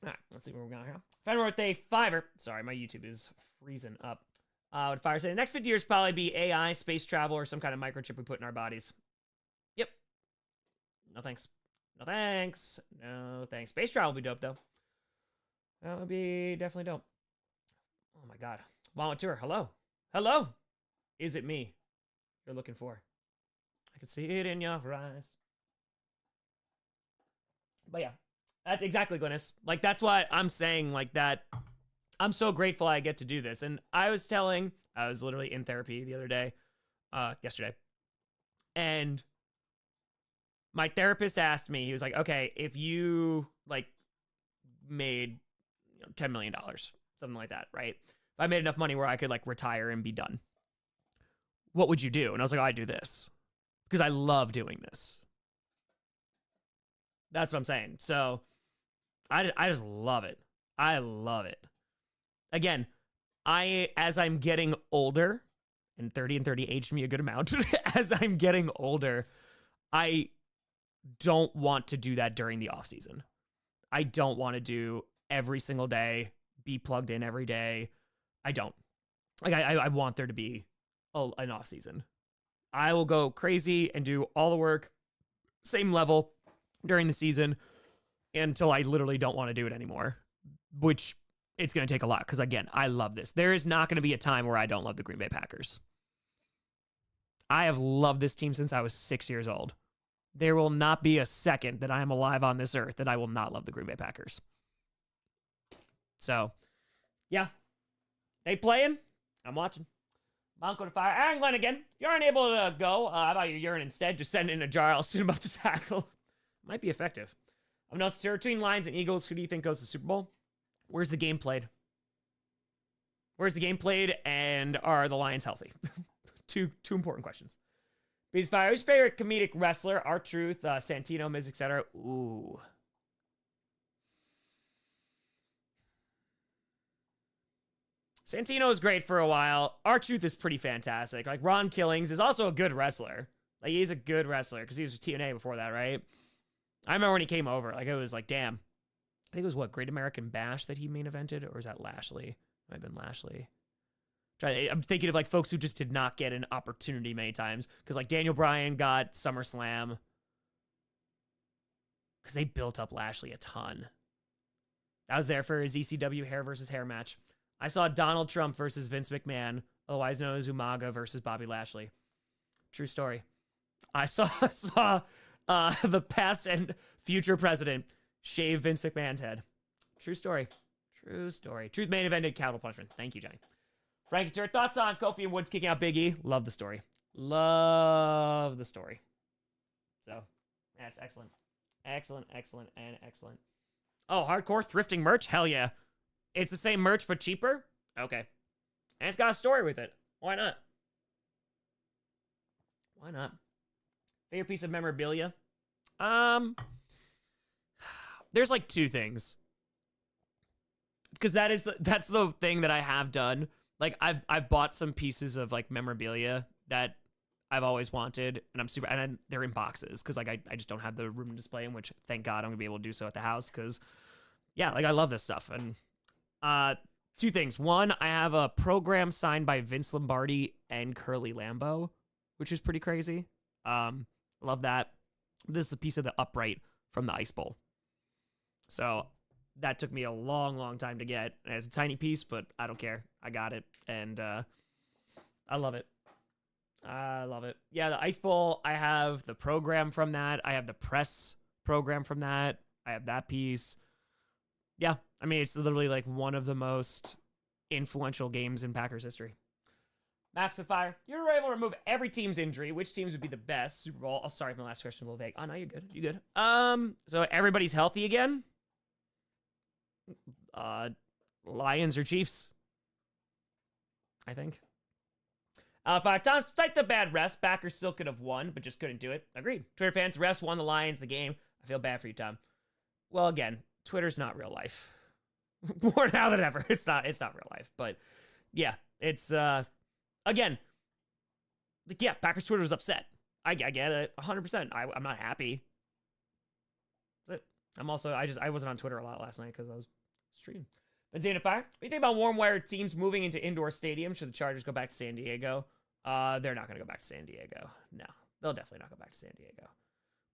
All right, let's see where we're going here. Fan birthday, Fiverr. Sorry, my YouTube is freezing up. Would Fire say the next 50 years probably be AI, space travel, or some kind of microchip we put in our bodies? Yep. No thanks. No thanks. No thanks. Space travel would be dope, though. That would be definitely dope. Oh, my God. Volunteer. Hello. Hello. Is it me you're looking for? I can see it in your eyes. But yeah, that's exactly, Glennis. Like, that's why I'm saying, like, that I'm so grateful I get to do this. And I was literally in therapy the other day, yesterday. And my therapist asked me, he was like, okay, if you like made $10 million, something like that, right? If I made enough money where I could like retire and be done, what would you do? And I was like, oh, I do this because I love doing this. That's what I'm saying. So I just love it. I love it. Again, as I'm getting older, and 30 and 30 aged me a good amount, as I'm getting older, I don't want to do that during the off season. I don't want to do every single day, be plugged in every day. I don't. Like, I want there to be an off season. I will go crazy and do all the work, same level during the season until I literally don't want to do it anymore, which it's going to take a lot. Because again, I love this. There is not going to be a time where I don't love the Green Bay Packers. I have loved this team since I was 6 years old. There will not be a second that I am alive on this earth that I will not love the Green Bay Packers. So, yeah. They playing? I'm watching. Monko to fire. Aaron Glenn again. If you aren't able to go, how about your urine instead? Just send it in a jar. I'll shoot him up to tackle. Might be effective. I've noticed between Lions and Eagles, who do you think goes to the Super Bowl? Where's the game played? Where's the game played? And are the Lions healthy? Two important questions. Beast Fire. Who's your favorite comedic wrestler? R-Truth, Santino, Miz, etc. Ooh. Santino is great for a while. R-Truth is pretty fantastic. Like, Ron Killings is also a good wrestler. Like, he's a good wrestler because he was with TNA before that, right? I remember when he came over. Like, it was like, damn. I think it was, what, Great American Bash that he main evented? Or was that Lashley? Might have been Lashley. I'm thinking of, like, folks who just did not get an opportunity many times. Because, like, Daniel Bryan got SummerSlam. Because they built up Lashley a ton. I was there for his ECW hair versus hair match. I saw Donald Trump versus Vince McMahon, otherwise known as Umaga versus Bobby Lashley. True story. I saw the past and future president shave Vince McMahon's head. True story. True story. Truth main evented cattle punishment. Thank you, Johnny. Frankie Tur, thoughts on Kofi and Woods kicking out Big E? Love the story. Love the story. So, that's excellent. Excellent, excellent, and excellent. Oh, hardcore thrifting merch? Hell yeah. It's the same merch, but cheaper? Okay. And it's got a story with it. Why not? Why not? Favorite piece of memorabilia? There's like two things. Because that's the thing that I have done. Like, I've bought some pieces of like memorabilia that I've always wanted, and I'm super, and they're in boxes because like I just don't have the room to display them, which thank God I'm gonna be able to do so at the house because yeah, like I love this stuff. And two things. One, I have a program signed by Vince Lombardi and Curly Lambeau, which is pretty crazy. Love that. This is a piece of the upright from the Ice Bowl. So that took me a long, long time to get. And it's a tiny piece, but I don't care. I got it. And I love it. I love it. Yeah, the Ice Bowl, I have the program from that. I have the press program from that. I have that piece. Yeah, I mean, it's literally like one of the most influential games in Packers history. Max of Fire, you're able to remove every team's injury. Which teams would be the best? Super Bowl. Oh, sorry, my last question was a little vague. Oh, no, you're good. You good. So everybody's healthy again? Lions or Chiefs? I think. 5 times, despite the bad refs, Packers still could have won, but just couldn't do it. Agreed. Twitter fans, refs won the Lions the game. I feel bad for you, Tom. Well, again, Twitter's not real life. More now than ever. It's not real life. But yeah, it's again, like, yeah, Packers Twitter was upset. I get it 100%. I'm not happy. But I'm also I wasn't on Twitter a lot last night because I was streaming. Benzina Fire. What do you think about warm weather teams moving into indoor stadiums? Should the Chargers go back to San Diego? They're not going to go back to San Diego. No, they'll definitely not go back to San Diego.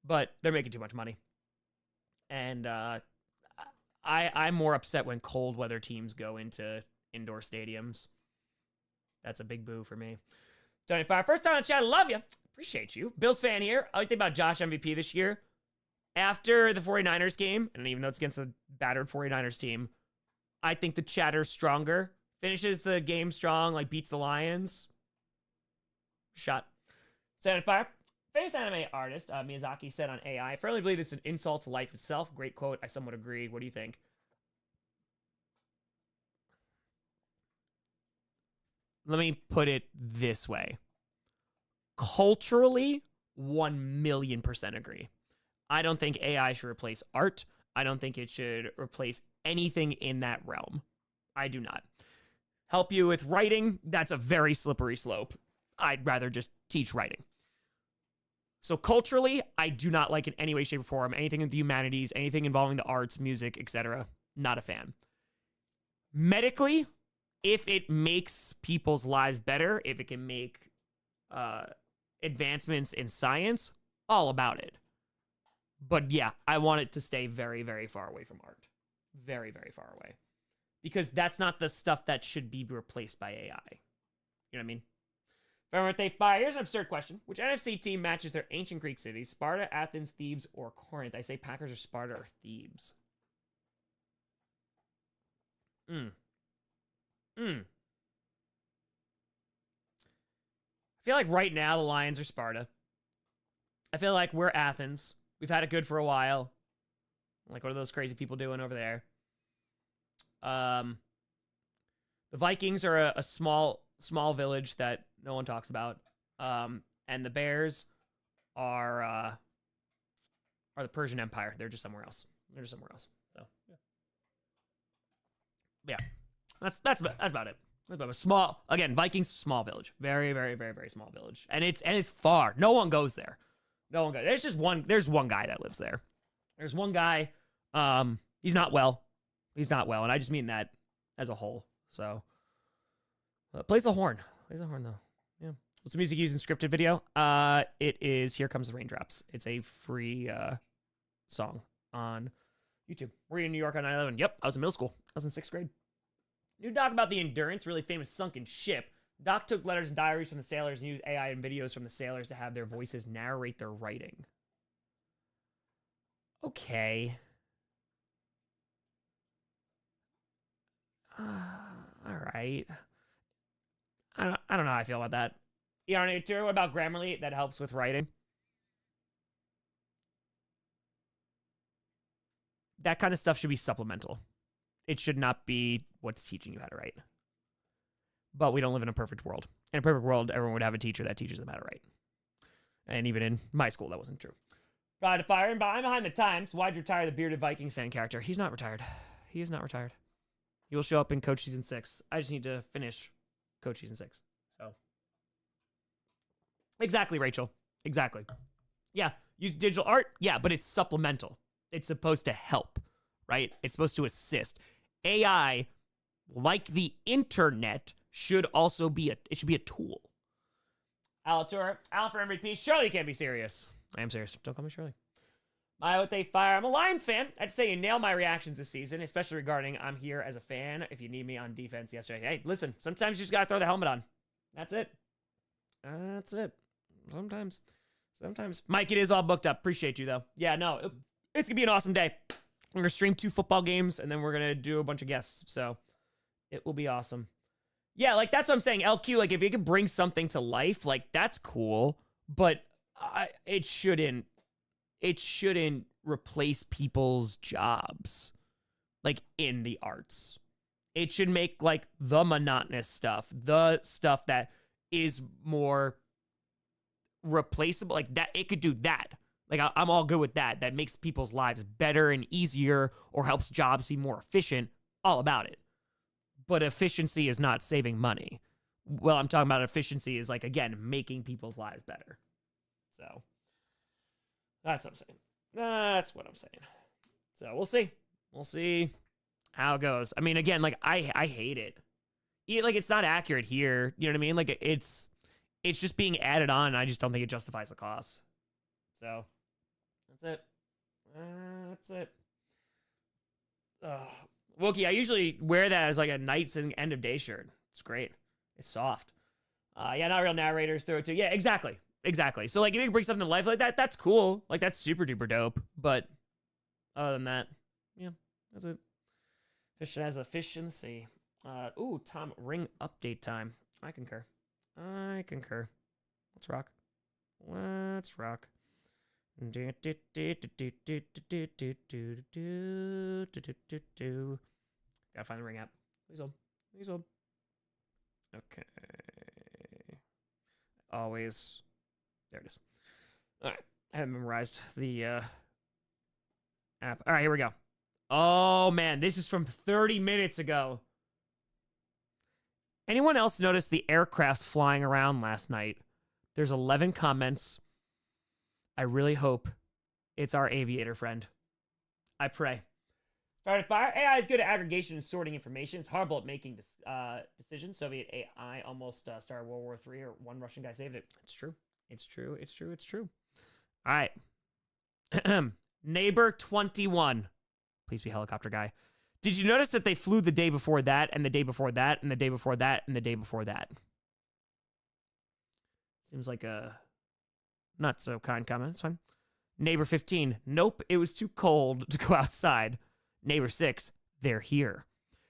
But they're making too much money. And I'm more upset when cold weather teams go into indoor stadiums. That's a big boo for me. Tony Fire, first time on chat. Love you. Appreciate you. Bills fan here. I think about Josh MVP this year. After the 49ers game, and even though it's against a battered 49ers team, I think the chatter's stronger. Finishes the game strong, like beats the Lions. Shot. Santa Fire. Famous anime artist, Miyazaki said on AI, I firmly believe this is an insult to life itself. Great quote. I somewhat agree. What do you think? Let me put it this way. Culturally, 1,000,000% agree. I don't think AI should replace art. I don't think it should replace anything in that realm. I do not. Help you with writing? That's a very slippery slope. I'd rather just teach writing. So culturally, I do not like in any way, shape, or form anything in the humanities, anything involving the arts, music, etc. Not a fan. Medically, if it makes people's lives better, if it can make advancements in science, all about it. But yeah, I want it to stay very, very far away from art. Very, very far away. Because that's not the stuff that should be replaced by AI. You know what I mean? Birthday fire. Here's an absurd question. Which NFC team matches their ancient Greek cities? Sparta, Athens, Thebes, or Corinth? I say Packers or Sparta or Thebes. I feel like right now the Lions are Sparta. I feel like we're Athens. We've had it good for a while. Like, what are those crazy people doing over there? The Vikings are a small village that no one talks about. And the Bears are the Persian Empire. They're just somewhere else. So yeah, that's about it. That's about a small, again, Vikings, small village, very, very, very, very small village, and it's far. No one goes there. There's one guy that lives there. There's one guy. He's not well, and I just mean that as a whole. So plays the horn though. Yeah. What's the music used in scripted video? It is Here Comes the Raindrops. It's a free song on YouTube. Were you in New York on 9/11? Yep, I was in middle school. I was in 6th grade. New doc about the Endurance, really famous sunken ship. Doc took letters and diaries from the sailors and used AI and videos from the sailors to have their voices narrate their writing. Okay. All right. I don't know how I feel about that. What about Grammarly that helps with writing? That kind of stuff should be supplemental. It should not be what's teaching you how to write. But we don't live in a perfect world. In a perfect world, everyone would have a teacher that teaches them how to write. And even in my school, that wasn't true. Ride to fire, and I'm behind the times. Why'd you retire the bearded Vikings fan character? He's not retired. He is not retired. He will show up in Coach Season 6. I just need to finish Coach Season 6. So. Exactly, Rachel. Exactly. Yeah, use digital art. Yeah, but it's supplemental. It's supposed to help, right? It's supposed to assist. AI, like the internet, should also be it should be a tool. Alator, Al for MVP. Shirley can't be serious. I am serious. Don't call me Shirley. My what they fire. I'm a Lions fan. I'd say you nailed my reactions this season, especially regarding I'm here as a fan. If you need me on defense yesterday, hey, listen. Sometimes you just gotta throw the helmet on. That's it. That's it. Sometimes. Mike, it is all booked up. Appreciate you though. Yeah, no, it's gonna be an awesome day. We're gonna stream 2 football games, and then we're gonna do a bunch of guests. So it will be awesome. Yeah, like that's what I'm saying. LQ, like if you could bring something to life, like that's cool, but it shouldn't replace people's jobs, like in the arts. It should make like the monotonous stuff, the stuff that is more replaceable, like that. It could do that. Like I'm all good with that. That makes people's lives better and easier, or helps jobs be more efficient. All about it. But efficiency is not saving money. Well, I'm talking about efficiency is like, again, making people's lives better. So that's what I'm saying. That's what I'm saying. So we'll see. We'll see how it goes. I mean, again, like I hate it. Like it's not accurate here. You know what I mean? Like it's just being added on. And I just don't think it justifies the cost. So that's it. That's it. Wookie, I usually wear that as like a Knights and end of day shirt. It's great. It's soft. Yeah, not real narrators throw it too. Yeah, exactly. So like if you can bring something to life like that, that's cool. Like that's super duper dope. But other than that, yeah, that's it. Fish as a fish in the sea. Ooh, Tom, ring update time. I concur. Let's rock. Gotta find the ring app. Please hold. Okay. Always. There it is. All right. I haven't memorized the app. All right, here we go. Oh, man. This is from 30 minutes ago. Anyone else notice the aircrafts flying around last night? There's 11 comments. I really hope it's our aviator friend. I pray. Fire to fire. AI is good at aggregation and sorting information. It's horrible at making decisions. Soviet AI almost started World War III, or one Russian guy saved it. It's true. It's true. It's true. It's true. All right. Neighbor 21. Please be helicopter guy. Did you notice that they flew the day before that, and the day before that, and the day before that, and the day before that? Seems like a not so kind comment. It's fine. Neighbor 15. Nope, it was too cold to go outside. Neighbor 6. They're here.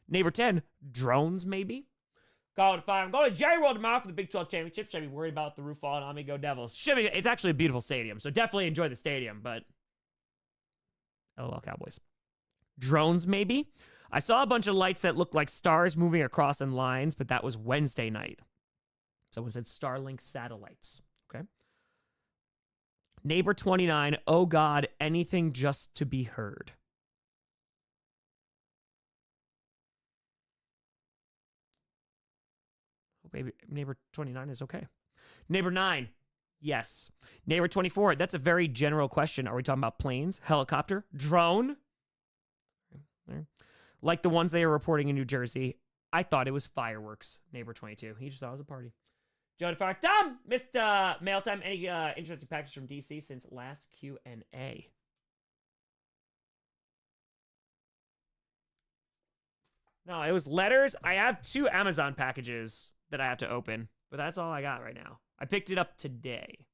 Neighbor 10. Drones, maybe? Call it 5. I'm going to Jerry World tomorrow for the Big 12 championship. Should I be worried about the roof falling on me? Go Devils. Should be. It's actually a beautiful stadium, so definitely enjoy the stadium, but LOL Cowboys. Drones, maybe? I saw a bunch of lights that looked like stars moving across in lines, but that was Wednesday night. Someone said Starlink satellites. Okay. Neighbor 29. Oh, God, anything just to be heard. Maybe neighbor 29 is okay. Neighbor 9. Yes. Neighbor 24. That's a very general question. Are we talking about planes, helicopter, drone? Like the ones they are reporting in New Jersey. I thought it was fireworks. Neighbor 22. He just thought it was a party. Joe DeFar. Tom, missed mail time. Any interesting packages from DC since last Q&A? No, it was letters. I have 2 Amazon packages that I have to open, but that's all I got right now. I picked it up today.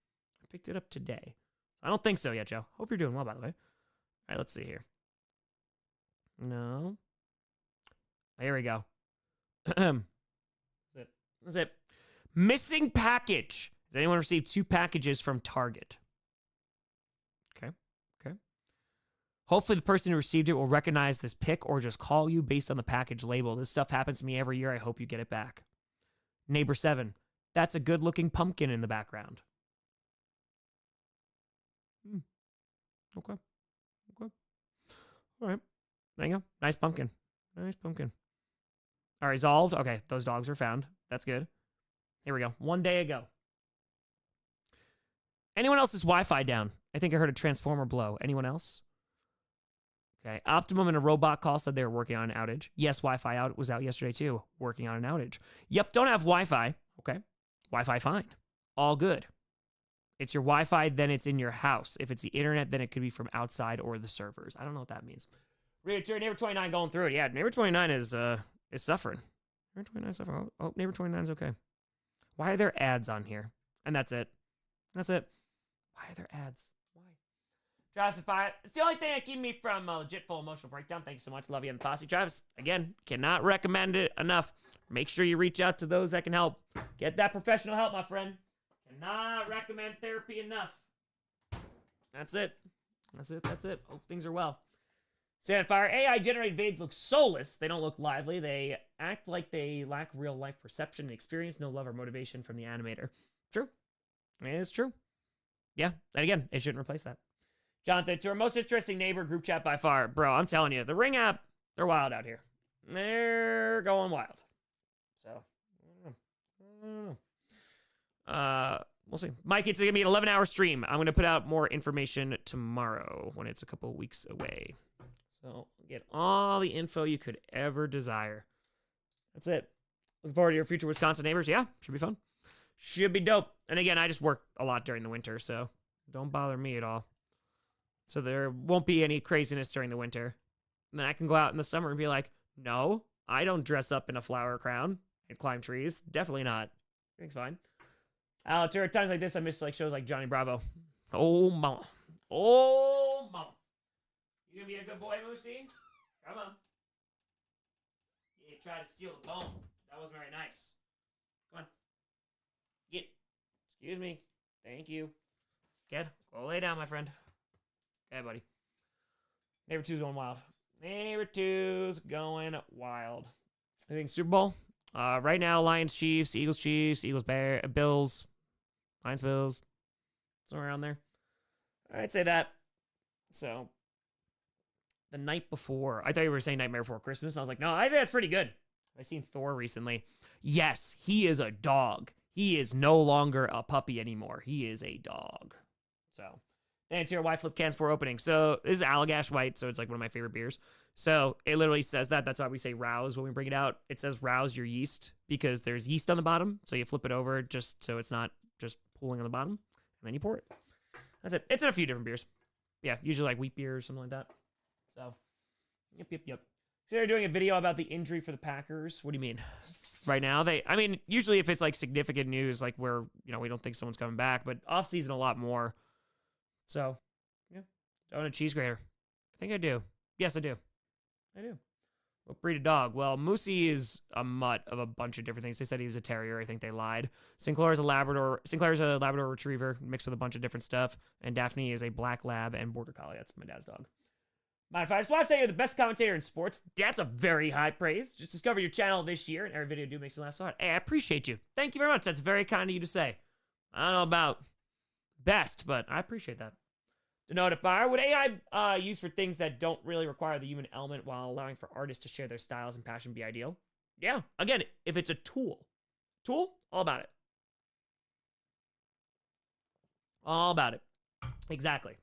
I don't think so yet, Joe. Hope you're doing well, by the way. All right, let's see here. No. Here we go. That's it. Missing package. Has anyone received 2 packages from Target? Okay. Hopefully the person who received it will recognize this pic or just call you based on the package label. This stuff happens to me every year. I hope you get it back. Neighbor 7. That's a good-looking pumpkin in the background. Okay. All right. There you go. Nice pumpkin. All right, resolved. Okay, those dogs are found. That's good. Here we go. 1 day ago. Anyone else's Wi-Fi down? I think I heard a transformer blow. Anyone else? Okay. Optimum and a robot call said they were working on an outage. Yes, Wi-Fi was out yesterday too. Working on an outage. Yep, don't have Wi-Fi. Okay. Wi-Fi fine. All good. It's your Wi-Fi, then it's in your house. If it's the internet, then it could be from outside or the servers. I don't know what that means. Neighbor 29 going through it. Yeah, Neighbor 29 is suffering. Neighbor 29 is suffering. Oh, Neighbor 29 is okay. Why are there ads on here? And that's it. Why are there ads? Why? Travis, it's the only thing that keeps me from legit full emotional breakdown. Thank you so much. Love you and the posse. Travis, again, cannot recommend it enough. Make sure you reach out to those that can help. Get that professional help, my friend. Cannot recommend therapy enough. That's it. Hope things are well. Sandfire, AI-generated vades look soulless. They don't look lively. They act like they lack real-life perception and experience. No love or motivation from the animator. True. It is true. Yeah. And again, it shouldn't replace that. Jonathan, to our most interesting neighbor group chat by far. Bro, I'm telling you, the Ring app, they're wild out here. They're going wild. So, we'll see. Mike, it's going to be an 11-hour stream. I'm going to put out more information tomorrow when it's a couple weeks away. So get all the info you could ever desire. That's it. Looking forward to your future Wisconsin neighbors. Yeah, should be fun. Should be dope. And again, I just work a lot during the winter, so don't bother me at all. So there won't be any craziness during the winter. And then I can go out in the summer and be like, no, I don't dress up in a flower crown and climb trees. Definitely not. Everything's fine. There are times like this I miss like shows like Johnny Bravo. Oh, mama. You gonna be a good boy, Moosey? Come on. You try to steal the bone. That wasn't very nice. Come on. Get. Excuse me. Thank you. Get. Go lay down, my friend. Okay, buddy. Neighbor 2's going wild. I think Super Bowl. Right now, Lions, Chiefs, Eagles, Bills. Lions, Bills. Somewhere around there. I'd say that. So, the night before, I thought you were saying Nightmare Before Christmas. I was like, no, I think that's pretty good. I've seen Thor recently. Yes, he is a dog. He is no longer a puppy anymore. He is a dog. So, And why flip cans for opening. So this is Allagash White, so it's like one of my favorite beers. So it literally says that. That's why we say rouse when we bring it out. It says rouse your yeast because there's yeast on the bottom. So you flip it over just so it's not just pooling on the bottom. And then you pour it. That's it. It's in a few different beers. Yeah, usually like wheat beer or something like that. So, yep. So they're doing a video about the injury for the Packers. What do you mean? Right now, usually if it's like significant news, like where, we don't think someone's coming back, but off-season a lot more. So, yeah. Do I own a cheese grater? I think I do. Yes, I do. What breed of dog? Well, Moosey is a mutt of a bunch of different things. They said he was a terrier. I think they lied. Sinclair's a Labrador retriever mixed with a bunch of different stuff. And Daphne is a black lab and border collie. That's my dad's dog. I just want to say you're the best commentator in sports. That's a very high praise. Just discovered your channel this year, and every video you do makes me laugh so hard. Hey, I appreciate you. Thank you very much. That's very kind of you to say. I don't know about best, but I appreciate that. The notifier. Would AI used for things that don't really require the human element while allowing for artists to share their styles and passion be ideal? Yeah. Again, if it's a tool. All about it. All about it. Exactly.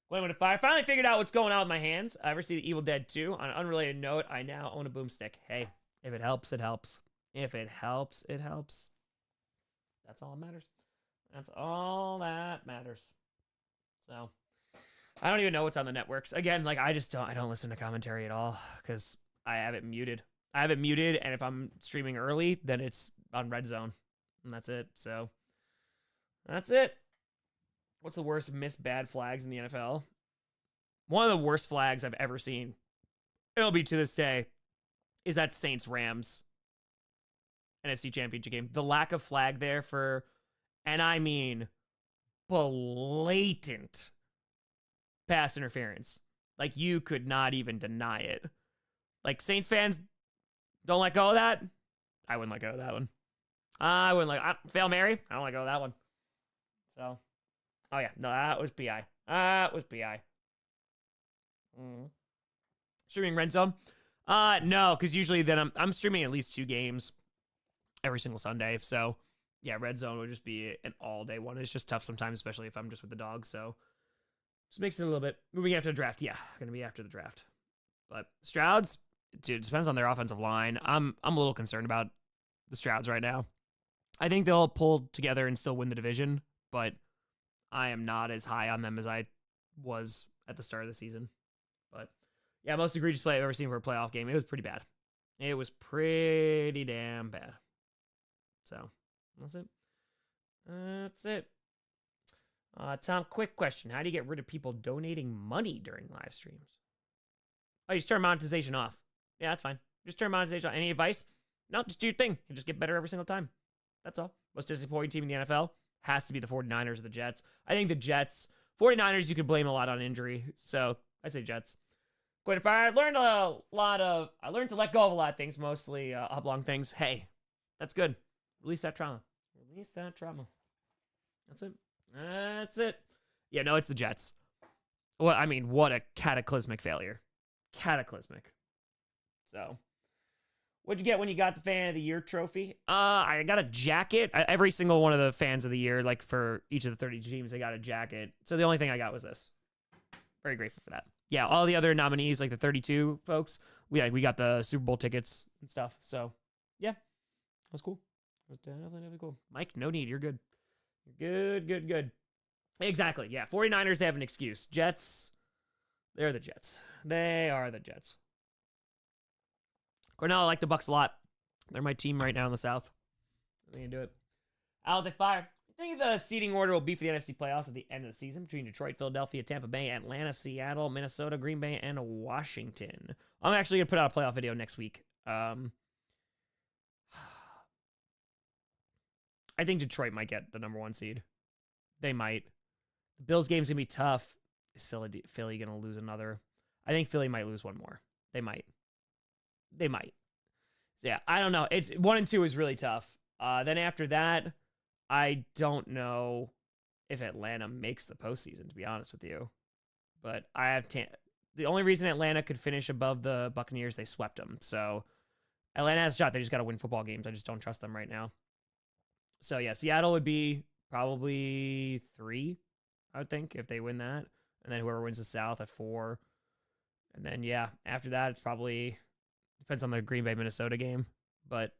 When I finally figured out what's going on with my hands. I ever see The Evil Dead 2? On an unrelated note, I now own a boomstick. Hey, if it helps, it helps. If it helps, it helps. That's all that matters. That's all that matters. So, I don't even know what's on the networks. Again, like I don't listen to commentary at all because I have it muted. And if I'm streaming early, then it's on Red Zone. And that's it. So, that's it. What's the worst missed bad flags in the NFL? One of the worst flags I've ever seen, it'll be to this day, is that Saints-Rams NFC Championship game. The lack of flag there for, and I mean blatant pass interference. Like, you could not even deny it. Like, Saints fans don't let go of that. I wouldn't let go of that one. Fail Mary. I don't let go of that one. So, oh yeah, no, that was PI. Streaming Red Zone? No, because usually then I'm streaming at least 2 games every single Sunday. So, yeah, Red Zone would just be an all-day one. It's just tough sometimes, especially if I'm just with the dog. So, just makes it a little bit. Moving after the draft. Yeah, going to be after the draft. But Strouds, dude, it depends on their offensive line. I'm a little concerned about the Strouds right now. I think they'll pull together and still win the division, but I am not as high on them as I was at the start of the season. But, yeah, most egregious play I've ever seen for a playoff game. It was pretty bad. It was pretty damn bad. So, that's it. Tom, quick question. How do you get rid of people donating money during live streams? Oh, you just turn monetization off. Yeah, that's fine. Just turn monetization off. Any advice? No, just do your thing. You just get better every single time. That's all. Most disappointing team in the NFL has to be the 49ers or the Jets. I think the Jets. 49ers, you could blame a lot on injury. So, I'd say Jets. Quite fire. I learned to let go of a lot of things, mostly oblong things. Hey, that's good. Release that trauma. That's it. Yeah, no, it's the Jets. Well, I mean, what a cataclysmic failure. Cataclysmic. So, what'd you get when you got the Fan of the Year trophy? I got a jacket. Every single one of the Fans of the Year, like for each of the 32 teams, they got a jacket. So the only thing I got was this. Very grateful for that. Yeah, all the other nominees, like the 32 folks, we got the Super Bowl tickets and stuff. So, yeah, that was cool. It was definitely cool. Mike, no need. You're good. You're good. Exactly. Yeah, 49ers, they have an excuse. Jets, they're the Jets. They are the Jets. Cornell, I like the Bucks a lot. They're my team right now in the South. They can do it. Out they fire. I think the seeding order will be for the NFC playoffs at the end of the season between Detroit, Philadelphia, Tampa Bay, Atlanta, Seattle, Minnesota, Green Bay, and Washington. I'm actually going to put out a playoff video next week. I think Detroit might get the number 1 seed. They might. The Bills game's going to be tough. Is Philly going to lose another? I think Philly might lose one more. They might. Yeah, I don't know. It's 1 and 2 is really tough. Then after that, I don't know if Atlanta makes the postseason, to be honest with you. But I have the only reason Atlanta could finish above the Buccaneers, they swept them. So Atlanta has a shot. They just got to win football games. I just don't trust them right now. So yeah, Seattle would be probably 3. I would think, if they win that. And then whoever wins the South at 4. And then, yeah, after that, it's probably depends on the Green Bay Minnesota game. But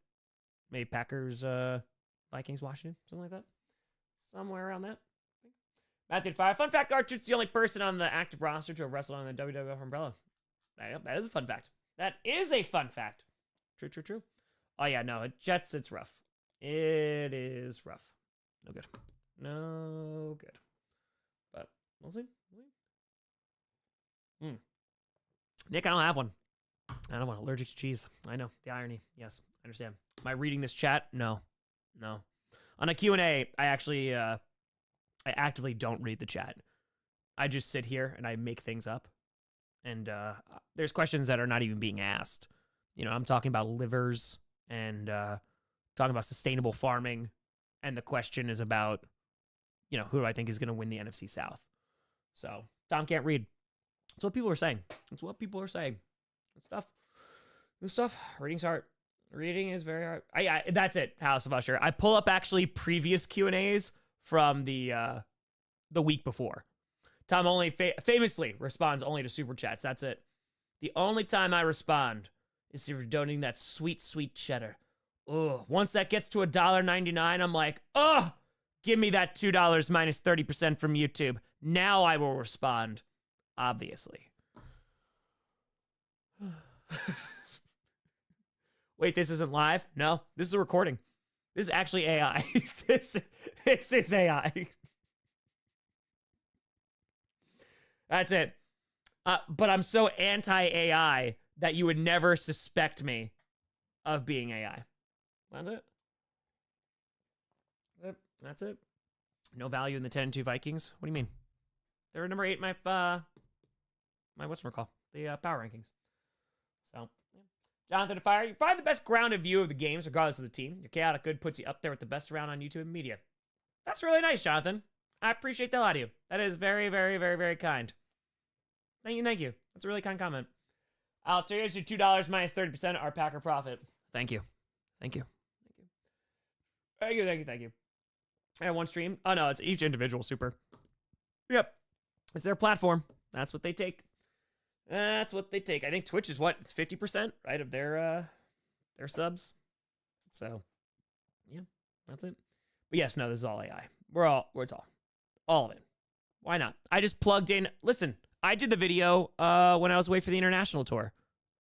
maybe Packers, Vikings, Washington, something like that. Somewhere around that. Matthew 5. Fun fact, Archer's the only person on the active roster to have wrestled on the WWF umbrella. That is a fun fact. That is a fun fact. True. Oh, yeah, no. Jets, it's rough. It is rough. No good. No good. But we'll see. Nick, I don't have one. I don't want allergic to cheese. I know. The irony. Yes, I understand. Am I reading this chat? No. On a Q&A, I actually, I actively don't read the chat. I just sit here and I make things up. And there's questions that are not even being asked. You know, I'm talking about livers and talking about sustainable farming. And the question is about, you know, who do I think is going to win the NFC South? So, Tom can't read. That's what people are saying. Good stuff. Reading's hard. Reading is very hard. That's it, House of Usher. I pull up actually previous Q&As from the week before. Tom only famously responds only to super chats. That's it. The only time I respond is if you're donating that sweet, sweet cheddar. Oh, once that gets to $1.99, I'm like, oh, give me that $2 minus 30% from YouTube. Now I will respond. Obviously. Wait, this isn't live? No, this is a recording. This is actually AI. This is AI. That's it. But I'm so anti-AI that you would never suspect me of being AI. That's it. Yep, that's it. No value in the 10-2 Vikings. What do you mean? They're number 8 in my whatchamacall, the power rankings. So, yeah. Jonathan Fire, you find the best grounded view of the games regardless of the team. Your chaotic good puts you up there with the best around on YouTube and media. That's really nice, Jonathan. I appreciate the hell out of you. That is very, very, very, very kind. Thank you. That's a really kind comment. I'll tell you, here's your $2 minus 30% our Packer profit. Thank you. I have one stream. Oh, no, it's each individual super. Yep. It's their platform. That's what they take. I think Twitch is what? It's 50%, right, of their subs. So, yeah, that's it. But yes, no, this is all AI. It's all of it. Why not? I just plugged in. Listen, I did the video when I was away for the international tour,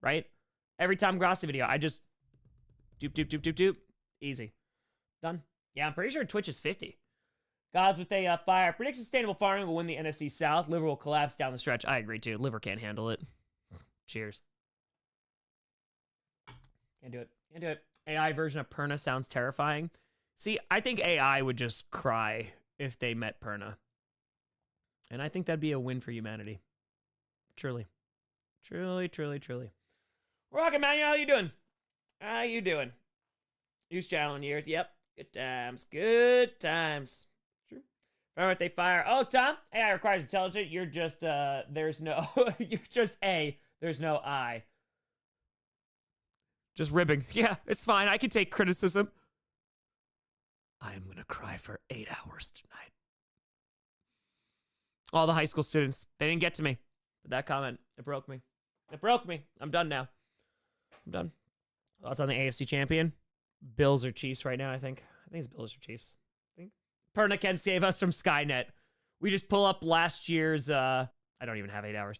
right? Every time Grossi video, I just doop. Easy. Done. Yeah, I'm pretty sure Twitch is 50. Gods with a fire. Predicts sustainable farming will win the NFC South. Liver will collapse down the stretch. I agree, too. Liver can't handle it. Cheers. Can't do it. AI version of Perna sounds terrifying. See, I think AI would just cry if they met Perna. And I think that'd be a win for humanity. Truly. Rocket Man, how you doing? Use channel in years. Yep. Good times. True. Remember what they fire. Oh, Tom, AI requires intelligence. You're just, there's no, there's no I. Just ribbing. Yeah, it's fine. I can take criticism. I am going to cry for 8 hours tonight. All the high school students, they didn't get to me. But that comment, it broke me. I'm done now. Thoughts on the AFC champion? Bills or Chiefs right now, I think. I think it's Bills or Chiefs. Perna can save us from Skynet. We just pull up last year's, I don't even have 8 hours.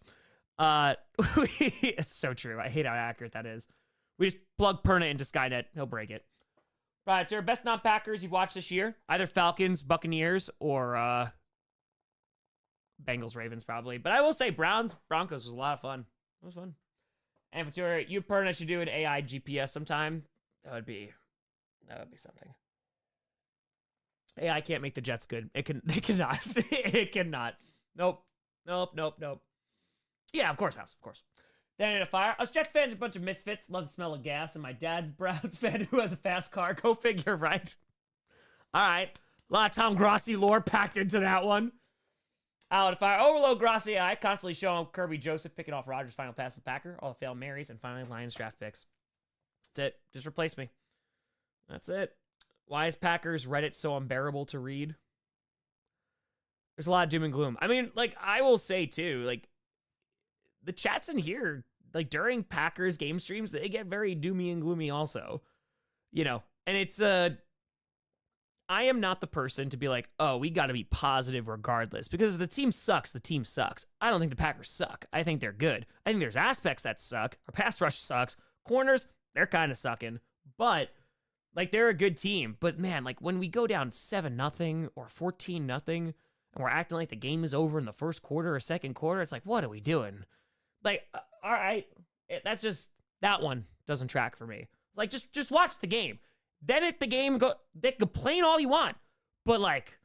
It's so true. I hate how accurate that is. We just plug Perna into Skynet. He'll break it. Right, so best non-Packers you've watched this year? Either Falcons, Buccaneers, or Bengals, Ravens, probably. But I will say Browns, Broncos was a lot of fun. It was fun. And for you, Perna, should do an AI GPS sometime. That would be something. AI can't make the Jets good. It cannot. It cannot. Nope. Yeah, of course, House. Of course. Then in a fire. Us Jets fans are a bunch of misfits. Love the smell of gas. And my dad's Browns fan who has a fast car. Go figure, right? All right. A lot of Tom Grossi lore packed into that one. Out of fire. Overload Grossi. I constantly showing Kirby Joseph picking off Rodgers' final pass to Packer. All the failed Marys. And finally, Lions draft picks. That's it. Just replace me. That's it. Why is Packers Reddit so unbearable to read? There's a lot of doom and gloom. I mean, like, I will say too, like, the chats in here, like, during Packers game streams, they get very doomy and gloomy also. You know, and it's, I am not the person to be like, oh, we got to be positive regardless. Because if the team sucks, the team sucks. I don't think the Packers suck. I think they're good. I think there's aspects that suck. Our pass rush sucks. Corners, they're kind of sucking. But, like, they're a good team. But, man, like, when we go down 7-0 or 14-0, and we're acting like the game is over in the first quarter or second quarter, it's like, what are we doing? Like, all right, that's just, that one doesn't track for me. Like, just watch the game. Then if the game they complain all you want, but like,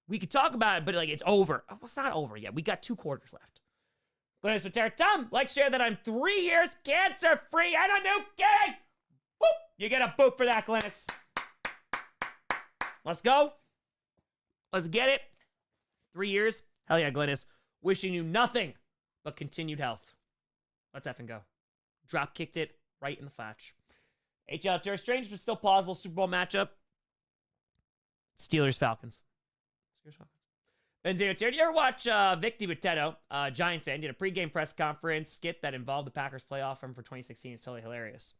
we could talk about it, but like, it's over. Oh, it's not over yet. We got 2 quarters left. Glennis with Terra. Tom, like, share that I'm 3 years cancer-free and a new kitty. Boop. You get a boop for that, Glennis. Let's go. Let's get it. 3 years. Hell yeah, Glennis. Wishing you nothing but continued health. Let's effing go. Drop kicked it right in the fetch. HL Tour, strange but still plausible Super Bowl matchup. Steelers Falcons. Benzino, did you ever watch Vic DiBitetto, Giants fan, did a pregame press conference skit that involved the Packers playoff run for 2016? It's totally hilarious.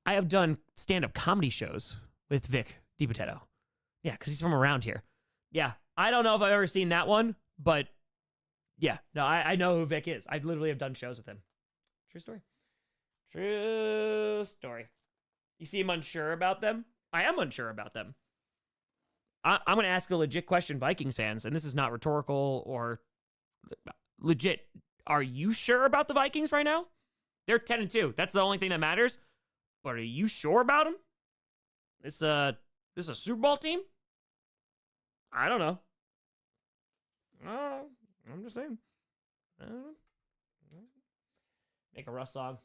I have done stand-up comedy shows with Vic DiBitetto. Yeah, because he's from around here. Yeah, I don't know if I've ever seen that one, but yeah, no, I know who Vic is. I literally have done shows with him. True story. True story. You seem unsure about them? I am unsure about them. I'm going to ask a legit question, Vikings fans, and this is not rhetorical or legit. Are you sure about the Vikings right now? They're 10-2. That's the only thing that matters. But are you sure about them? This a Super Bowl team? I don't know. I'm just saying. I don't know. Make a Russ song?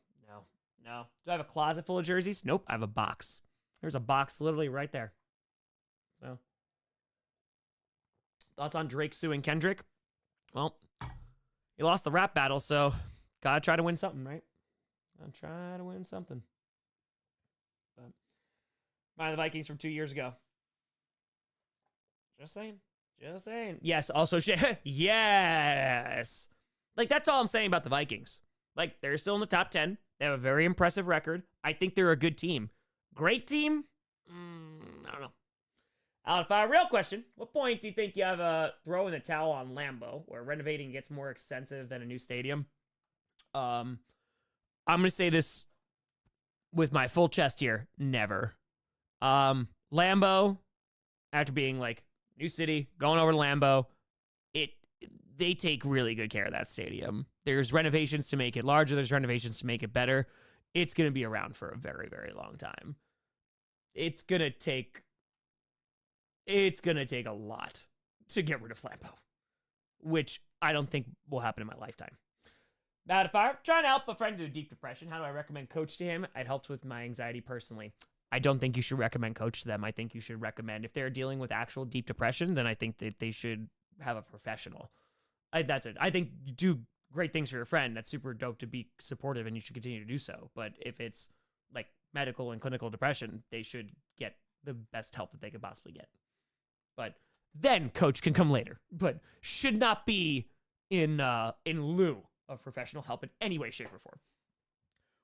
No. Do I have a closet full of jerseys? Nope. I have a box. There's a box literally right there. So, thoughts on Drake suing Kendrick? Well, he lost the rap battle, so gotta try to win something, right? Gotta try to win something. But, mind the Vikings from 2 years ago. Just saying. Yes, also, yes. Like, that's all I'm saying about the Vikings. Like, they're still in the top 10. They have a very impressive record. I think they're a good team. Great team? I don't know. Out of real question. What point do you think you have a throw in the towel on Lambo, where renovating gets more expensive than a new stadium? I'm going to say this with my full chest here. Never. Lambo, after being like, new city, going over to Lambeau, they take really good care of that stadium. There's renovations to make it larger. There's renovations to make it better. It's going to be around for a very, very long time. It's going to take a lot to get rid of Lambeau, which I don't think will happen in my lifetime. Now, if I'm trying to help a friend do deep depression, how do I recommend Coach to him? It helped with my anxiety personally. I don't think you should recommend Coach to them. I think you should recommend, if they're dealing with actual deep depression, then I think that they should have a professional. That's it. I think you do great things for your friend. That's super dope to be supportive, and you should continue to do so. But if it's like medical and clinical depression, they should get the best help that they could possibly get. But then Coach can come later, but should not be in lieu of professional help in any way, shape, or form.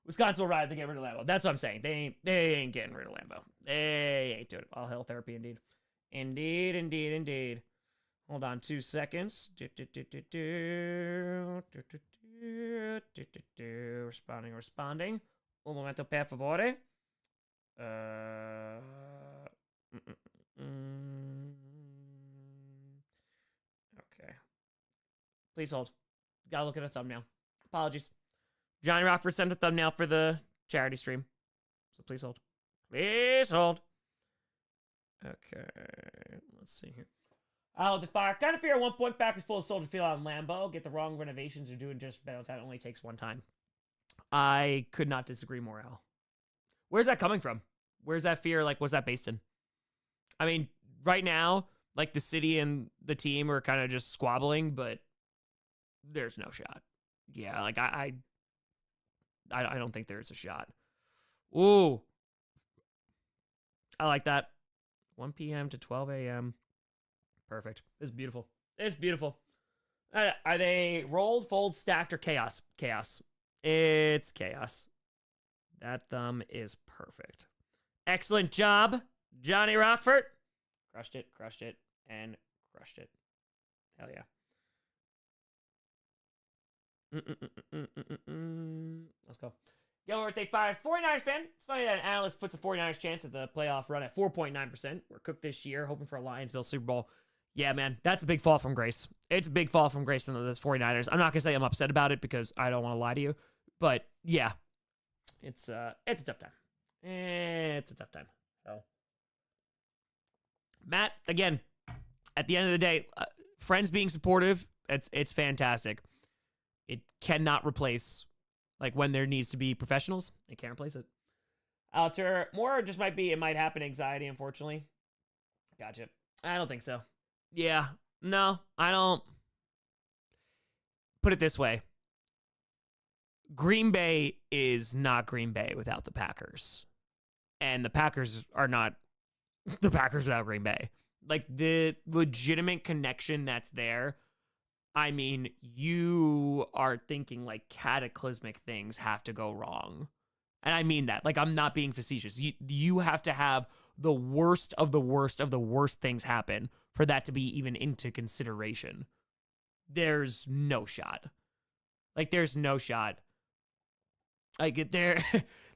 Wisconsin will ride to get rid of Lambeau. That's what I'm saying. They ain't getting rid of Lambeau. They ain't doing it. All hell therapy, indeed. Indeed. Hold on 2 seconds. Responding. Un momento, per favore. Okay. Please hold. Gotta look at a thumbnail. Apologies. Johnny Rockford sent a thumbnail for the charity stream. So please hold. Please hold. Okay. Let's see here. Oh, the fire. Kind of fear at one point Packers pull a Soldier Field on Lambeau. Get the wrong renovations or doing just better time. It only takes one time. I could not disagree more, Al. Where's that coming from? Where's that fear? Like, what's that based in? I mean, right now, like the city and the team are kind of just squabbling, but there's no shot. Yeah, like I don't think there's a shot. Ooh. I like that. 1 p.m. to 12 a.m. Perfect. It's beautiful. It's beautiful. Are they rolled, fold, stacked, or chaos? Chaos. It's chaos. That thumb is perfect. Excellent job, Johnny Rockford. Crushed it, and crushed it. Hell yeah. Let's go. Yo, birthday fires 49ers fan. It's funny that an analyst puts a 49ers chance at the playoff run at 4.9%. We're cooked this year, hoping for a Lions-Bills Super Bowl. Yeah, man, that's a big fall from grace. It's a big fall from grace in the 49ers. I'm not going to say I'm upset about it because I don't want to lie to you. But, yeah, it's a tough time. It's a tough time. So, Matt, again, at the end of the day, friends being supportive, it's fantastic. It cannot replace, like, when there needs to be professionals. It can't replace it. Alter, more just it might happen anxiety, unfortunately. Gotcha. I don't think so. Yeah, no, I don't. Put it this way. Green Bay is not Green Bay without the Packers. And the Packers are not the Packers without Green Bay. Like, the legitimate connection that's there, I mean, you are thinking, like, cataclysmic things have to go wrong. And I mean that. Like, I'm not being facetious. You have to have the worst of the worst of the worst things happen for that to be even into consideration. There's no shot. Like, there's no shot. Like, the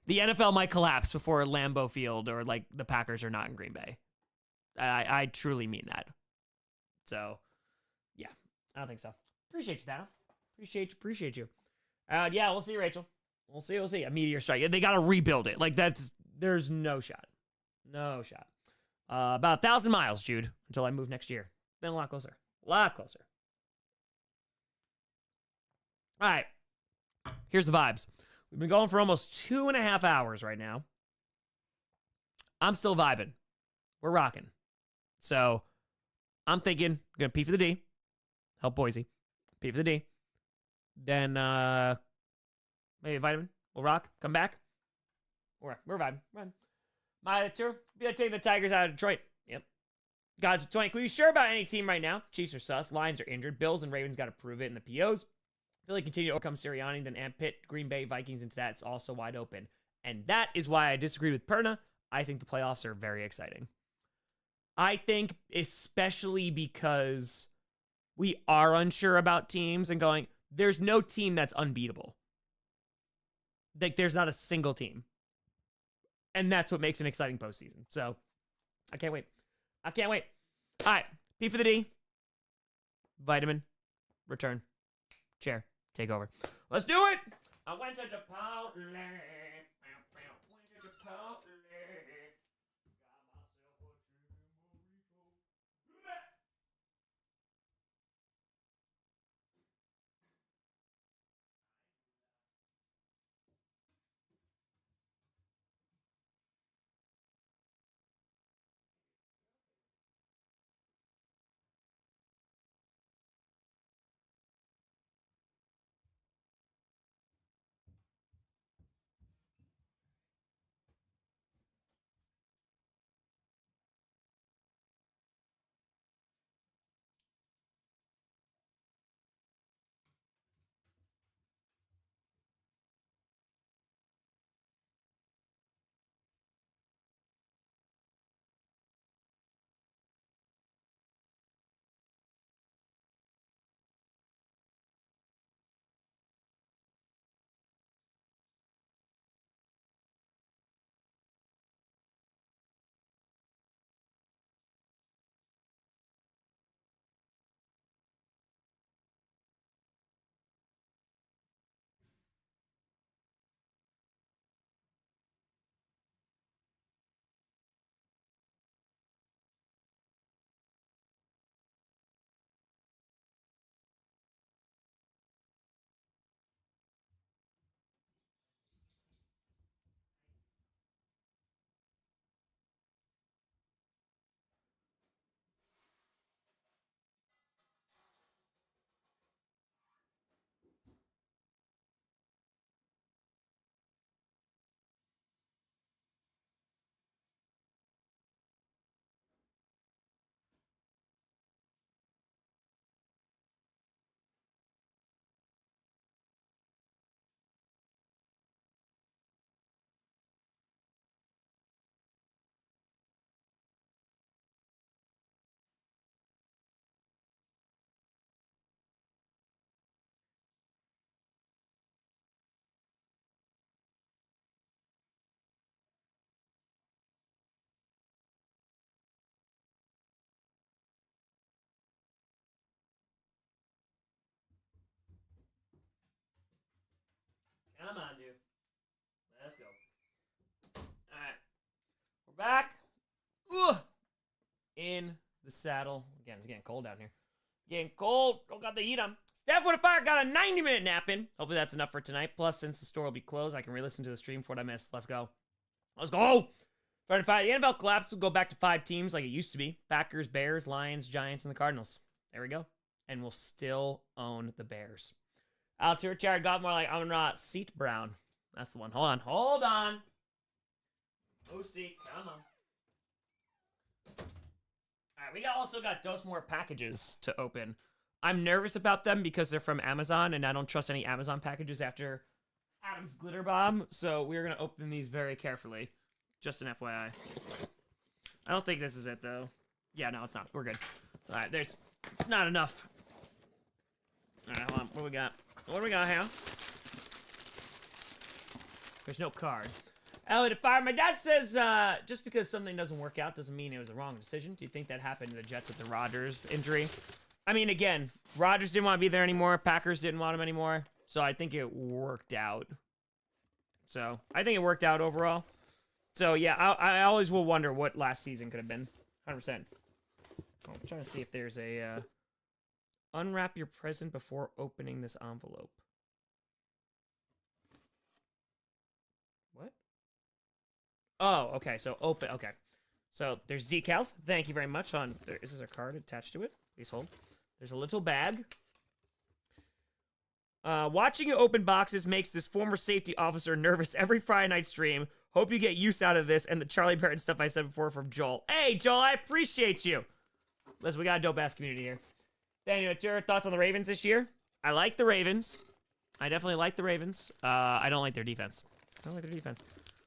NFL might collapse before Lambo Field or, like, the Packers are not in Green Bay. I truly mean that. So, yeah, I don't think so. Appreciate you, Dana. Appreciate you. Yeah, we'll see, Rachel. We'll see. A meteor strike. They got to rebuild it. Like, there's no shot. No shot. About 1,000 miles, Jude, until I move next year. Then a lot closer. All right. Here's the vibes. We've been going for almost 2.5 hours right now. I'm still vibing. We're rocking. So, I'm thinking, I'm going to P for the D. Help Boise. P for the D. Then, maybe a vitamin. We'll rock. Come back. We're vibing. Run. My tour. Be taking the Tigers out of Detroit. Yep. Gods of 20. Can we be sure about any team right now? Chiefs are sus. Lions are injured. Bills and Ravens got to prove it in the POs. Philly continue to overcome Sirianni, then and pit Green Bay Vikings into that. It's also wide open. And that is why I disagree with Perna. I think the playoffs are very exciting. I think especially because we are unsure about teams and going, there's no team that's unbeatable. Like, there's not a single team. And that's what makes an exciting postseason. So, I can't wait. All right. P for the D. Vitamin. Return. Chair. Take over. Let's do it. I went to Chipotle. We're back. Ugh. In the saddle. Again, it's getting cold down here. Getting cold. Don't got the heat on. Steph with a fire got a 90-minute nap in. Hopefully that's enough for tonight. Plus, since the store will be closed, I can re-listen to the stream for what I missed. Let's go. Let's go. Friday five. The NFL collapse will go back to 5 teams like it used to be. Packers, Bears, Lions, Giants, and the Cardinals. There we go. And we'll still own the Bears. Altuve, Jared Goff, more like Amon-Ra, Seat Brown. That's the one. Hold on. Hold on. OC, come on. All right, we also got those more packages to open. I'm nervous about them because they're from Amazon, and I don't trust any Amazon packages after Adam's Glitter Bomb. So we're going to open these very carefully. Just an FYI. I don't think this is it, though. Yeah, no, it's not. We're good. All right, there's not enough. All right, hold on. What do we got? What do we got here? There's no card. Elliot to fire. My dad says just because something doesn't work out doesn't mean it was a wrong decision. Do you think that happened to the Jets with the Rodgers injury? I mean, again, Rodgers didn't want to be there anymore. Packers didn't want him anymore. So I think it worked out. So I think it worked out overall. So yeah, I always will wonder what last season could have been. 100%. I'm trying to see if there's a unwrap your present before opening this envelope. What? Oh, okay. So open. Okay. So there's decals. Thank you very much. Is this a card attached to it? Please hold. There's a little bag. Watching you open boxes makes this former safety officer nervous every Friday night stream. Hope you get use out of this and the Charlie Barrett stuff I said before from Joel. Hey, Joel, I appreciate you. Listen, we got a dope-ass community here. Daniel, what's your thoughts on the Ravens this year? I like the Ravens. I definitely like the Ravens. I don't like their defense. I don't like their defense.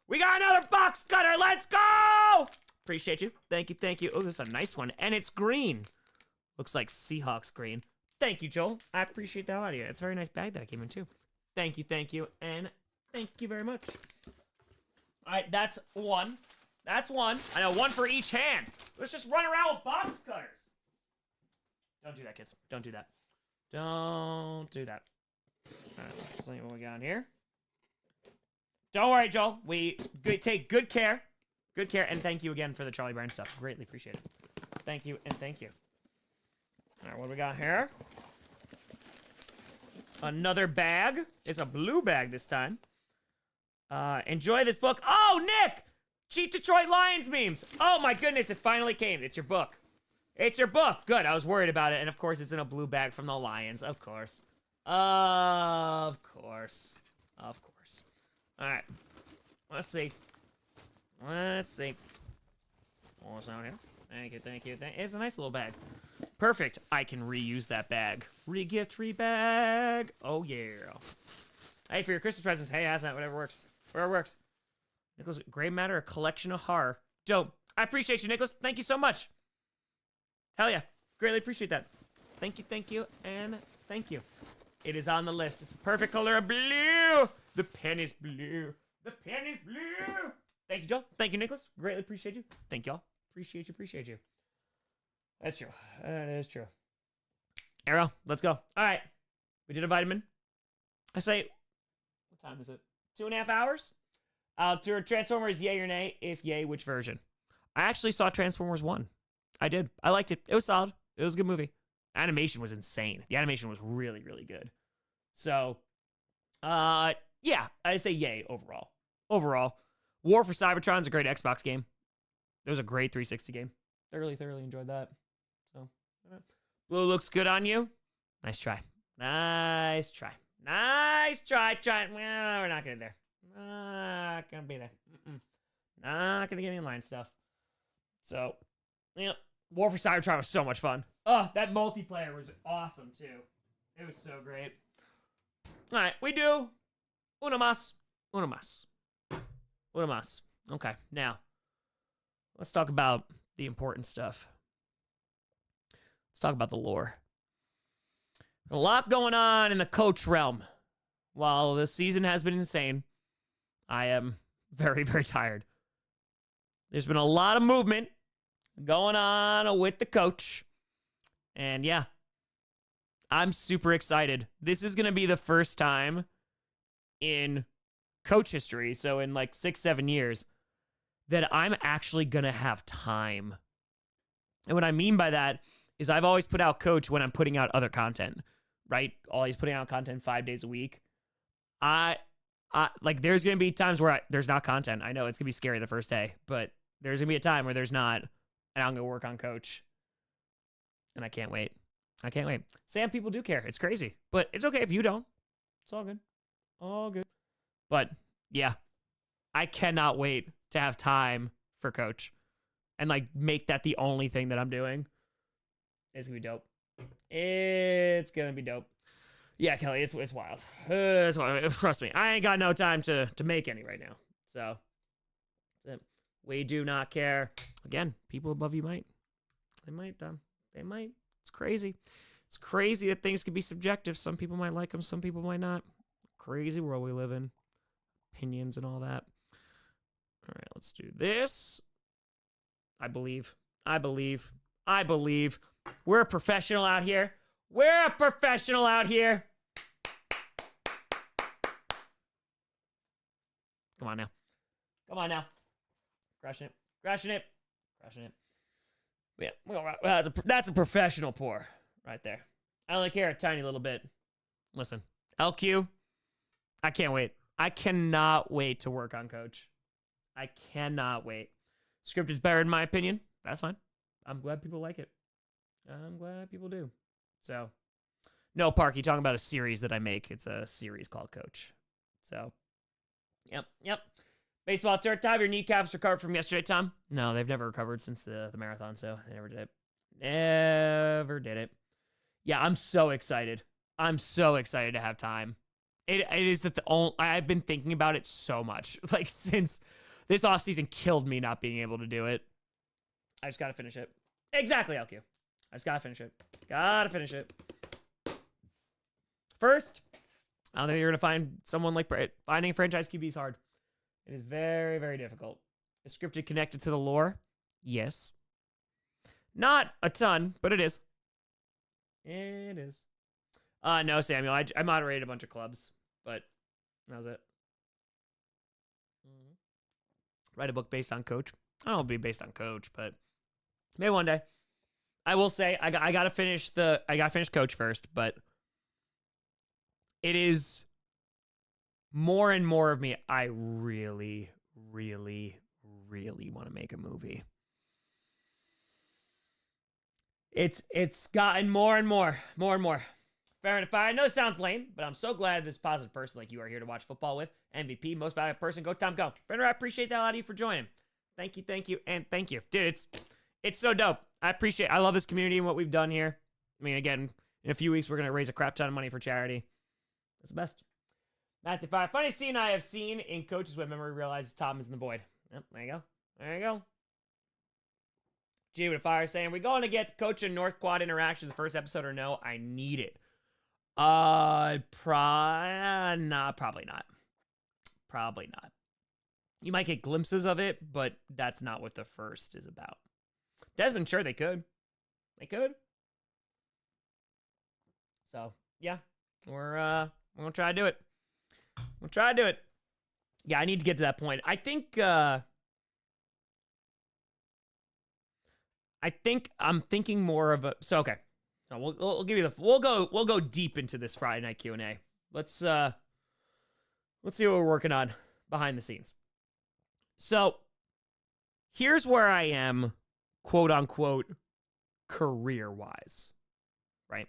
We got another box cutter. Let's go! Appreciate you. Thank you, thank you. Oh, this is a nice one. And it's green. Looks like Seahawks green. Thank you, Joel. I appreciate that out of you. It's a very nice bag that I came in, too. Thank you, and thank you very much. All right, that's one. That's one. I know, one for each hand. Let's just run around with box cutters. Don't do that, kids. Don't do that. Don't do that. All right, let's see what we got here. Don't worry, Joel. We take good care. Good care, and thank you again for the Charlie Brown stuff. Greatly appreciate it. Thank you, and thank you. All right, what do we got here? Another bag. It's a blue bag this time. Enjoy this book. Oh, Nick! Cheap Detroit Lions memes. Oh, my goodness, it finally came. It's your book. It's your book. Good, I was worried about it. And, of course, it's in a blue bag from the Lions. Of course. Of course. Of course. All right. Let's see. Let's see. What's down here? Thank you, thank you. It's a nice little bag. Perfect. I can reuse that bag. Re-gift, re-bag. Oh, yeah. Hey, for your Christmas presents. Hey, Asmat, whatever works. Whatever works. Nicholas, Gray Matter, a collection of horror. Dope. I appreciate you, Nicholas. Thank you so much. Hell yeah. Greatly appreciate that. Thank you, and thank you. It is on the list. It's a perfect color of blue. The pen is blue. The pen is blue. Thank you, Joe. Thank you, Nicholas. Greatly appreciate you. Thank y'all. Appreciate you, appreciate you. That's true. That is true. Arrow, let's go. All right. We did a vitamin. I say, what time is it? 2.5 hours? To Transformers, yay or nay? If yay, which version? I actually saw Transformers 1. I did. I liked it. It was solid. It was a good movie. Animation was insane. The animation was really, really good. So, yeah, I say yay overall. Overall. War for Cybertron's a great Xbox game. It was a great 360 game. Thoroughly enjoyed that. So, blue looks good on you. Nice try. Nice try. Nice try. Well, we're not getting there. Not gonna be there. Not gonna get any line stuff. So, you know, War for Cybertron was so much fun. Oh, that multiplayer was awesome too. It was so great. All right, we do uno más. Okay, now let's talk about the important stuff. Let's talk about the lore. A lot going on in the coach realm. While this season has been insane, I am very, very tired. There's been a lot of movement going on with the coach. And yeah, I'm super excited. This is going to be the first time in coach history, so in like 6-7 years, that I'm actually going to have time. And what I mean by that is I've always put out coach when I'm putting out other content, right? Always putting out content 5 days a week. I like there's going to be times where there's not content. I know it's going to be scary the first day, but there's going to be a time where there's not, and I'm going to work on coach. And I can't wait. I can't wait. Some people do care. It's crazy, but it's okay if you don't. It's all good. All good. But yeah, I cannot wait to have time for coach and like make that the only thing that I'm doing. It's gonna be dope. It's gonna be dope. Yeah, Kelly, it's wild. It's wild. Trust me, I ain't got no time to make any right now. So we do not care. Again, people above you might. They might. They might. It's crazy. It's crazy that things can be subjective. Some people might like them. Some people might not. Crazy world we live in. Opinions and all that. All right, let's do this. I believe. We're a professional out here. We're a professional out here. Come on now. Crushing it. Yeah, that's a professional pour right there. I only care a tiny little bit. Listen, LQ, I can't wait. I cannot wait to work on coach. I cannot wait. Scripted's better in my opinion. That's fine. I'm glad people like it. I'm glad people do. So, no, Park, you talking about a series that I make. It's a series called Coach. So, yep. Baseball turret time. Your kneecaps recovered from yesterday, Tom? No, they've never recovered since the marathon, so they never did it. Never did it. Yeah, I'm so excited. I'm so excited to have time. It is that I've been thinking about it so much. Like, since this offseason killed me not being able to do it. I just got to finish it. Exactly, LQ. I just got to finish it. First, I don't think you're going to find someone like Brett. Finding a franchise QB is hard. It is very, very difficult. Is scripted connected to the lore? Yes. Not a ton, but it is. It is. No, Samuel. I moderated a bunch of clubs, but that was it. Write a book based on coach. I don't know, be based on coach, but maybe one day. I will say I got to finish coach first, but it is more and more of me. I really, really, really want to make a movie. It's gotten more and more. Fair enough. I know it sounds lame, but I'm so glad this positive person like you are here to watch football with. MVP, most valuable person. Go, Tom, go. Friend, I appreciate that a lot of you for joining. Thank you, and thank you. Dude, it's so dope. I love this community and what we've done here. I mean, again, in a few weeks, we're going to raise a crap ton of money for charity. That's the best. Matthew 5. Funniest scene I have seen in Coaches when memory realizes Tom is in the void. Yep, there you go. G with a fire saying, we going to get Coach and North Quad interaction the first episode or no? I need it. Probably not. You might get glimpses of it, but that's not what the first is about. Desmond, sure, they could. So, yeah, we're going to try to do it. Yeah, I need to get to that point. I think I'm thinking more of a, so, okay. No, we'll give you we'll go deep into this Friday night Q&A. Let's see what we're working on behind the scenes. So, here's where I am, quote unquote, career-wise, right?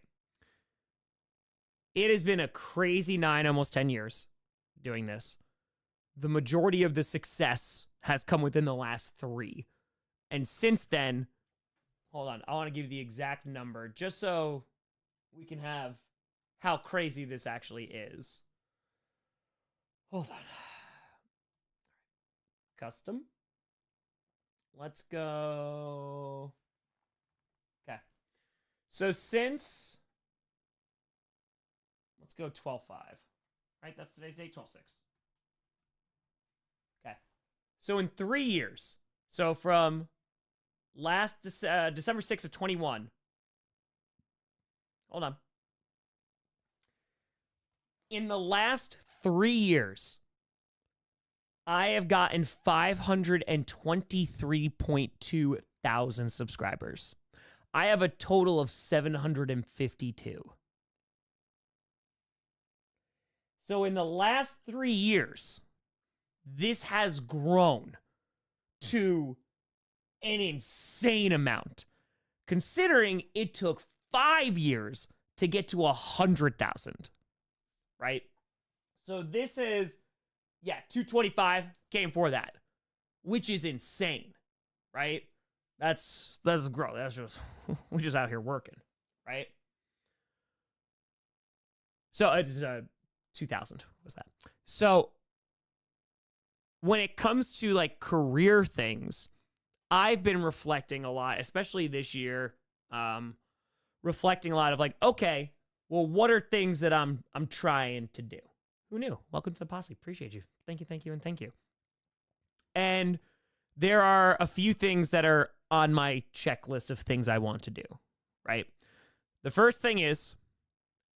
It has been a crazy 9, almost 10 years doing this. The majority of the success has come within the last 3. And since then, hold on, I want to give you the exact number just so we can have how crazy this actually is. Hold on. Custom. Let's go. Okay. So since, let's go 12/5. Right? That's today's date, 12/6. Okay. So in 3 years, so from last December 6th of 21. Hold on. In the last 3 years, I have gotten 523.2 thousand subscribers. I have a total of 752. So in the last 3 years, this has grown to an insane amount, considering it took 5 years to get to 100,000, right? So this is, 225 came for that, which is insane, right? That's growth. That's just, we're just out here working, right? So it's 2,000 was that. So when it comes to like career things, I've been reflecting a lot, especially this year, reflecting a lot of like, okay, well, what are things that I'm trying to do? Who knew? Welcome to the posse. Appreciate you. Thank you, and thank you. And there are a few things that are on my checklist of things I want to do, right? The first thing is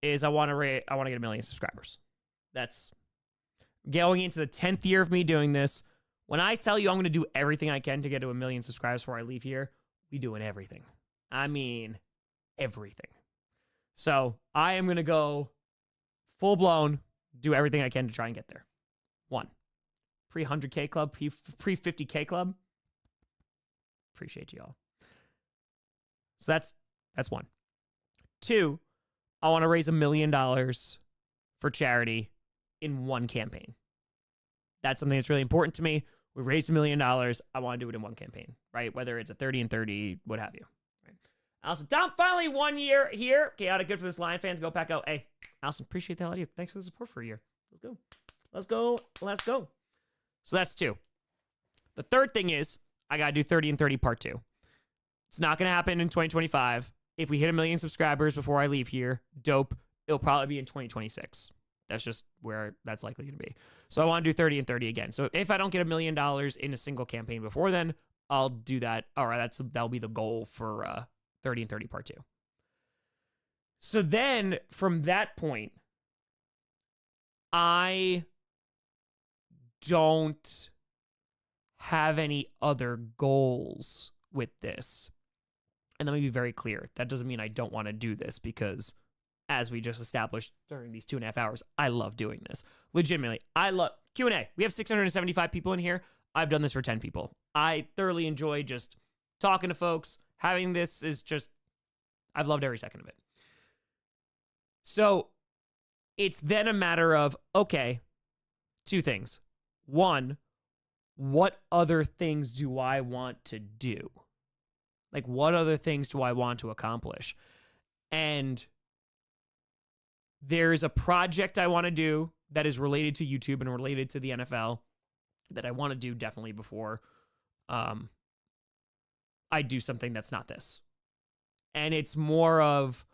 I want to get 1 million subscribers. That's going into the 10th year of me doing this. When I tell you I'm going to do everything I can to get to 1 million subscribers before I leave here, we doing everything. I mean, everything. So I am going to go full blown, do everything I can to try and get there. 1, pre-100K club, pre-50K club. Appreciate you all. So that's 1. 2, I want to raise $1 million for charity in one campaign. That's something that's really important to me. We raised $1 million. I want to do it in one campaign, right? Whether it's a 30 and 30, what have you. Right? Allison, Tom, finally 1 year here. Chaotic good for this Lion fans. Go pack out. Hey, Allison, appreciate the hell out of you. Thanks for the support for a year. Let's go. So that's 2. The third thing is I got to do 30 and 30 part 2. It's not going to happen in 2025. If we hit 1 million subscribers before I leave here, dope. It'll probably be in 2026. That's just where that's likely going to be. So I want to do 30 and 30 again. So if I don't get $1 million in a single campaign before then, I'll do that. All right, that'll be the goal for 30 and 30 part 2. So then from that point, I don't have any other goals with this. And let me be very clear. That doesn't mean I don't want to do this, because as we just established during these 2.5 hours, I love doing this. Legitimately, I love Q&A. We have 675 people in here. I've done this for 10 people. I thoroughly enjoy just talking to folks. Having this is just, I've loved every second of it. So it's then a matter of, okay, 2 things. 1, what other things do I want to do? Like, what other things do I want to accomplish? And there's a project I want to do that is related to YouTube and related to the NFL that I want to do definitely before I do something that's not this. And it's more of,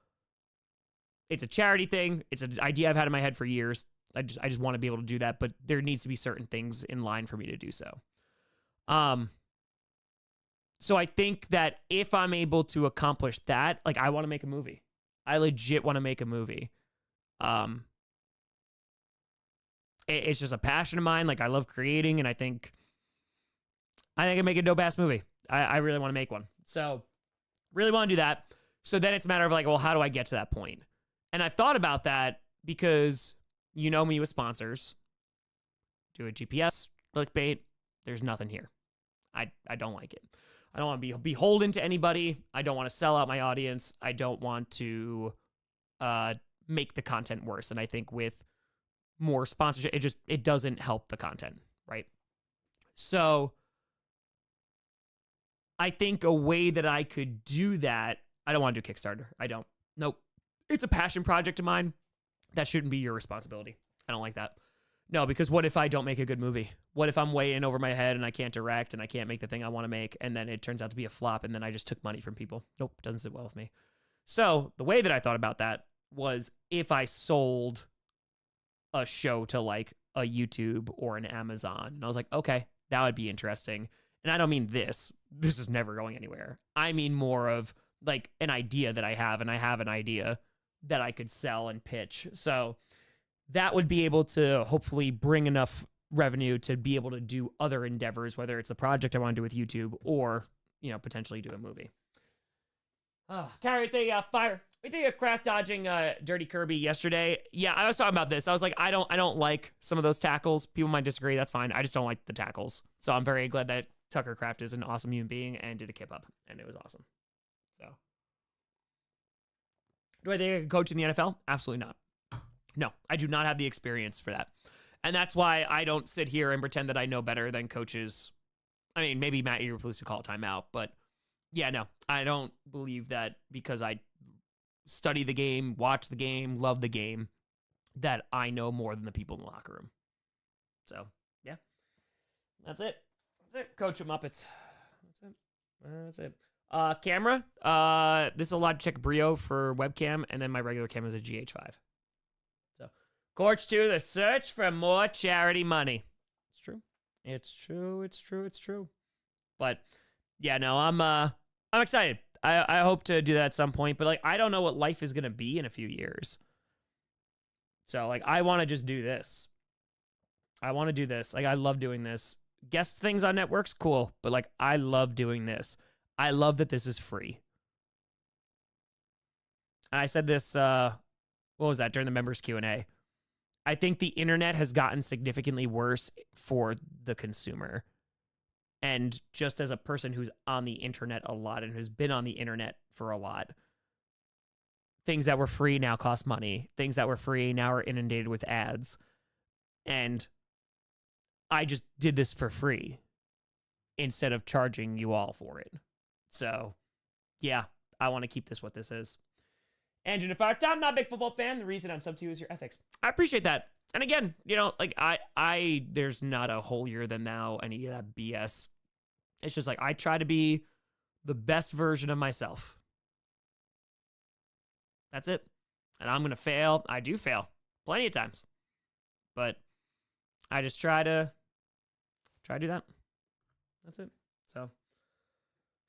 it's a charity thing. It's an idea I've had in my head for years. I just want to be able to do that, but there needs to be certain things in line for me to do so. So I think that if I'm able to accomplish that, like, I want to make a movie. I legit want to make a movie. It's just a passion of mine. Like, I love creating, and I think I can make a dope ass movie. I really want to make one. So really want to do that. So then it's a matter of like, well, how do I get to that point? And I've thought about that because you know me with sponsors. Do a GPS, clickbait. There's nothing here. I don't like it. I don't want to be beholden to anybody. I don't want to sell out my audience. I don't want to make the content worse. And I think with more sponsorship, it doesn't help the content, right? So I think a way that I could do that, I don't want to do Kickstarter. I don't. Nope. It's a passion project of mine. That shouldn't be your responsibility. I don't like that. No, because what if I don't make a good movie? What if I'm way in over my head and I can't direct and I can't make the thing I want to make, and then it turns out to be a flop and then I just took money from people? Nope, doesn't sit well with me. So the way that I thought about that was if I sold a show to like a YouTube or an Amazon, and I was like, okay, that would be interesting. And I don't mean this is never going anywhere. I mean more of like an idea that I have, and I have an idea that I could sell and pitch. So that would be able to hopefully bring enough revenue to be able to do other endeavors, whether it's the project I want to do with YouTube or, potentially do a movie. Carrie, we think of craft dodging Dirty Kirby yesterday. Yeah, I was talking about this. I was like, I don't like some of those tackles. People might disagree. That's fine. I just don't like the tackles. So I'm very glad that Tucker Kraft is an awesome human being and did a kip up, and it was awesome. So, do I think I could coach in the NFL? Absolutely not. No, I do not have the experience for that. And that's why I don't sit here and pretend that I know better than coaches. I mean, maybe Matt Eberflus to call a timeout, but yeah, no, I don't believe that because I study the game, watch the game, love the game, that I know more than the people in the locker room. So, yeah, that's it. That's it. Coach Muppets. That's it. Camera. This is a Logitech Brio for webcam, and then my regular camera is a GH5. So, Coach 2, the search for more charity money. It's true. It's true. It's true. It's true. But yeah, no, I'm excited. I hope to do that at some point, but like I don't know what life is gonna be in a few years. So like I want to just do this. I want to do this. Like I love doing this. Guest things on networks, cool. But like I love doing this. I love that this is free. And I said this, what was that, during the members Q&A. I think the internet has gotten significantly worse for the consumer. And just as a person who's on the internet a lot and who's been on the internet for a lot, things that were free now cost money. Things that were free now are inundated with ads. And I just did this for free instead of charging you all for it. So, yeah, I want to keep this what this is. Andrew Nefar, I'm not a big football fan. The reason I'm sub to you is your ethics. I appreciate that. And again, like I there's not a holier than thou, any of that BS. It's just like I try to be the best version of myself. That's it. And I'm going to fail. I do fail plenty of times. But I just try to do that. That's it. So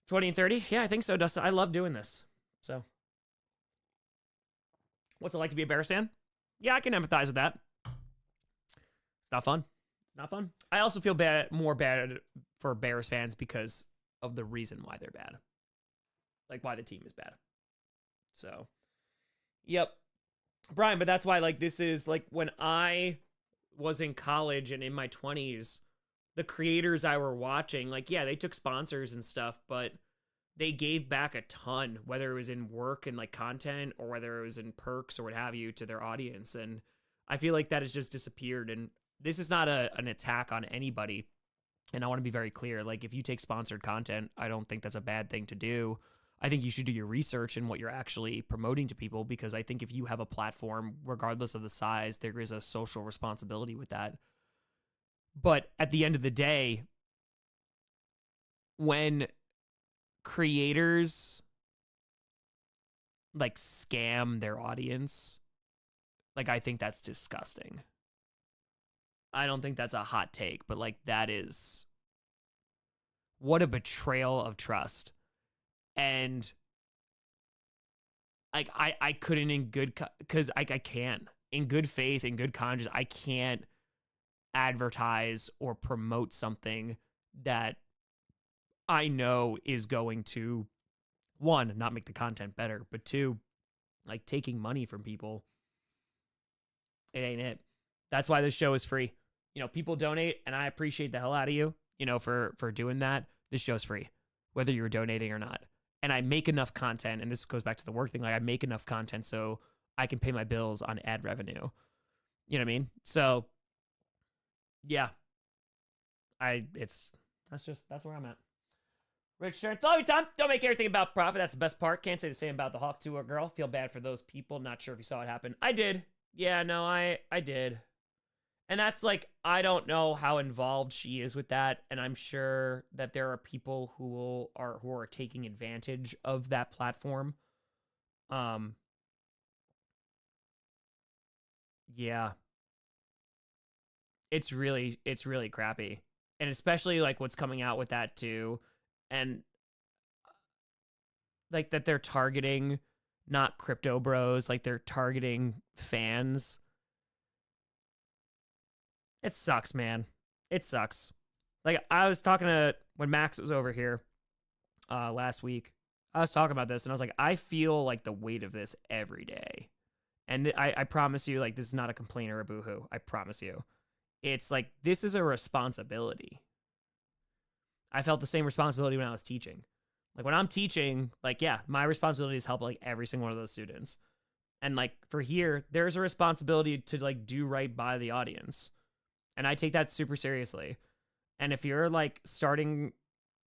20 and 30. Yeah, I think so, Dustin. I love doing this. So what's it like to be a Bears fan? Yeah, I can empathize with that. It's not fun. It's not fun. I also feel more bad for Bears fans because of the reason why they're bad. Like why the team is bad. So, yep. Brian, but that's why like this is like when I was in college and in my 20s, the creators I were watching, like, yeah, they took sponsors and stuff, but they gave back a ton, whether it was in work and like content or whether it was in perks or what have you to their audience. And I feel like that has just disappeared. And this is not an attack on anybody. And I want to be very clear. Like if you take sponsored content, I don't think that's a bad thing to do. I think you should do your research in what you're actually promoting to people, because I think if you have a platform, regardless of the size, there is a social responsibility with that. But at the end of the day, when creators like scam their audience, like I think that's disgusting. I don't think that's a hot take, but like that is what a betrayal of trust. And like I couldn't in good because I can in good faith, in good conscience, I can't advertise or promote something that I know is going to, one, not make the content better, but two, like taking money from people. It ain't it. That's why this show is free. People donate, and I appreciate the hell out of you, for doing that. This show's free, whether you're donating or not. And I make enough content, and this goes back to the work thing, like I make enough content so I can pay my bills on ad revenue. You know what I mean? So yeah. That's where I'm at. Rich Stern, love you, Tom. Don't make everything about profit. That's the best part. Can't say the same about the Hawk to a girl. Feel bad for those people. Not sure if you saw it happen. I did. Yeah, no, I did. And that's like, I don't know how involved she is with that. And I'm sure that there are people who are taking advantage of that platform. Yeah. It's really crappy. And especially like what's coming out with that too. And like that they're targeting not crypto bros, like they're targeting fans. It sucks, man. It sucks. Like, I was talking to, when Max was over here last week, I was talking about this, and I was like, I feel like the weight of this every day. And I promise you, like, this is not a complaint or a boohoo. I promise you. It's like, this is a responsibility. I felt the same responsibility when I was teaching. Like, when I'm teaching, like, yeah, my responsibility is help, like, every single one of those students. And, like, for here, there's a responsibility to, like, do right by the audience. And I take that super seriously. And if you're, like, starting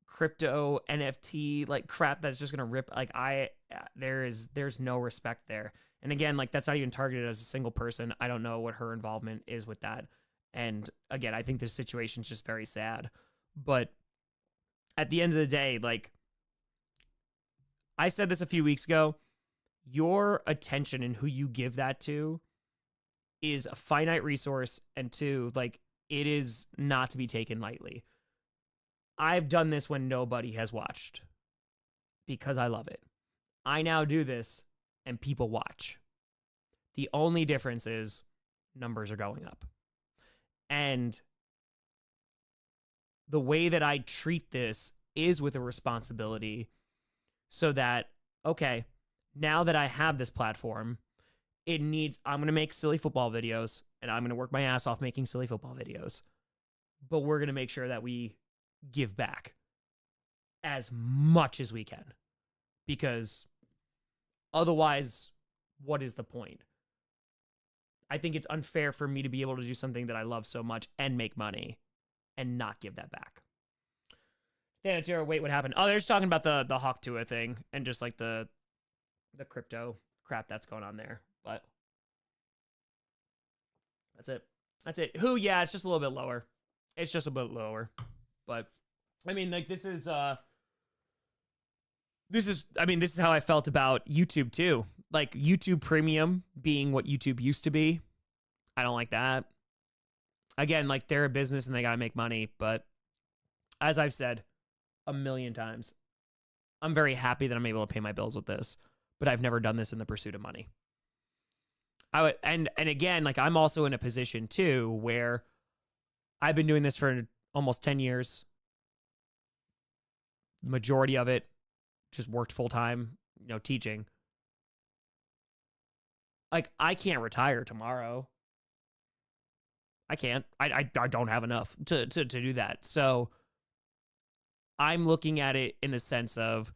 crypto NFT, like, crap that's just going to rip, like, there's no respect there. And again, like, that's not even targeted as a single person. I don't know what her involvement is with that. And again, I think this situation's just very sad. But at the end of the day, like, I said this a few weeks ago, your attention and who you give that to is a finite resource, and two, like, it is not to be taken lightly. I've done this when nobody has watched because I love it. I now do this and people watch. The only difference is numbers are going up. And the way that I treat this is with a responsibility so that, okay, now that I have this platform, I'm going to make silly football videos and I'm going to work my ass off making silly football videos. But we're going to make sure that we give back as much as we can, because otherwise, what is the point? I think it's unfair for me to be able to do something that I love so much and make money and not give that back. Wait, what happened? Oh, they're just talking about the Hawk Tua thing and just like the crypto crap that's going on there. But that's it. Yeah, it's just a little bit lower. It's just a bit lower. But I mean, like, this is how I felt about YouTube too. Like, YouTube Premium being what YouTube used to be. I don't like that. Again, like, they're a business and they gotta make money, but as I've said a million times, I'm very happy that I'm able to pay my bills with this, but I've never done this in the pursuit of money. And again, like, I'm also in a position too where I've been doing this for almost 10 years. The majority of it just worked full time, teaching. Like, I can't retire tomorrow. I can't. I don't have enough to do that. So I'm looking at it in the sense of,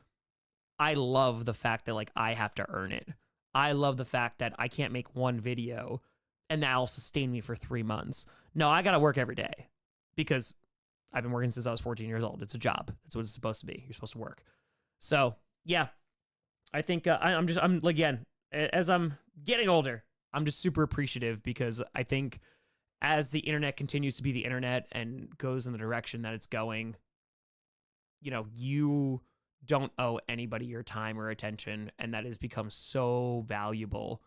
I love the fact that, like, I have to earn it. I love the fact that I can't make one video and that'll sustain me for 3 months. No, I got to work every day because I've been working since I was 14 years old. It's a job. That's what it's supposed to be. You're supposed to work. So yeah, I think I'm again, as I'm getting older, I'm just super appreciative because I think as the internet continues to be the internet and goes in the direction that it's going, you don't owe anybody your time or attention, and that has become so valuable.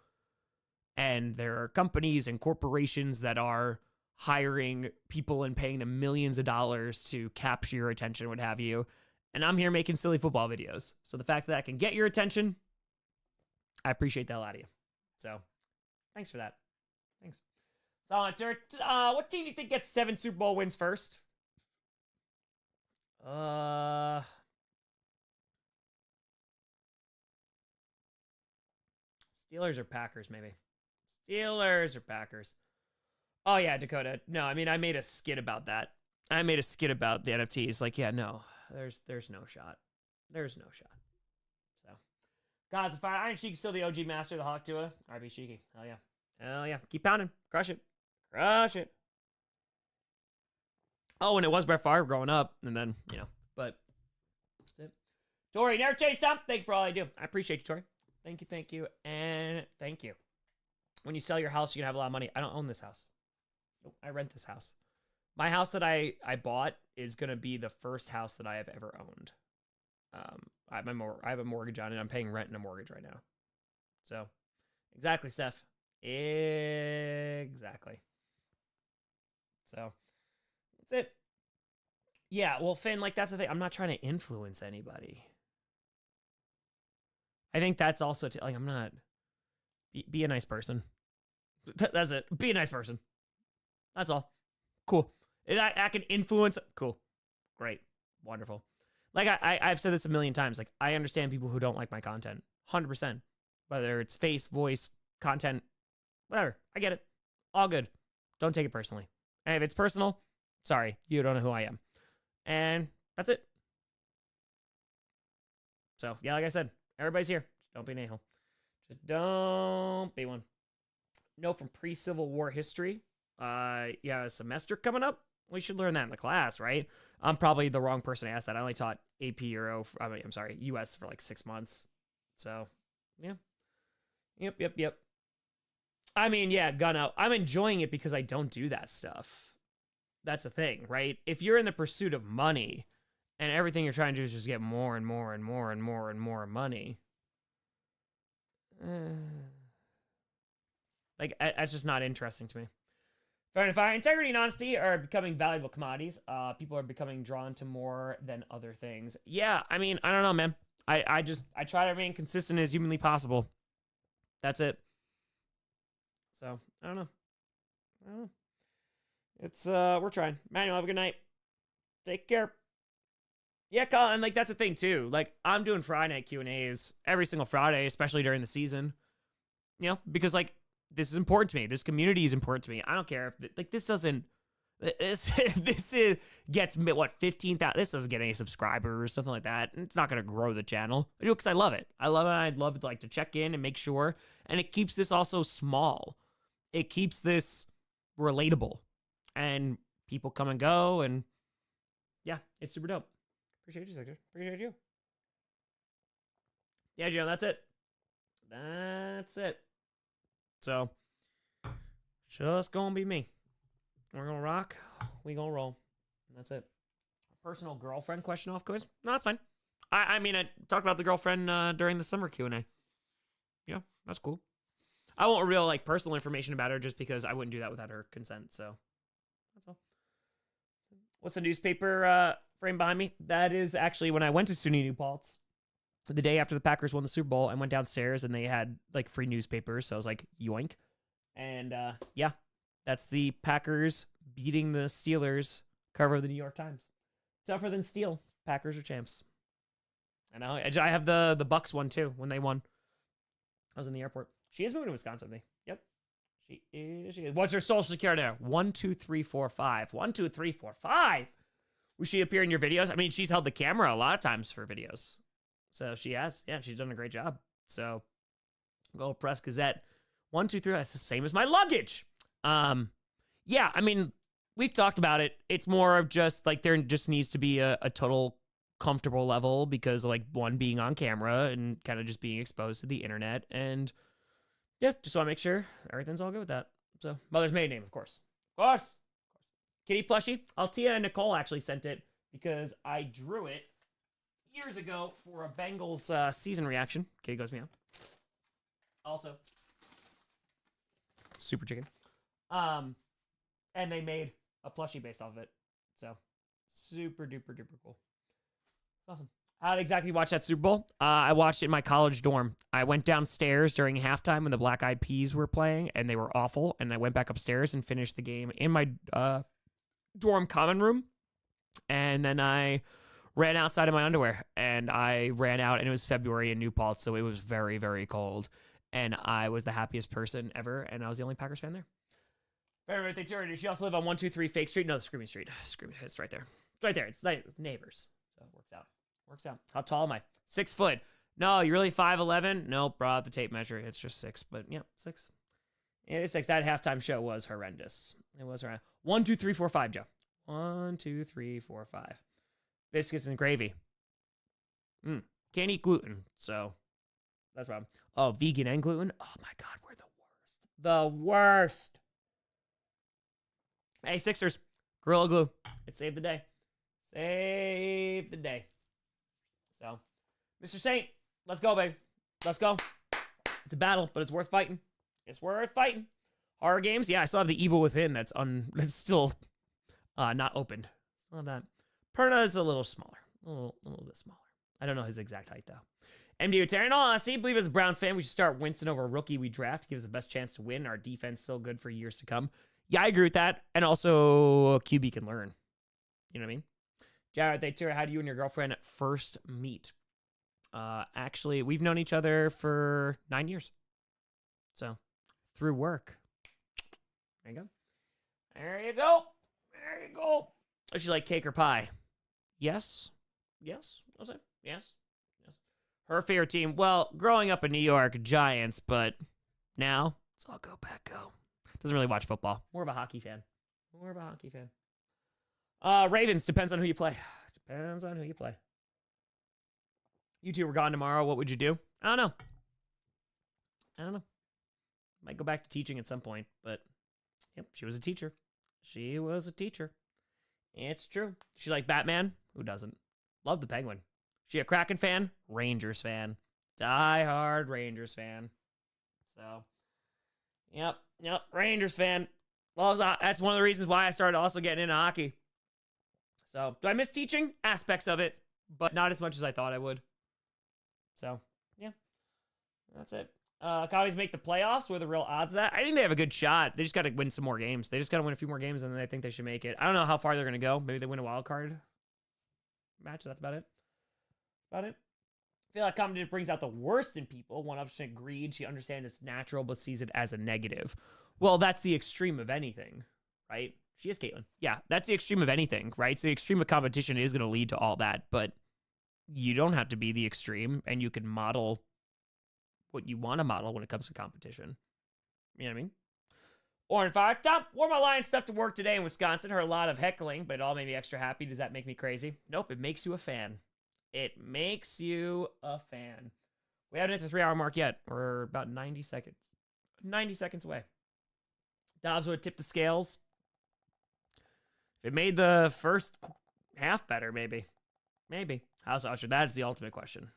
And there are companies and corporations that are hiring people and paying them millions of dollars to capture your attention, what have you. And I'm here making silly football videos. So the fact that I can get your attention, I appreciate the hell out of you. So thanks for that. Thanks. So, what team do you think gets 7 Super Bowl wins first? Steelers or Packers, maybe. Steelers or Packers. Oh, yeah, Dakota. No, I mean, I made a skit about that. I made a skit about the NFTs. Like, yeah, no, there's no shot. There's no shot. So, Gods of Fire. Iron Sheik still the OG master of the Hawk Tua. RB Sheiky. Hell yeah. Hell yeah. Keep pounding. Crush it. Crush it. Oh, and it was Brett Favre growing up. And then, but that's it. Tori, never change something. Thank you for all I do. I appreciate you, Tori. Thank you, and thank you. When you sell your house, you can have a lot of money. I don't own this house. Nope, I rent this house. My house that I bought is going to be the first house that I have ever owned. I have a mortgage on it. I'm paying rent and a mortgage right now. So, exactly, Seth. Exactly. So, that's it. Yeah, well, Finn, like, that's the thing. I'm not trying to influence anybody. I think that's also, like, I'm not... Be a nice person. That's it. Be a nice person. That's all. Cool. I can influence. Cool. Great. Wonderful. Like I've said this a million times. Like I understand people who don't like my content. 100%. Whether it's face, voice, content, whatever. I get it. All good. Don't take it personally. And if it's personal, sorry, you don't know who I am. And that's it. So, yeah, like I said, everybody's here. Just don't be an a-hole. Just don't be one. No, from pre-Civil War history. Yeah, a semester coming up. We should learn that in the class, right? I'm probably the wrong person to ask that. I only taught AP Euro, I'm sorry, US for like 6 months. So, yeah. Yep. I mean, yeah, gun out. I'm enjoying it because I don't do that stuff. That's the thing, right? If you're in the pursuit of money and everything you're trying to do is just get more and more and more and more and more money, like, that's just not interesting to me. Fair and fire. Integrity and honesty are becoming valuable commodities. People are becoming drawn to more than other things. Yeah, I mean, I don't know, man. I try to remain consistent as humanly possible. That's it. So, I don't know. It's, we're trying. Manuel, have a good night. Take care. Yeah, Colin, like, that's the thing, too. Like, I'm doing Friday night Q&As every single Friday, especially during the season. You know, because, like, this is important to me. This community is important to me. I don't care if, like, this doesn't, gets, what, 15,000, this doesn't get any subscribers or something like that. And it's not going to grow the channel. I do it because I love it. I'd love to, like, to check in and make sure. And it keeps this also small. It keeps this relatable. And people come and go. And, yeah, it's super dope. Appreciate you, Sector. Appreciate you. Yeah, Joe, that's it. That's it. So, just gonna be me. We're gonna rock. We gonna roll. That's it. Personal girlfriend question off quiz? No, that's fine. I mean, I talked about the girlfriend during the summer Q&A. Yeah, that's cool. I won't reveal, like, personal information about her just because I wouldn't do that without her consent, so that's all. What's the newspaper frame behind me? That is actually when I went to SUNY New Paltz. The day after the Packers won the Super Bowl, I went downstairs and they had, like, free newspapers. So I was like, yoink. And, yeah, that's the Packers beating the Steelers cover of the New York Times. Tougher than steel. Packers are champs. I know. I have the Bucks one, too, when they won. I was in the airport. She is moving to Wisconsin, me. Yep. She is. What's her social security there? 12345. 12345. Will she appear in your videos? I mean, she's held the camera a lot of times for videos. So she has. Yeah, she's done a great job. So go Press Gazette. 123. That's the same as my luggage. Yeah, I mean, we've talked about it. It's more of just like there just needs to be a total comfortable level because like one being on camera and kind of just being exposed to the internet. And yeah, just want to make sure everything's all good with that. So mother's maiden name, of course. Of course. Kitty plushie. Altia and Nicole actually sent it because I drew it years ago for a Bengals season reaction. Kitty goes meow. Also, super chicken. And they made a plushie based off of it. So, super duper duper cool. Awesome. How did exactly watch that Super Bowl? I watched it in my college dorm. I went downstairs during halftime when the Black Eyed Peas were playing, and they were awful. And I went back upstairs and finished the game in my dorm common room. And then I ran outside in my underwear, and I ran out, and it was February in New Paltz, so it was very, very cold. And I was the happiest person ever, and I was the only Packers fan there. Very birthday to her. Does she also live on 123 Fake Street? No, the Screaming Street. Screaming, it's right there. It's right there. It's neighbors. So it works out. Works out. How tall am I? 6 foot. No, you're really 5'11"? Nope, brought the tape measure. It's just 6, but yeah, 6. It is 6. That halftime show was horrendous. It was horrendous. 1, 2, 3, 4, 5, Joe. 1, 2, 3, 4, 5. Biscuits and gravy. Can't eat gluten, so that's the problem. Oh, vegan and gluten? Oh my God, we're the worst. The worst. Hey, Sixers. Gorilla Glue. It saved the day. Saved the day. So, Mr. Saint, let's go, babe. Let's go. It's a battle, but it's worth fighting. It's worth fighting. Horror games? Yeah, I still have the Evil Within that's still not opened. Still have that. Perna is a little smaller. A little bit smaller. I don't know his exact height, though. MD Terry, in all honesty, believe as a Browns fan, we should start Winston over a rookie we draft. Gives us the best chance to win. Our defense still good for years to come. Yeah, I agree with that. And also, QB can learn. You know what I mean? Jared, how do you and your girlfriend first meet? Actually, we've known each other for 9 years. So, through work. There you go. There you go. There you go. Does she like cake or pie? Yes. Yes. I'll say yes. Yes. Her favorite team, well, growing up in New York, Giants, but now it's all go, Pack, go. Doesn't really watch football. More of a hockey fan. Ravens, depends on who you play. Depends on who you play. You two were gone tomorrow. What would you do? I don't know. Might go back to teaching at some point, but yep, she was a teacher. It's true. She like Batman? Who doesn't? Love the Penguin. She a Kraken fan? Rangers fan. Die hard Rangers fan. So, yep, Rangers fan. Loves that. That's one of the reasons why I started also getting into hockey. So, do I miss teaching? Aspects of it, but not as much as I thought I would. So, yeah, that's it. Commies make the playoffs. What are the real odds of that? I think they have a good shot. They just got to win some more games. They just got to win a few more games, and then I think they should make it. I don't know how far they're going to go. Maybe they win a wild card match. That's about it. I feel like competition brings out the worst in people. 100% greed. She understands it's natural, but sees it as a negative. Well, that's the extreme of anything, right? She is Caitlin. Yeah, that's the extreme of anything, right? So the extreme of competition is going to lead to all that, but you don't have to be the extreme, and you can model what you want to model when it comes to competition. You know what I mean? Orange Fire. Top, wore my Lions stuff to work today in Wisconsin. Heard a lot of heckling, but it all made me extra happy. Does that make me crazy? Nope, it makes you a fan. It makes you a fan. We haven't hit the 3-hour mark yet. We're about 90 seconds. 90 seconds away. Dobbs would tip the scales. If it made the first half better, maybe. How's Usher? That is the ultimate question.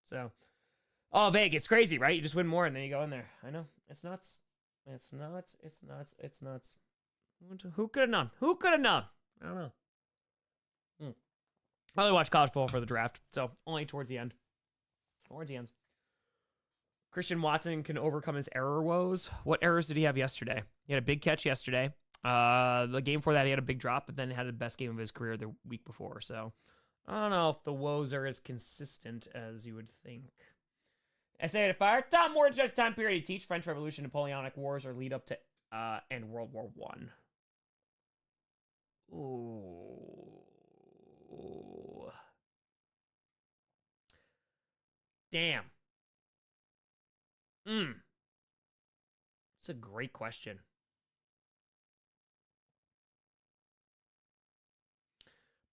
So, oh, Vegas, crazy, right? You just win more and then you go in there. I know. It's nuts. Who could have known? I don't know. I only watched college football for the draft, so only towards the end. Christian Watson can overcome his error woes. What errors did he have yesterday? He had a big catch yesterday. The game before that, he had a big drop, but then had the best game of his career the week before. So I don't know if the woes are as consistent as you would think. Essay to fire. Tom Moore judge time period to teach French Revolution, Napoleonic Wars, or lead up to and World War One. Ooh. Damn. It's a great question.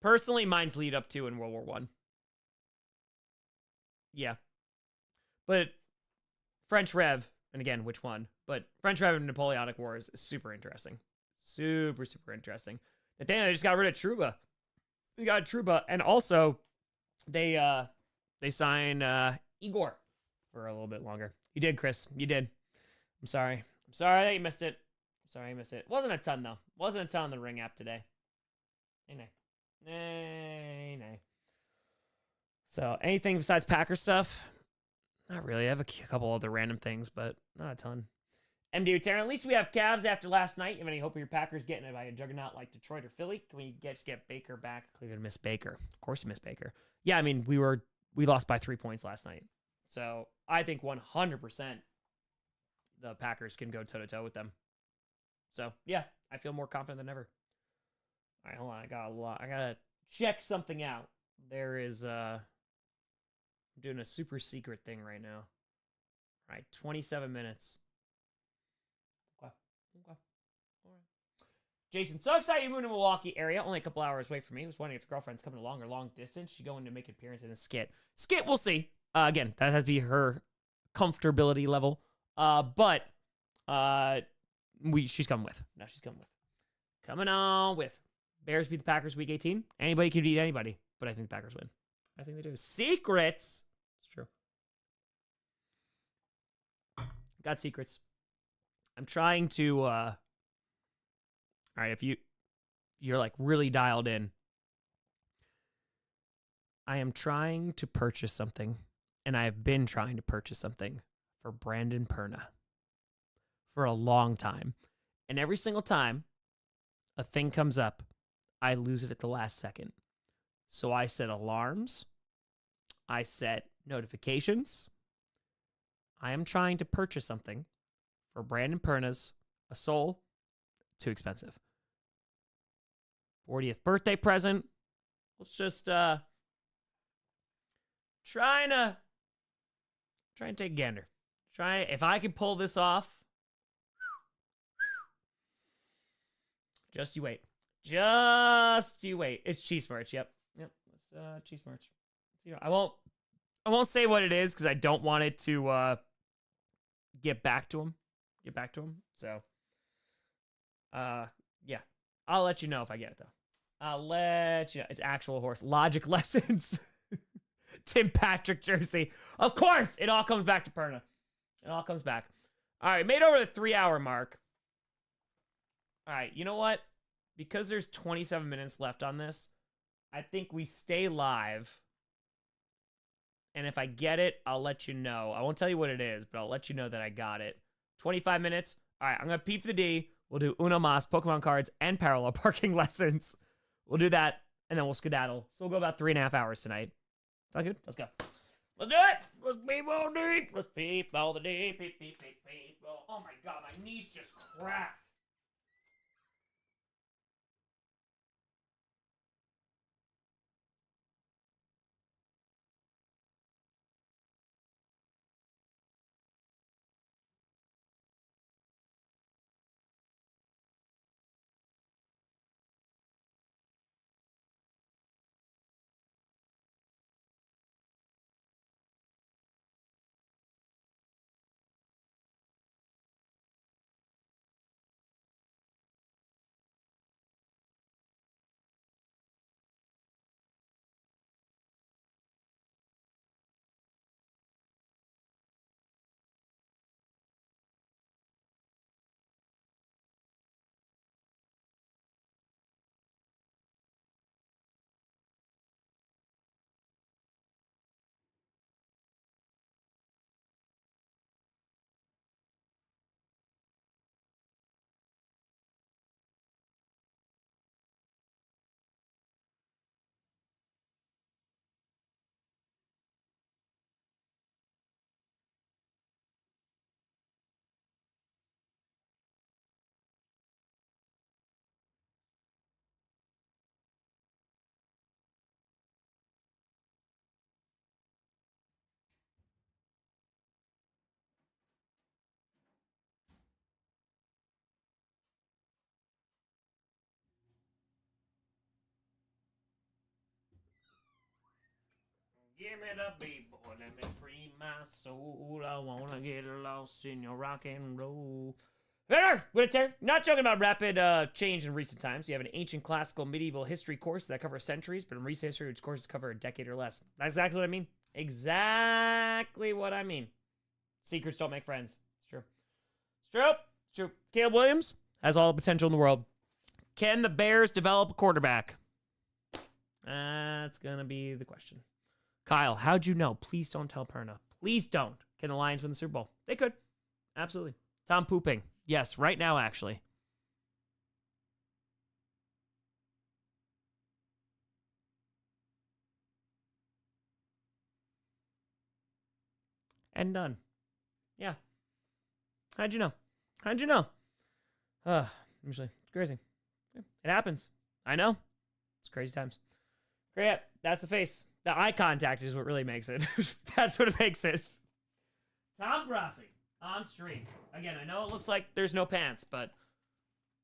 Personally, mine's lead up to in World War One. Yeah. But French Rev, and again, which one? But French Rev and Napoleonic Wars is super interesting. Super interesting. Nathaniel, they just got rid of Truba. They got Truba, and also they signed Igor for a little bit longer. You did, Chris. You did. I'm sorry that you missed it. Wasn't a ton, though. Wasn't a ton on the Ring app today. Nay. So, anything besides Packer stuff? Not really. I have a couple other random things, but not a ton. MD Terran, at least we have Cavs after last night. You have any hope of your Packers getting it by a juggernaut like Detroit or Philly? Can we just get Baker back? Cleveland missed Baker. Of course you missed Baker. Yeah, I mean, we lost by 3 points last night. So I think 100% the Packers can go toe-to-toe with them. So, yeah, I feel more confident than ever. All right, hold on. I gotta check something out. There is, I'm doing a super secret thing right now. All right, 27 minutes. Okay. All right. Jason, so excited you moved to Milwaukee area. Only a couple hours away from me. I was wondering if the girlfriend's coming along or long distance. She going to make an appearance in a skit. We'll see. Again, that has to be her comfortability level. But she's coming with. No, she's coming with. Coming on with. Bears beat the Packers week 18. Anybody can beat anybody, but I think the Packers win. I think they do. Secrets. It's true. Got secrets. I'm trying to, all right, if you're like really dialed in, I am trying to purchase something, and I have been trying to purchase something for Brandon Perna. for a long time. And every single time a thing comes up, I lose it at the last second. So I set alarms. I set notifications. I am trying to purchase something for Brandon Perna's a soul. Too expensive. 40th birthday present. Let's just try and take a gander. If I could pull this off. Just you wait. Just you wait. It's cheese merch. Yep. It's cheese merch. I won't say what it is because I don't want it to get back to him. So yeah. I'll let you know if I get it though. I'll let you know. It's actual horse. Logic lessons. Tim Patrick jersey. Of course, it all comes back to Perna. It all comes back. All right, made over the 3-hour mark. All right, you know what? Because there's 27 minutes left on this, I think we stay live. And if I get it, I'll let you know. I won't tell you what it is, but I'll let you know that I got it. 25 minutes. All right, I'm going to peep for the D. We'll do Uno Mas, Pokemon cards, and parallel parking lessons. We'll do that, and then we'll skedaddle. So we'll go about 3.5 hours tonight. Sound good? Let's go. Let's do it. Let's peep all deep. Let's peep all the deep. Peep, peep, peep, peep. Oh my God, my knees just cracked. Give me the beat, boy, let me free my soul. I wanna get lost in your rock and roll. Winter, not talking about rapid change in recent times. You have an ancient classical medieval history course that covers centuries, but in recent history, its courses cover a decade or less. That's exactly what I mean. Exactly what I mean. Secrets don't make friends. It's true. It's true. It's true. Caleb Williams has all the potential in the world. Can the Bears develop a quarterback? That's gonna be the question. Kyle, how'd you know? Please don't tell Perna. Please don't. Can the Lions win the Super Bowl? They could. Absolutely. Tom pooping. Yes, right now, actually. And done. Yeah. How'd you know? How'd you know? Usually, it's crazy. Yeah, it happens. I know. It's crazy times. Great. That's the face. The eye contact is what really makes it. That's what makes it. Tom Grossi on stream. Again, I know it looks like there's no pants, but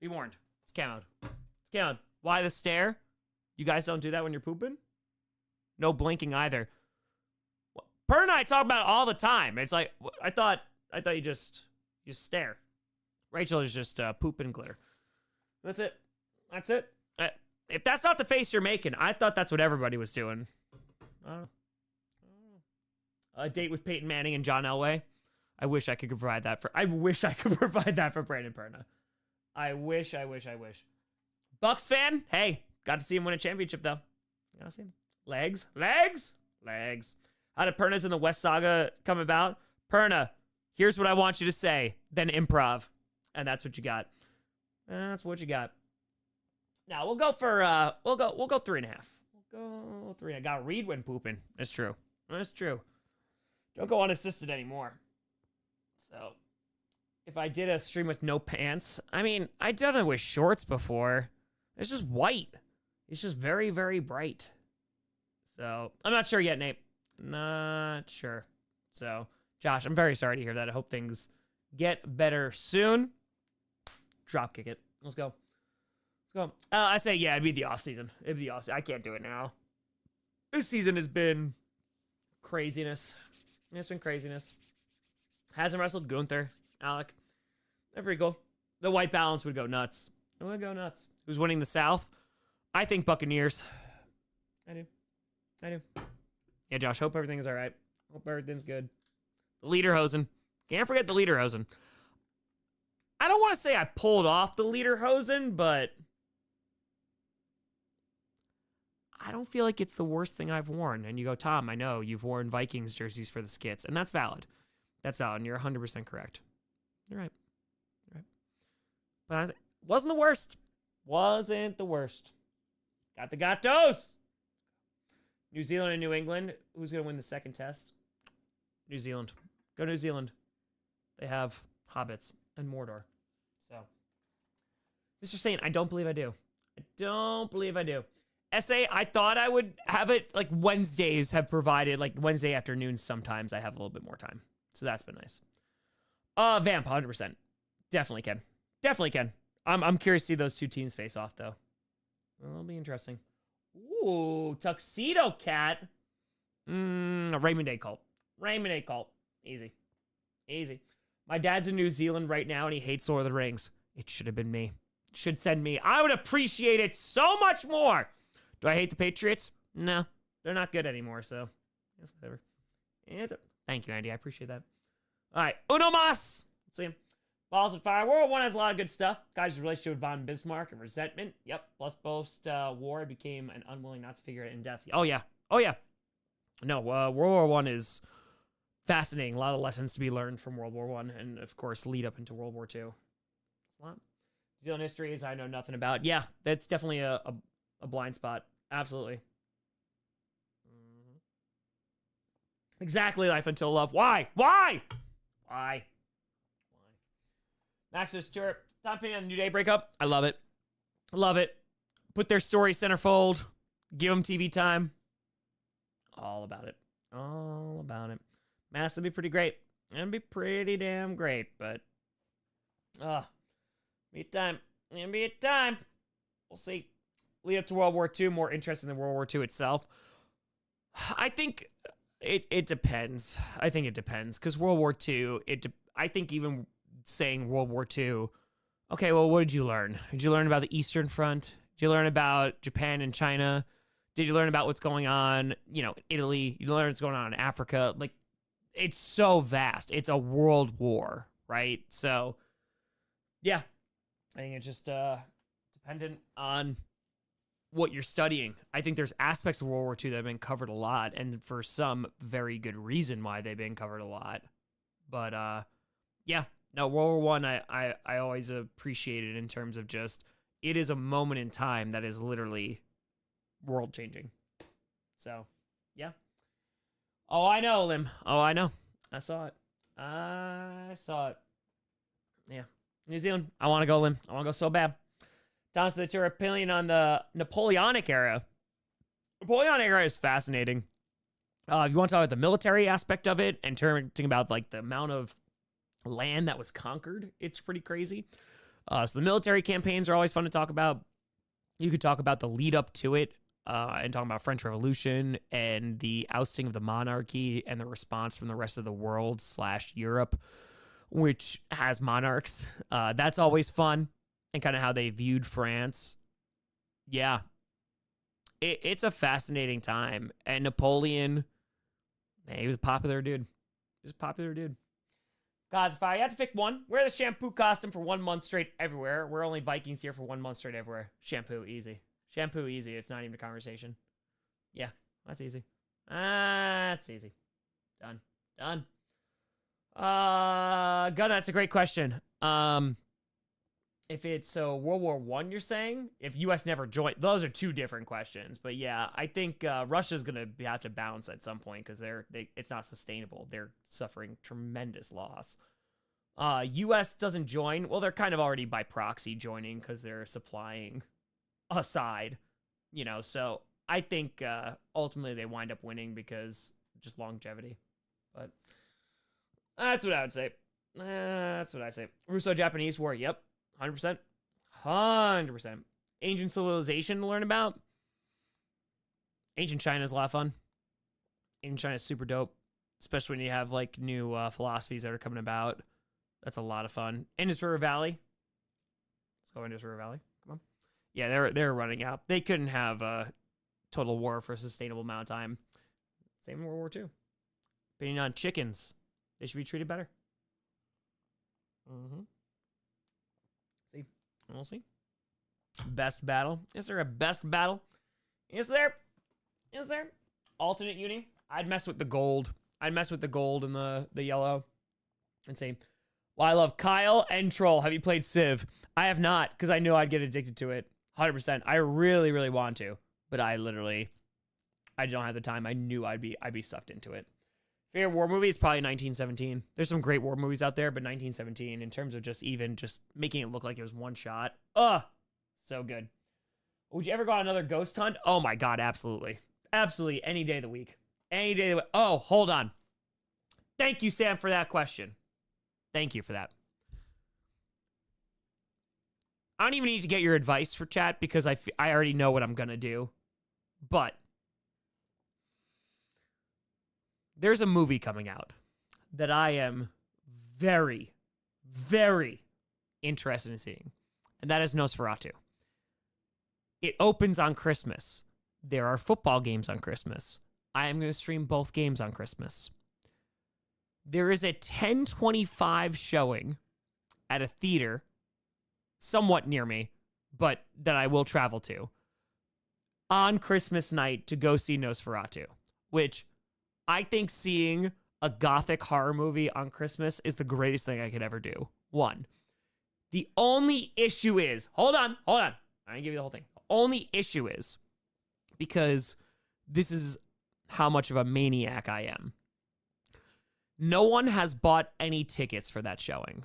be warned. It's camoed. It's camoed. Why the stare? You guys don't do that when you're pooping? No blinking either. Per and I talk about it all the time. It's like, I thought you just stare. Rachel is just pooping glitter. That's it. That's it. If that's not the face you're making, I thought that's what everybody was doing. A date with Peyton Manning and John Elway. I wish I could provide that for. I wish I could provide that for Brandon Perna. I wish. Bucks fan. Hey, got to see him win a championship though. Gotta see him. Legs. How did Perna's in the West Saga come about? Perna, here's what I want you to say. Then improv. And that's what you got. That's what you got. Now we'll go for we'll go 3.5. We'll go 3. I gotta read when pooping. That's true. That's true. Don't go unassisted anymore. So if I did a stream with no pants, I mean, I've done it with shorts before. It's just white. It's just very, very bright. So I'm not sure yet, Nate. Not sure. So Josh, I'm very sorry to hear that. I hope things get better soon. Dropkick it. Let's go. Let's go. I say, yeah, it'd be the off season. It'd be the off season. I can't do it now. This season has been craziness. It's been craziness. Hasn't wrestled Gunther, Alec. They're pretty cool. The white balance would go nuts. It would go nuts. Who's winning the South? I think Buccaneers. I do. Yeah, Josh, hope everything's all right. Hope everything's good. The Lederhosen. Can't forget the Lederhosen. I don't want to say I pulled off the Lederhosen, but I don't feel like it's the worst thing I've worn. And you go, Tom, I know you've worn Vikings jerseys for the skits, and that's valid. That's valid, and you're 100% correct. You're right. You're right. But it wasn't the worst. Wasn't the worst. Got the Gatos. New Zealand and New England. Who's going to win the second test? New Zealand. Go New Zealand. They have hobbits and Mordor. So, Mr. Saint, I don't believe I do. I don't believe I do. SA, I thought I would have it like Wednesdays have provided, like Wednesday afternoons sometimes I have a little bit more time. So that's been nice. Vamp, 100%. Definitely can. Definitely can. I'm curious to see those two teams face off, though. Well, it'll be interesting. Ooh, Tuxedo Cat. Raymond A. Cult. Raymond A. Cult. Easy. Easy. My dad's in New Zealand right now, and he hates Lord of the Rings. It should have been me. Should send me. I would appreciate it so much more. Do I hate the Patriots? No. They're not good anymore, so. Yes, whatever. Thank you, Andy. I appreciate that. All right. Uno mas. Let's see him. Balls of Fire. World War I has a lot of good stuff. Guys' relationship with von Bismarck and resentment. Yep. Plus post-war became an unwilling Nazi figure in death. Oh, yeah. Oh, yeah. No, World War I is fascinating. A lot of lessons to be learned from World War I and, of course, lead up into World War II. A lot. New Zealand histories I know nothing about. Yeah, that's definitely a blind spot. Absolutely. Exactly. Life Until Love. Why? Why? Why? Maximus Stewart. Top opinion on the New Day breakup. I love it. Love it. Put their story centerfold. Give them TV time. All about it. All about it. Mass would be pretty great. It'd be pretty damn great, but be a time. It'll be a time. We'll see. Lead up to World War II, more interesting than World War II itself. I think it depends. I think it depends because World War II, I think even saying World War II, okay, well, what did you learn? Did you learn about the Eastern Front? Did you learn about Japan and China? Did you learn about what's going on, Italy? You learn what's going on in Africa? Like, it's so vast. It's a world war, right? So, yeah, I think it's just dependent on what you're studying. I think there's aspects of World War II that have been covered a lot, and for some very good reason why they've been covered a lot. But, yeah. No, World War I always appreciated in terms of just, it is a moment in time that is literally world-changing. So, yeah. Oh, I know, Lim. Oh, I know. I saw it. Yeah. New Zealand. I want to go, Lim. I want to go so bad. Thomas, that's your opinion on the Napoleonic era. Napoleonic era is fascinating. If you want to talk about the military aspect of it and think about like the amount of land that was conquered, it's pretty crazy. So the military campaigns are always fun to talk about. You could talk about the lead up to it and talk about French Revolution and the ousting of the monarchy and the response from the rest of the world / Europe, which has monarchs. That's always fun, and kind of how they viewed France. Yeah. It's a fascinating time. And Napoleon, man, he was a popular dude. God's fire. You have to pick one. Wear the shampoo costume for 1 month straight everywhere. We're only Vikings here for 1 month straight everywhere. Shampoo, easy. Shampoo, easy. It's not even a conversation. Yeah, that's easy. That's easy. Done. Gunna, that's a great question. If it's so World War One, you're saying if U.S. never joined, those are two different questions. But yeah, I think Russia's gonna have to bounce at some point because it's not sustainable. They're suffering tremendous loss. U.S. doesn't join. Well, they're kind of already by proxy joining because they're supplying a side, So I think ultimately they wind up winning because just longevity. But that's what I would say. That's what I say. Russo-Japanese War. Yep. 100%. 100%. Ancient civilization to learn about. Ancient China is a lot of fun. Ancient China is super dope, especially when you have like new philosophies that are coming about. That's a lot of fun. Indus River Valley. Let's go Indus River Valley. Come on. Yeah, they're running out. They couldn't have a total war for a sustainable amount of time. Same in World War II. Opinion on chickens. They should be treated better. See. We'll see. Best battle. Is there a best battle? Is there? Alternate uni? I'd mess with the gold. I'd mess with the gold and the yellow. And say, well, I love Kyle and Troll. Have you played Civ? I have not, because I knew I'd get addicted to it. 100%. I really, really want to. But I don't have the time. I knew I'd be sucked into it. Favorite war movie is probably 1917. There's some great war movies out there, but 1917, in terms of just making it look like it was one shot. So good. Would you ever go on another ghost hunt? Oh my God, absolutely. Absolutely, any day of the week. Any day of the week. Oh, hold on. Thank you, Sam, for that question. Thank you for that. I don't even need to get your advice for chat because I already know what I'm going to do. But there's a movie coming out that I am very, very interested in seeing. And that is Nosferatu. It opens on Christmas. There are football games on Christmas. I am going to stream both games on Christmas. There is a 10:25 showing at a theater somewhat near me, but that I will travel to on Christmas night to go see Nosferatu, which I think seeing a gothic horror movie on Christmas is the greatest thing I could ever do. One. The only issue is, hold on. I didn't give you the whole thing. The only issue is, because this is how much of a maniac I am. No one has bought any tickets for that showing.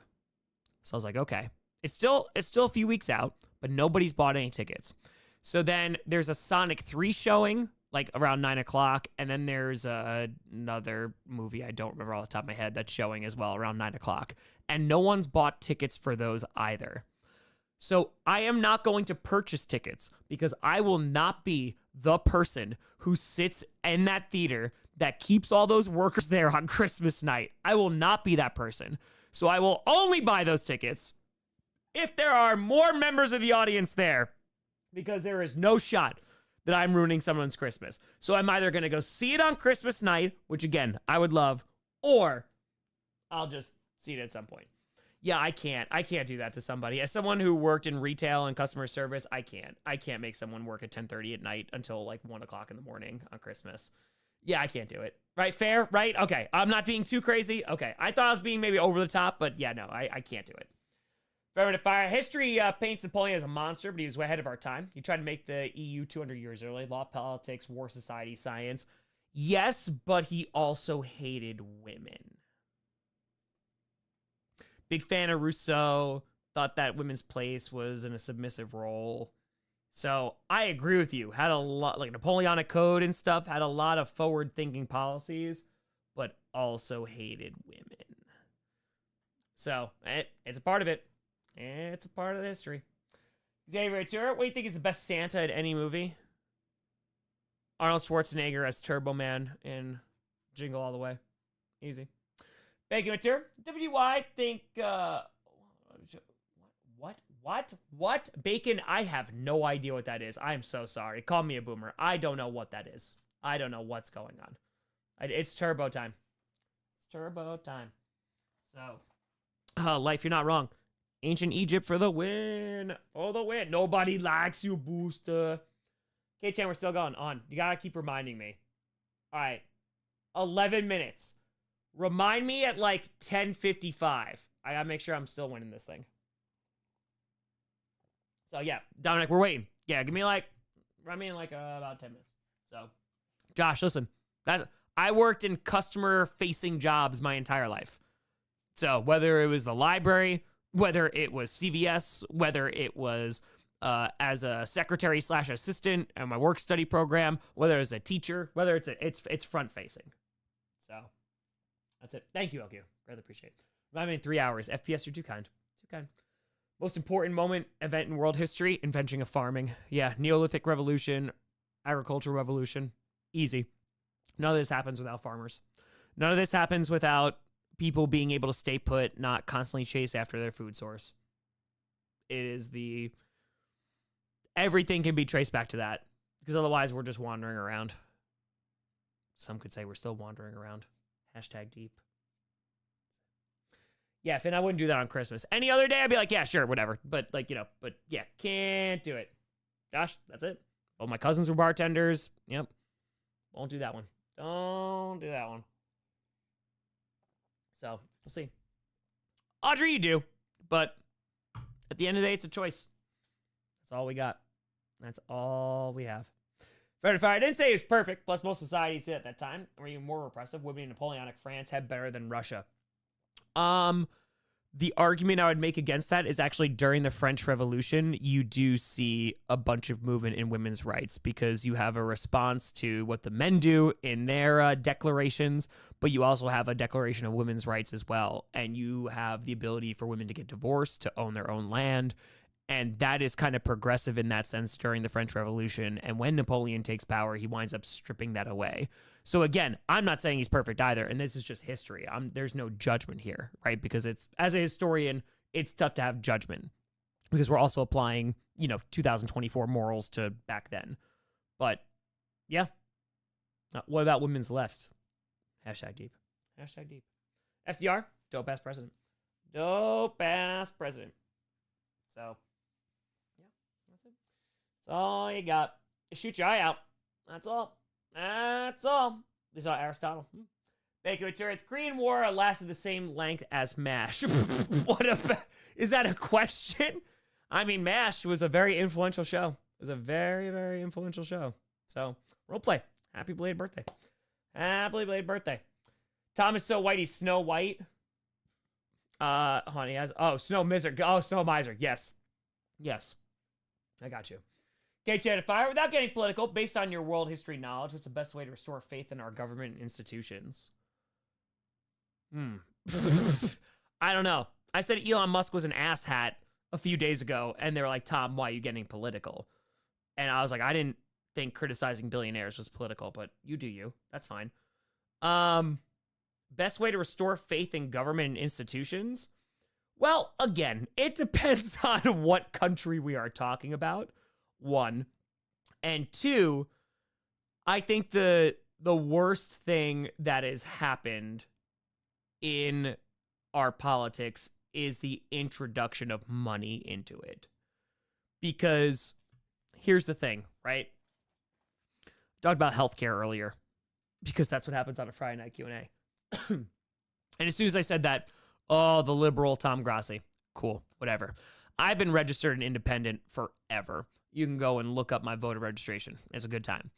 So I was like, okay. It's still a few weeks out, but nobody's bought any tickets. So then there's a Sonic 3 showing, like around 9 o'clock. And then there's another movie I don't remember off the top of my head that's showing as well around 9 o'clock. And no one's bought tickets for those either. So I am not going to purchase tickets because I will not be the person who sits in that theater that keeps all those workers there on Christmas night. I will not be that person. So I will only buy those tickets if there are more members of the audience there, because there is no shot that I'm ruining someone's Christmas. So I'm either going to go see it on Christmas night, which again, I would love, or I'll just see it at some point. Yeah, I can't do that to somebody. As someone who worked in retail and customer service, I can't make someone work at 10:30 at night until like 1 o'clock in the morning on Christmas. Yeah, I can't do it. Right? Fair? Right? Okay. I'm not being too crazy. Okay. I thought I was being maybe over the top, but yeah, no, I can't do it. Affirmative fire. History paints Napoleon as a monster, but he was way ahead of our time. He tried to make the EU 200 years early. Law, politics, war, society, science. Yes, but he also hated women. Big fan of Rousseau. Thought that women's place was in a submissive role. So I agree with you. Had a lot, like Napoleonic Code and stuff, had a lot of forward-thinking policies, but also hated women. So it's a part of it. It's a part of the history. Xavier Tour, what do you think is the best Santa in any movie? Arnold Schwarzenegger as Turbo Man in Jingle All the Way. Easy. Bacon Tour, WY think, What? Bacon, I have no idea what that is. I'm so sorry. Call me a boomer. I don't know what that is. I don't know what's going on. It's turbo time. It's turbo time. So, life, you're not wrong. Ancient Egypt for the win. For the win. Nobody likes you, Booster. Okay, Chan, we're still going on. You gotta keep reminding me. All right. 11 minutes. Remind me at like 10:55. I gotta make sure I'm still winning this thing. So yeah, Dominic, we're waiting. Yeah, run me in like about 10 minutes. So, Josh, listen, I worked in customer-facing jobs my entire life. So whether it was the library, whether it was CVS, whether it was as a secretary / assistant in my work study program, whether it's a teacher, whether it's front facing. So that's it. Thank you, LQ. Greatly appreciate it. Remind me in 3 hours. FPS, you're too kind. Too kind. Most important event in world history, invention of farming. Yeah, Neolithic revolution, agricultural revolution. Easy. None of this happens without farmers. None of this happens without people being able to stay put, not constantly chase after their food source. It is everything can be traced back to that, because otherwise we're just wandering around. Some could say we're still wandering around. #deep. Yeah, Finn, I wouldn't do that on Christmas. Any other day, I'd be like, yeah, sure, whatever. But yeah, can't do it. Gosh, that's it. Well, my cousins were bartenders. Yep. Won't do that one. Don't do that one. So, we'll see. Audrey, you do. But at the end of the day, it's a choice. That's all we got. That's all we have. Fair to fire. I didn't say it was perfect. Plus, most societies at that time were even more repressive. Women in Napoleonic France had better than Russia. The argument I would make against that is actually during the French Revolution, you do see a bunch of movement in women's rights, because you have a response to what the men do in their declarations, but you also have a declaration of women's rights as well. And you have the ability for women to get divorced, to own their own land. And that is kind of progressive in that sense during the French Revolution. And when Napoleon takes power, he winds up stripping that away. So again, I'm not saying he's perfect either, and this is just history. There's no judgment here, right? Because as a historian, it's tough to have judgment, because we're also applying, 2024 morals to back then. But yeah, what about women's lefts? #deep. #deep. FDR, dope ass president. Dope ass president. So yeah, that's it. That's all you got. Shoot your eye out. That's all. That's all. This is Aristotle. Baker Turret. The Korean War lasted the same length as MASH. Is that a question? I mean, MASH was a very influential show. It was a very, very influential show. So, role play. Happy belated birthday. Happy belated birthday. Tom is so white, he's Snow White. Honey has, Snow Miser. Oh, Snow Miser. Yes. Yes. I got you. K-Chat Fire, without getting political, based on your world history knowledge, what's the best way to restore faith in our government and institutions? I don't know. I said Elon Musk was an asshat a few days ago, and they were like, Tom, why are you getting political? And I was like, I didn't think criticizing billionaires was political, but you do you. That's fine. Best way to restore faith in government and institutions? Well, again, it depends on what country we are talking about. 1. And 2, I think the worst thing that has happened in our politics is the introduction of money into it. Because here's the thing, right? I talked about healthcare earlier, because that's what happens on a Friday night Q&A. And as soon as I said that, the liberal Tom Grossi, cool, whatever. I've been registered and independent forever. You can go and look up my voter registration. It's a good time.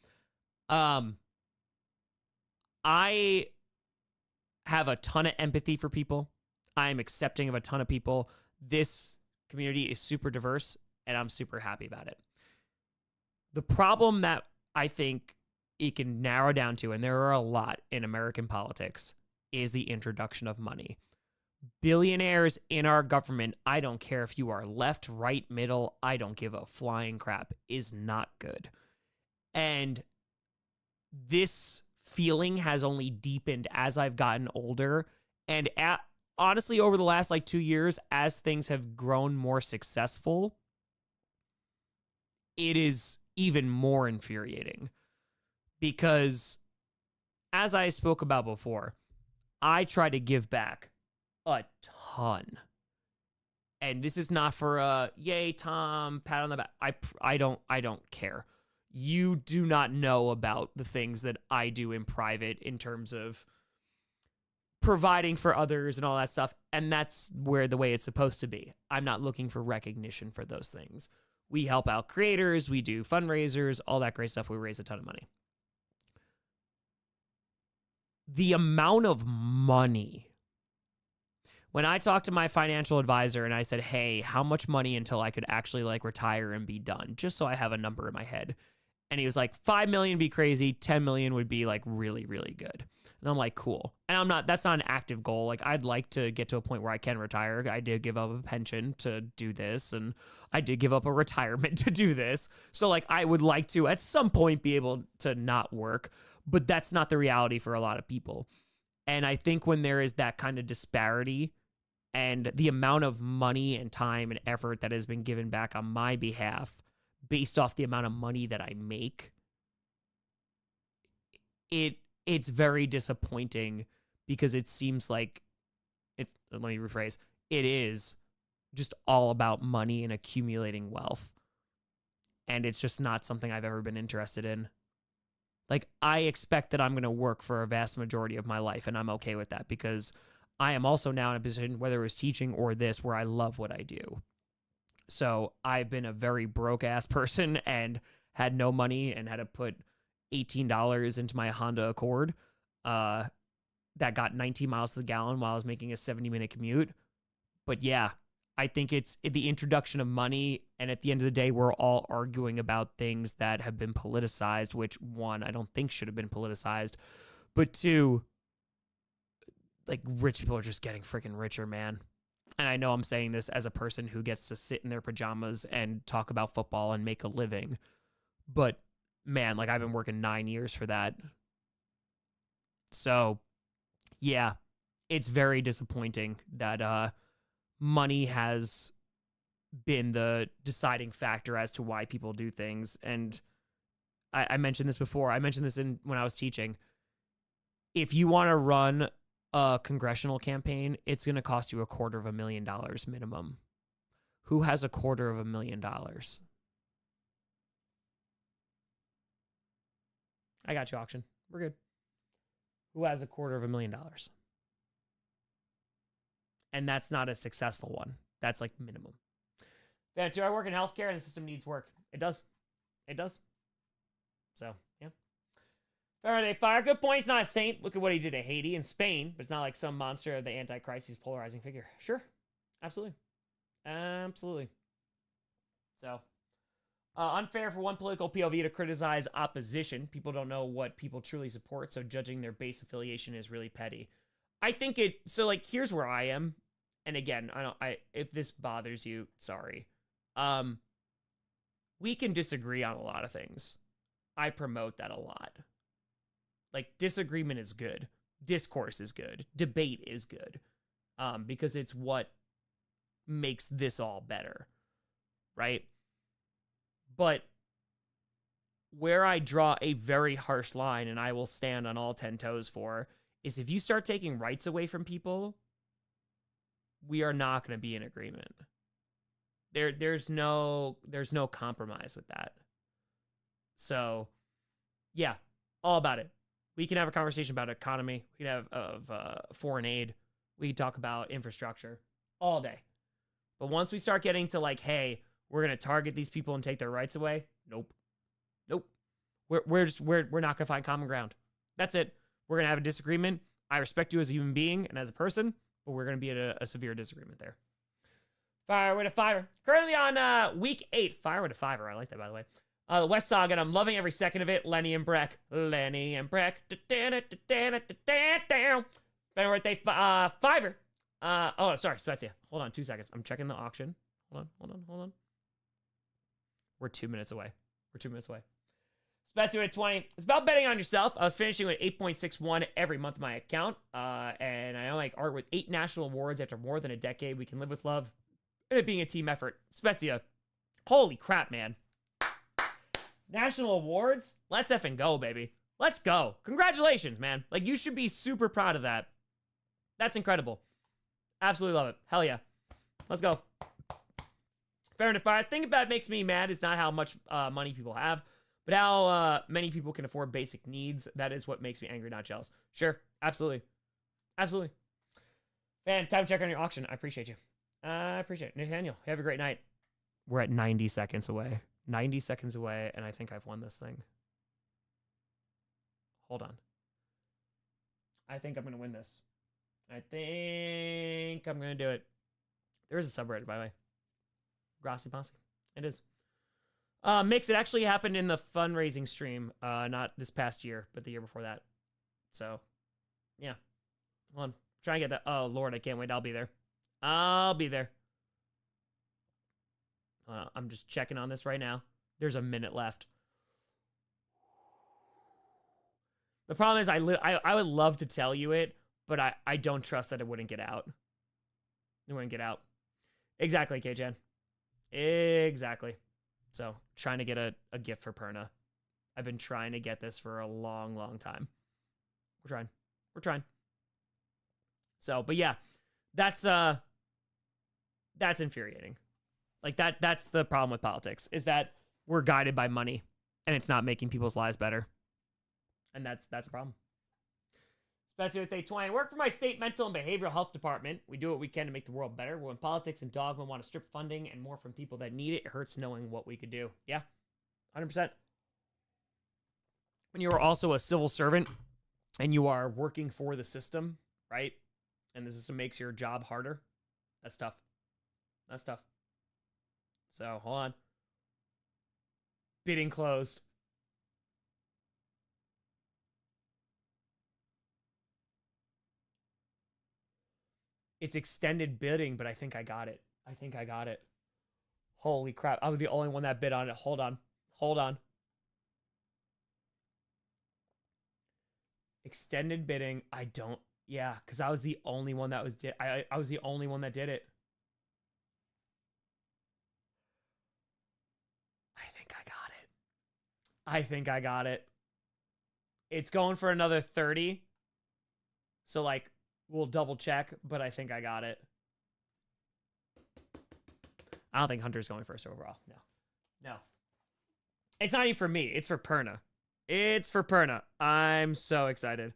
I have a ton of empathy for people. I am accepting of a ton of people. This community is super diverse, and I'm super happy about it. The problem that I think it can narrow down to, and there are a lot in American politics, is the introduction of money. Billionaires in our government, I don't care if you are left, right, middle, I don't give a flying crap, is not good. And this feeling has only deepened as I've gotten older. And honestly, over the last 2 years, as things have grown more successful, it is even more infuriating. Because as I spoke about before, I try to give back a ton. And this is not for a yay, Tom, pat on the back. I don't care. You do not know about the things that I do in private in terms of providing for others and all that stuff. And that's where the way it's supposed to be. I'm not looking for recognition for those things. We help out creators. We do fundraisers, all that great stuff. We raise a ton of money. The amount of money. When I talked to my financial advisor and I said, hey, how much money until I could actually like retire and be done? Just so I have a number in my head. And he was like, 5 million would be crazy. 10 million would be like really, really good. And I'm like, cool. And that's not an active goal. Like, I'd like to get to a point where I can retire. I did give up a pension to do this, and I did give up a retirement to do this. So like, I would like to at some point be able to not work, but that's not the reality for a lot of people. And I think when there is that kind of disparity and the amount of money and time and effort that has been given back on my behalf based off the amount of money that I make, it's very disappointing, because it seems like let me rephrase, it is just all about money and accumulating wealth. And it's just not something I've ever been interested in. Like, I expect that I'm going to work for a vast majority of my life, and I'm okay with that, because I am also now in a position, whether it was teaching or this, where I love what I do. So I've been a very broke ass person and had no money and had to put $18 into my Honda Accord that got 19 miles to the gallon while I was making a 70-minute commute. But yeah, I think it's the introduction of money, and at the end of the day, we're all arguing about things that have been politicized, which, one, I don't think should have been politicized, but two, like, rich people are just getting freaking richer, man. And I know I'm saying this as a person who gets to sit in their pajamas and talk about football and make a living, but man, like, I've been working 9 years for that. So yeah, it's very disappointing that money has been the deciding factor as to why people do things. And I mentioned this before. I mentioned this when I was teaching. If you want to run a congressional campaign, it's going to cost you $250,000 minimum. Who has $250,000? I got you, auction. We're good. Who has $250,000? And that's not a successful one. That's like minimum. Yeah, do I work in healthcare and the system needs work? It does. It does. So, yeah. Faraday Fire, good point. He's not a saint. Look at what he did to Haiti and Spain, but it's not like some monster of the Antichrist. He's a polarizing figure. Sure. Absolutely. Absolutely. So, unfair for one political POV to criticize opposition. People don't know what people truly support, so judging their base affiliation is really petty. I think so like, here's where I am. And again, if this bothers you, sorry. We can disagree on a lot of things. I promote that a lot. Like, disagreement is good. Discourse is good. Debate is good. Because it's what makes this all better. Right? But where I draw a very harsh line, and I will stand on all 10 toes for, is if you start taking rights away from people, we are not going to be in agreement. There's no compromise with that. So, yeah, all about it. We can have a conversation about economy. We can have foreign aid. We can talk about infrastructure all day. But once we start getting to like, hey, we're going to target these people and take their rights away, nope. We're not going to find common ground. That's it. We're going to have a disagreement. I respect you as a human being and as a person, but we're going to be at a severe disagreement there. Fire with a fiver. Currently on week 8. Fire with a fiver. I like that, by the way. The West Saga, and I'm loving every second of it. Lenny and Breck. Lenny and Breck. Birthday fiver. Oh, sorry, Spezia. Hold on 2 seconds. I'm checking the auction. Hold on. We're 2 minutes away. Spezia at 20. It's about betting on yourself. I was finishing with 8.61 every month on my account. And I like art with 8 national awards after more than a decade. We can live with love. And it being a team effort. Spezia. Holy crap, man. National awards? Let's effing go, baby. Let's go. Congratulations, man. Like, you should be super proud of that. That's incredible. Absolutely love it. Hell yeah. Let's go. Fair enough. The thing about it makes me mad is not how much money people have, but how many people can afford basic needs. That is what makes me angry, not jealous. Sure. Absolutely. Fan, time check on your auction. I appreciate you. I appreciate it. Nathaniel, have a great night. We're at 90 seconds away. 90 seconds away, and I think I've won this thing. Hold on. I think I'm going to win this. I think I'm going to do it. There is a subreddit, by the way. Grossi Posse. It is. Mix, it actually happened in the fundraising stream. Not this past year, but the year before that. So, yeah. Hold on. Try and get that. Oh, Lord, I can't wait. I'll be there. I'll be there. I'm just checking on this right now. There's a minute left. The problem is I would love to tell you it, but I don't trust that it wouldn't get out. It wouldn't get out. Exactly, KJ. Exactly. So, trying to get a gift for Perna. I've been trying to get this for a long, long time. We're trying. So, but yeah, that's infuriating. Like that's the problem with politics, is that we're guided by money and it's not making people's lives better. And that's a problem. Spencer with day 20. I work for my state mental and behavioral health department. We do what we can to make the world better. When politics and dogma want to strip funding and more from people that need it, it hurts knowing what we could do. Yeah, 100%. When you are also a civil servant and you are working for the system, right? And the system makes your job harder. That's tough. That's tough. So, hold on. Bidding closed. It's extended bidding, but I think I got it. Holy crap. I was the only one that bid on it. Hold on. Extended bidding. Yeah, because I was the only one that I was the only one that did it. I think I got it. It's going for another 30. So, like, we'll double check, but I think I got it. I don't think Hunter's going first overall. No. It's not even for me. It's for Perna. I'm so excited.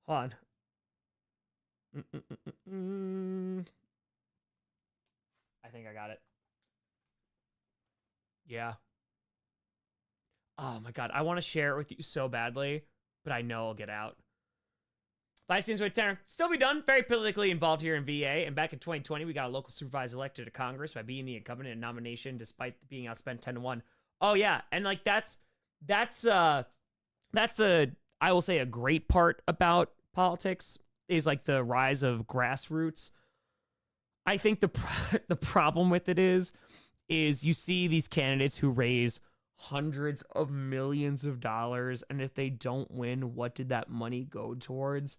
Hold on. I think I got it. Yeah. Oh my God. I want to share it with you so badly, but I know I'll get out. Vice Teams with Tanner. Still be done. Very politically involved here in VA. And back in 2020, we got a local supervisor elected to Congress by being the incumbent in nomination despite being outspent 10-1. Oh yeah. And like that's the, I will say, a great part about politics is like the rise of grassroots. I think the problem with it is you see these candidates who raise hundreds of millions of dollars, and if they don't win, what did that money go towards?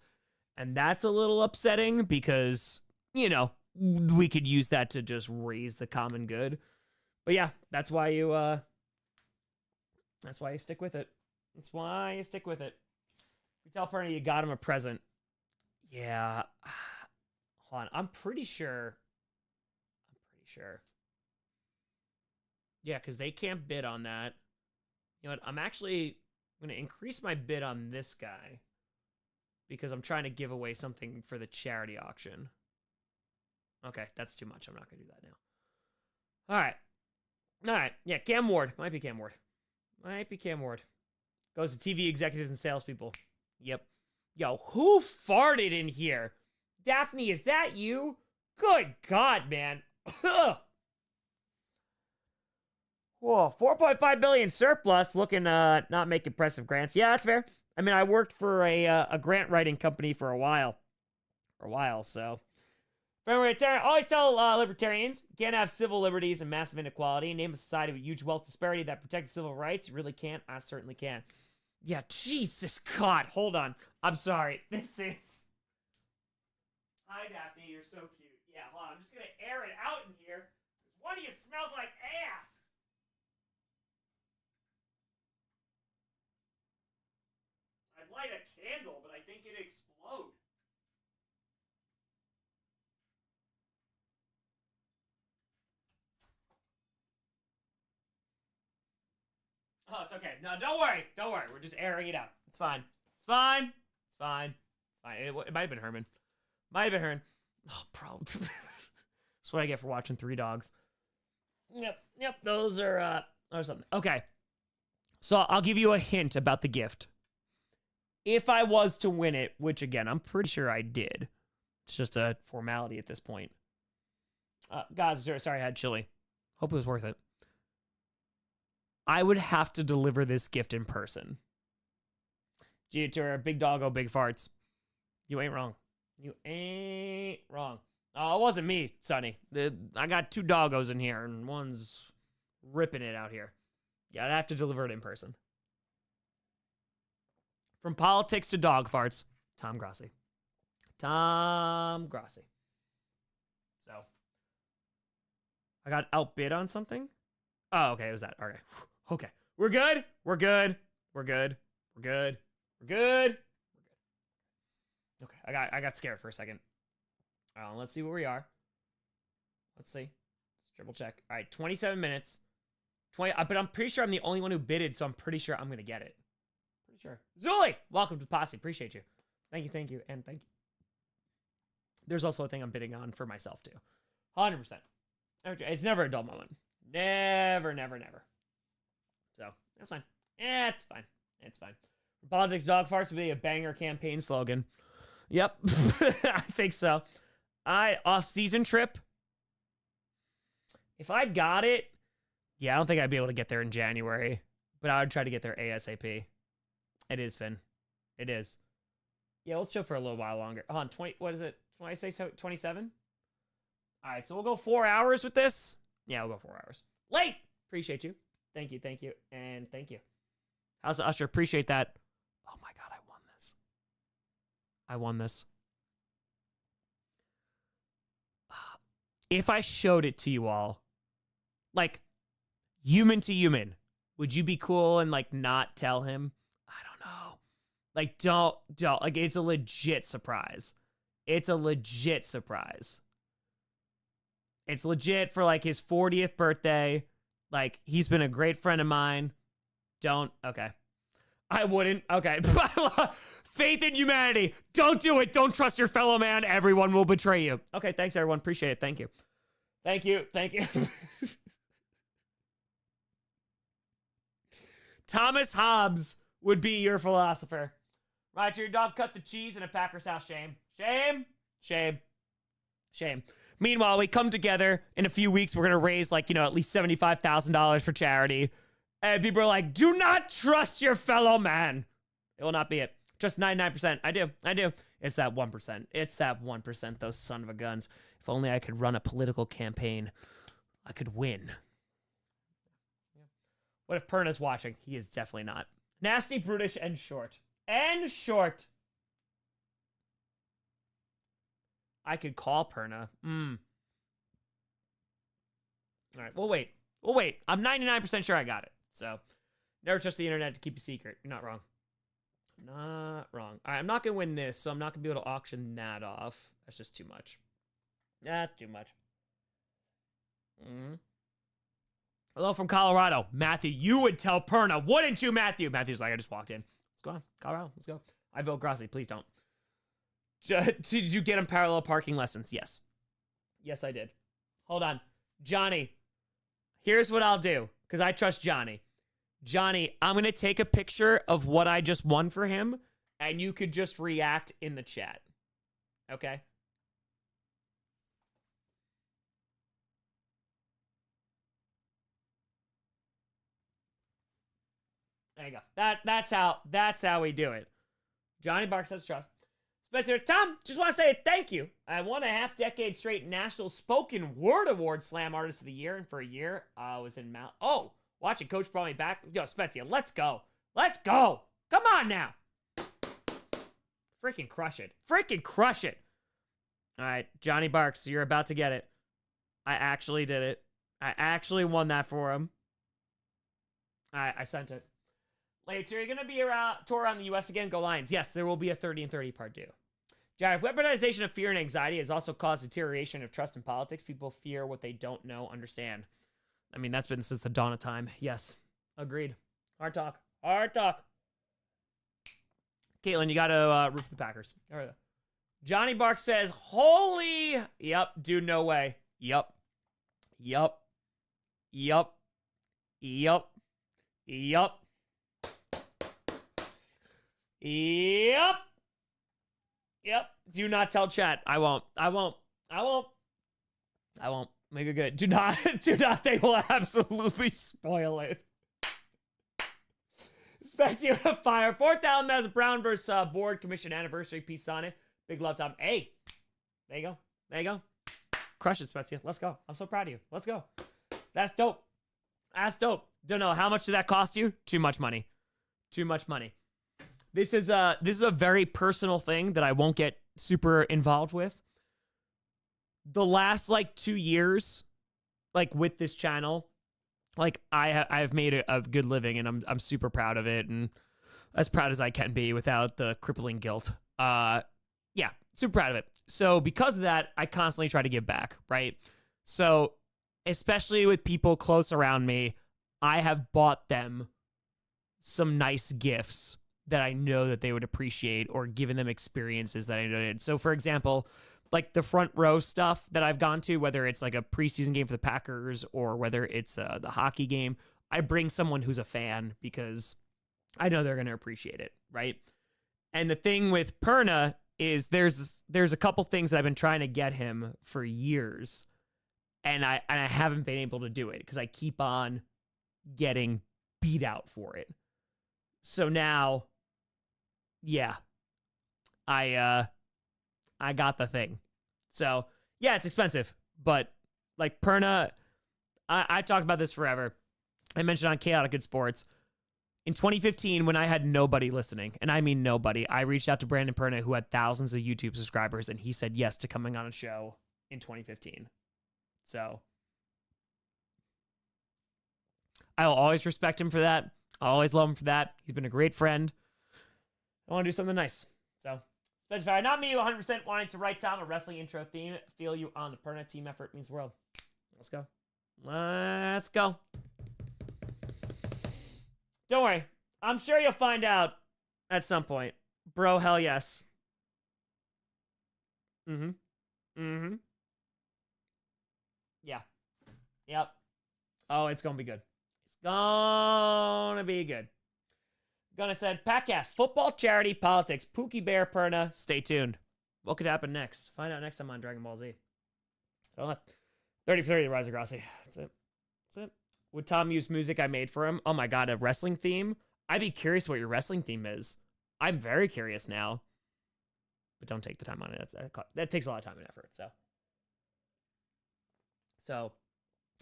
And that's a little upsetting because, you know, we could use that to just raise the common good. But yeah, that's why you stick with it. You tell Perny you got him a present. Yeah. Hold on. I'm pretty sure. Yeah, because they can't bid on that. You know what? I'm actually going to increase my bid on this guy because I'm trying to give away something for the charity auction. Okay, that's too much. I'm not going to do that now. All right. Yeah, Cam Ward. Might be Cam Ward. Goes to TV executives and salespeople. Yep. Yo, who farted in here? Daphne, is that you? Good God, man. Whoa, 4.5 billion surplus, looking not make impressive grants. Yeah, that's fair. I mean, I worked for a grant writing company for a while. So. Always tell libertarians, you can't have civil liberties and massive inequality. Name a society with huge wealth disparity that protects civil rights. You really can't? I certainly can. Yeah, Jesus God. Hold on. I'm sorry. This is... Hi, Daphne. You're so cute. Yeah, hold on. I'm just going to air it out in here. One of you smells like ass. I'd light a candle, but I think it'd explode. Oh, it's okay. No, don't worry. We're just airing it out. It's fine. It might have been Herman. Oh, probably. That's what I get for watching Three Dogs. Yep, those are something. Okay. So I'll give you a hint about the gift. If I was to win it, which again, I'm pretty sure I did. It's just a formality at this point. Guys, sorry I had chili. Hope it was worth it. I would have to deliver this gift in person. Gee, to big doggo, big farts. You ain't wrong. You ain't wrong. Oh, it wasn't me, Sonny. I got 2 doggos in here, and one's ripping it out here. Yeah, I'd have to deliver it in person. From politics to dog farts, Tom Grossi. Tom Grossi. So, I got outbid on something? Oh, okay, it was that. Okay. Okay. We're good. We're good. We're good. We're good. We're good. Okay, I got scared for a second. Let's see where we are. Let's see. Let's triple check. All right, 27 minutes. 20. But I'm pretty sure I'm the only one who bidded, so I'm pretty sure I'm gonna get it. Pretty sure. Zuli, welcome to the posse. Appreciate you. Thank you, and thank you. There's also a thing I'm bidding on for myself too. 100%. It's never a dull moment. Never. So that's fine. It's fine. It's fine. Politics dog farts would be a banger campaign slogan. Yep, I think so. Off-season trip. If I got it, yeah, I don't think I'd be able to get there in January, but I would try to get there ASAP. It is, Finn. It is. Yeah, we'll chill for a little while longer. Hold on, 20, what is it? When I say 27? All right, so we'll go 4 hours with this. Yeah, we'll go 4 hours. Late! Appreciate you. Thank you, and thank you. How's the usher? Appreciate that. Oh my God, I won this. If I showed it to you all, like, human to human, would you be cool and, like, not tell him? I don't know. Like, don't. Like, it's a legit surprise. It's a legit surprise. It's legit for, like, his 40th birthday. Like, he's been a great friend of mine. Don't. Okay. I wouldn't. Okay. Faith in humanity. Don't do it. Don't trust your fellow man. Everyone will betray you. Okay. Thanks, everyone. Appreciate it. Thank you. Thank you. Thomas Hobbes would be your philosopher. Right, your dog cut the cheese in a Packers house. Shame. Meanwhile, we come together in a few weeks. We're going to raise, like, at least $75,000 for charity. And people are like, do not trust your fellow man. It will not be it. Trust 99%. I do. It's that 1%. It's that 1%, those son of a guns. If only I could run a political campaign, I could win. What if Perna's watching? He is definitely not. Nasty, brutish, and short. I could call Perna. All right, we'll wait. I'm 99% sure I got it. So, never trust the internet to keep a secret. You're not wrong. All right, I'm not going to win this, so I'm not going to be able to auction that off. That's just too much. That's too much. Hello from Colorado. Matthew, you would tell Perna, wouldn't you, Matthew? Matthew's like, I just walked in. Let's go on. Colorado, let's go. I vote Grossi. Please don't. Did you get him parallel parking lessons? Yes. Yes, I did. Hold on. Johnny, here's what I'll do, because I trust Johnny. Johnny, I'm going to take a picture of what I just won for him, and you could just react in the chat. Okay? There you go. That's how we do it. Johnny Bark says trust. Spencer, Tom, just want to say thank you. I won a half-decade straight National Spoken Word Award Slam Artist of the Year, and for a year, I was in Mount... Oh, watching Coach brought me back. Yo, Spencer, let's go. Let's go. Come on now. Freaking crush it. All right, Johnny Barks, you're about to get it. I actually did it. I actually won that for him. All right, I sent it. Later, you're going to be around, tour around the U.S. again? Go Lions. Yes, there will be a 30 and 30 part 2. Jared, weaponization of fear and anxiety has also caused deterioration of trust in politics. People fear what they don't know, understand. I mean, that's been since the dawn of time. Yes, agreed. Hard talk. Caitlin, you got to root for the Packers. All right. Johnny Bark says, holy... Yep, dude, no way. Yup. Yup. Yup. Yup. Yup. Yep. Yep. Do not tell chat. I won't. Make it good. Do not. They will absolutely spoil it. Especially with a fire. 4th down, that's Brown versus Board Commission anniversary piece on it. Big love, Tom. Hey. There you go. Crush it, Spezia. Let's go. I'm so proud of you. Let's go. That's dope. Don't know. How much did that cost you? Too much money. This is a very personal thing that I won't get super involved with. The last 2 years, with this channel, I've made a good living, and I'm super proud of it, and as proud as I can be without the crippling guilt. Yeah, super proud of it. So because of that, I constantly try to give back, right? So especially with people close around me, I have bought them some nice gifts that I know that they would appreciate, or given them experiences that I know did. So for example, the front row stuff that I've gone to, whether it's a preseason game for the Packers or whether it's the hockey game, I bring someone who's a fan because I know they're going to appreciate it, right? And the thing with Perna is there's a couple things that I've been trying to get him for years, and I haven't been able to do it because I keep on getting beat out for it. So now, yeah, I got the thing. So yeah, it's expensive, but Perna, I talked about this forever. I mentioned on Chaotic Good Sports. In 2015, when I had nobody listening, and I mean nobody, I reached out to Brandon Perna, who had thousands of YouTube subscribers, and he said yes to coming on a show in 2015. So I will always respect him for that. I'll always love him for that. He's been a great friend. I want to do something nice. So, Spencer, not me, 100% wanting to write down a wrestling intro theme. Feel you on the Perna. Team effort means the world. Let's go. Let's go. Don't worry. I'm sure you'll find out at some point. Bro, hell yes. Yeah. Yep. Oh, it's going to be good. It's going to be good. Gonna said, Packcast, football, charity, politics, Pookie Bear, Perna. Stay tuned. What could happen next? Find out next time on Dragon Ball Z. So left. 30 for 30, the Rise of Grossi. That's it. Would Tom use music I made for him? Oh my god, a wrestling theme? I'd be curious what your wrestling theme is. I'm very curious now. But don't take the time on it. That takes a lot of time and effort, So,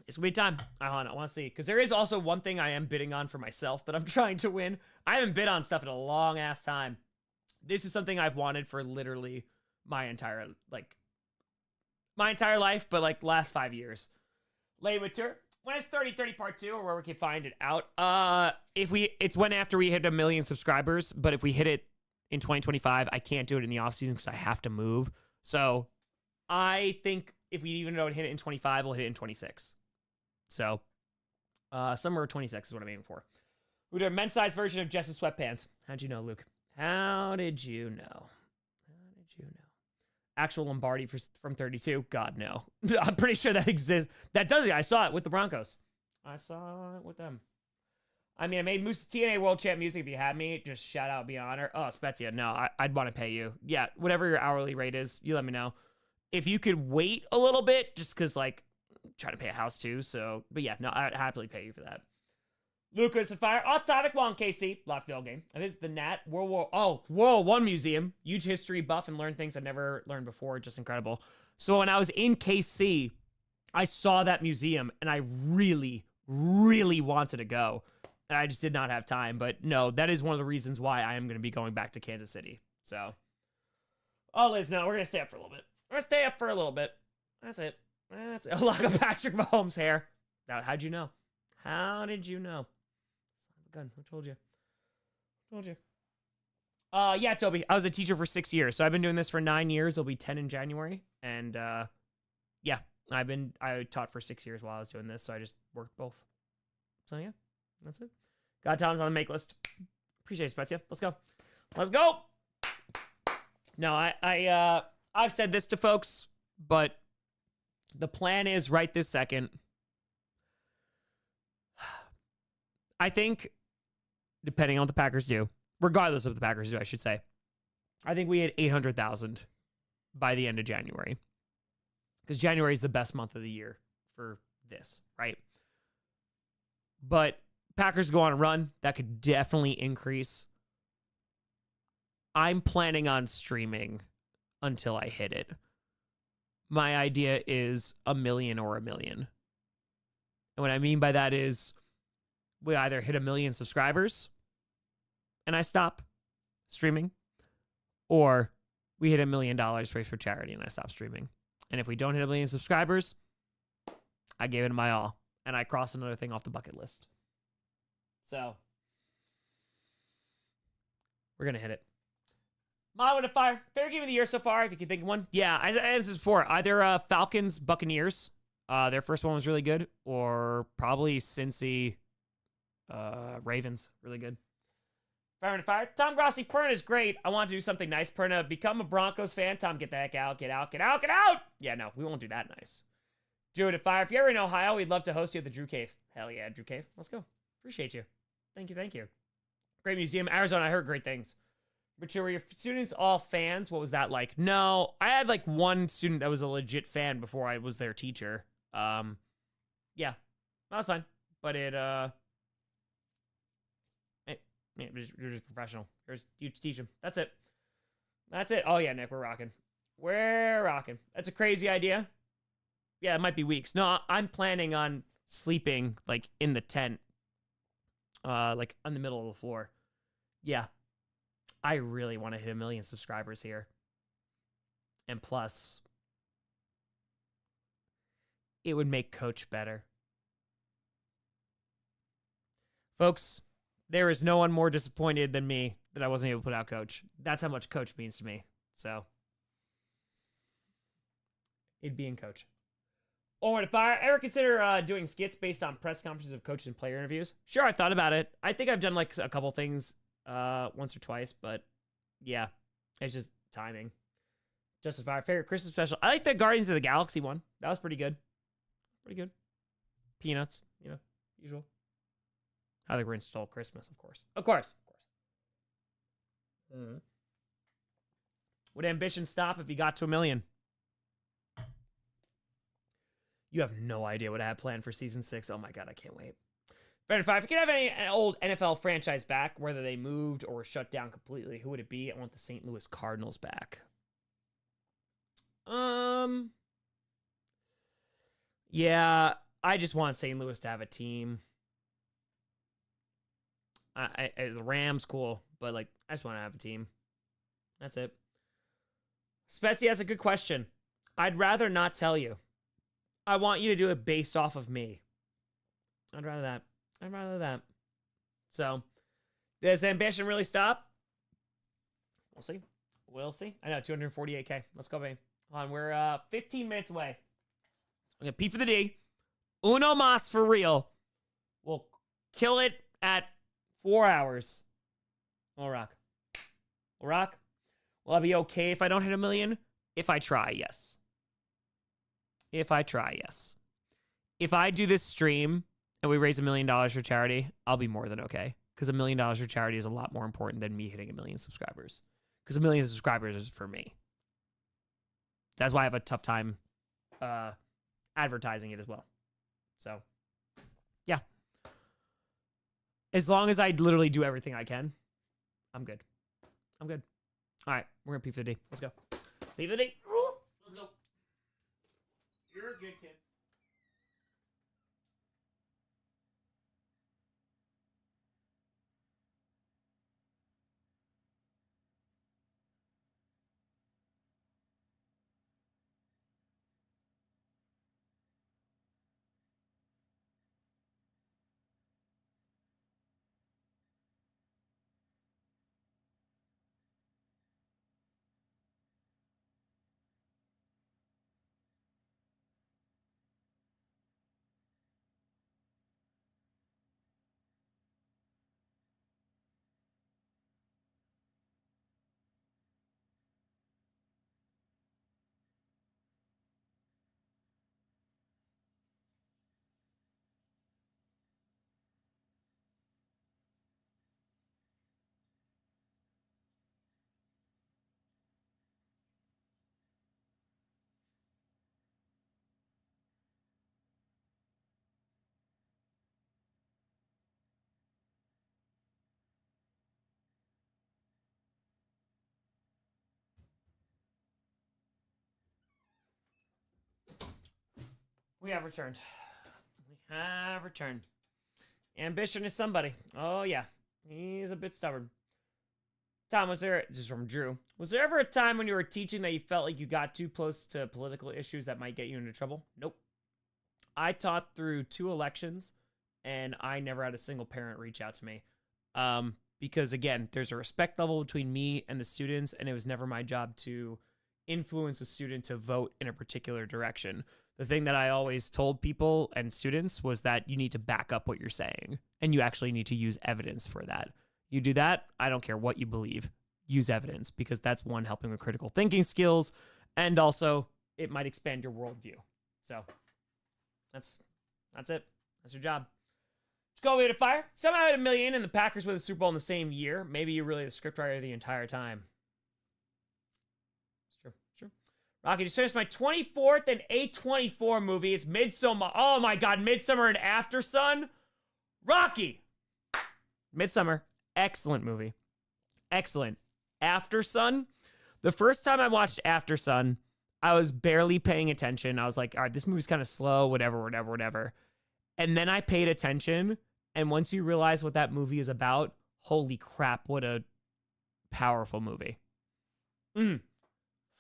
it's gonna be time. I want to see. Because there is also one thing I am bidding on for myself that I'm trying to win. I haven't bid on stuff in a long ass time. This is something I've wanted for literally my entire life, but last 5 years. Lay Winter. When it's 30-30 part 2, or where we can find it out. It's when after we hit 1 million subscribers, but if we hit it in 2025, I can't do it in the off season because I have to move. So I think if we even don't hit it in 25, we'll hit it in 26. So somewhere 26 is what I'm aiming for. We do a men's size version of Jess's sweatpants. How'd you know, Luke? How did you know? Actual Lombardi from 32? God, no. I'm pretty sure that exists. That does it. I saw it with the Broncos. I saw it with them. I mean, I made Moose TNA World Champ music. If you had me, just shout out, be honor. Oh, Spezia, no, I'd want to pay you. Yeah, whatever your hourly rate is, you let me know. If you could wait a little bit, just because, try to pay a house too. So, but yeah, no, I'd happily pay you for that. Lucas and Fire. Off topic, one KC. Lot field game. It is the Nat World War I Museum. Huge history buff and learn things I've never learned before. Just incredible. So when I was in KC, I saw that museum and I really, really wanted to go. And I just did not have time. But no, that is one of the reasons why I am going to be going back to Kansas City. So, Liz, no, we're going to stay up for a little bit. That's it. A lock of Patrick Mahomes' hair. Now, how'd you know? How did you know? Gun. I told you. Yeah, Toby. I was a teacher for 6 years, so I've been doing this for 9 years. It'll be 10 in January, and yeah, I taught for 6 years while I was doing this, so I just worked both. So yeah, that's it. Got Tom's on the make list. Appreciate it, Spezia. Let's go. No, I've said this to folks, but The plan is right this second. I think, depending on what the Packers do, regardless of what the Packers do, I should say, I think we hit 800,000 by the end of January. Because January is the best month of the year for this, right? But Packers go on a run, that could definitely increase. I'm planning on streaming until I hit it. My idea is 1 million or 1 million. And what I mean by that is we either hit 1 million subscribers and I stop streaming, or we hit $1 million raised for charity and I stop streaming. And if we don't hit 1 million subscribers, I gave it my all and I crossed another thing off the bucket list. So we're going to hit it. Modern Fire, favorite game of the year so far, if you can think of one. Yeah, as this is before, either Falcons, Buccaneers. Their first one was really good, or probably Cincy, Ravens, really good. Fire. Tom Grossi, Perna is great. I want to do something nice. Perna, become a Broncos fan. Tom, get the heck out, get out. Yeah, no, we won't do that nice. Drew at Fire, if you're ever in Ohio, we'd love to host you at the Drew Cave. Hell yeah, Drew Cave. Let's go. Appreciate you. Thank you. Great museum. Arizona, I heard great things. But were your students all fans? What was that like? No, I had like one student that was a legit fan before I was their teacher. Yeah, that was fine. But you're just professional. You teach them. That's it. Oh yeah, Nick, we're rocking. That's a crazy idea. Yeah, it might be weeks. No, I'm planning on sleeping like in the tent, like on the middle of the floor. Yeah. I really want to hit 1 million subscribers here. And plus, it would make Coach better. Folks, there is no one more disappointed than me that I wasn't able to put out Coach. That's how much Coach means to me. So, it'd be in Coach. Or if I ever consider doing skits based on press conferences of coaches and player interviews? Sure, I've thought about it. I think I've done like a couple things once or twice, but yeah, it's just timing. Justice Fire, favorite Christmas special. I like the Guardians of the Galaxy one. That was pretty good. Peanuts, usual. How the Grinch Stole Christmas, of course. Mm-hmm. Would ambition stop if you got to 1 million? You have no idea what I have planned for season 6. Oh my God, I can't wait. If you could have an old NFL franchise back, whether they moved or were shut down completely, who would it be? I want the St. Louis Cardinals back. Yeah, I just want St. Louis to have a team. The Rams, cool, but like I just want to have a team. That's it. Spetsy has a good question. I'd rather not tell you. I want you to do it based off of me. I'd rather that. So, does ambition really stop? We'll see. I know, 248K. Let's go, baby. Hold on, we're 15 minutes away. I'm going to P for the D. Uno mas for real. We'll kill it at 4 hours. We'll rock. Will I be okay if I don't hit 1 million? If I try, yes. If I do this stream and we raise $1 million for charity, I'll be more than okay. Because $1 million for charity is a lot more important than me hitting 1 million subscribers. Because 1 million subscribers is for me. That's why I have a tough time advertising it as well. So, yeah. As long as I literally do everything I can, I'm good. All right, we're going to P for the D. Let's go. P for the D. Let's go. You're good, kids. We have returned. We have returned. Ambition is somebody. Oh, yeah. He's a bit stubborn. Tom, this is from Drew. Was there ever a time when you were teaching that you felt like you got too close to political issues that might get you into trouble? Nope. I taught through 2 elections, and I never had a single parent reach out to me. Because, again, there's a respect level between me and the students, and it was never my job to influence a student to vote in a particular direction. The thing that I always told people and students was that you need to back up what you're saying, and you actually need to use evidence for that. You do that, I don't care what you believe. Use evidence, because that's one, helping with critical thinking skills, and also it might expand your worldview. So that's it. That's your job. Go away to fire. Somehow I had $1 million and the Packers win the Super Bowl in the same year. Maybe you're really the scriptwriter the entire time. It's true. Rocky, just finished my 24th and A24 movie. It's Midsummer. Oh my God, Midsummer and After Sun. Rocky. Midsummer, excellent movie. Excellent. After Sun. The first time I watched After Sun, I was barely paying attention. I was like, all right, this movie's kind of slow, whatever. And then I paid attention. And once you realize what that movie is about, holy crap, what a powerful movie.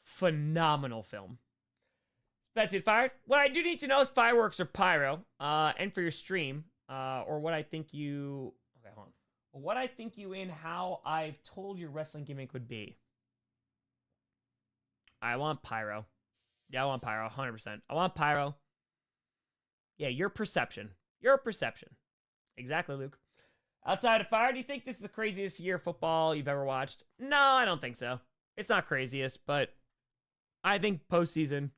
Phenomenal film. Betsy fired. What I do need to know is fireworks or pyro. And for your stream, or what I think you... Okay, hold on. What I think you in how I've told your wrestling gimmick would be. I want pyro. Yeah, I want pyro, 100%. I want pyro. Yeah, your perception. Your perception. Exactly, Luke. Outside of fire, do you think this is the craziest year of football you've ever watched? No, I don't think so. It's not craziest, but I think postseason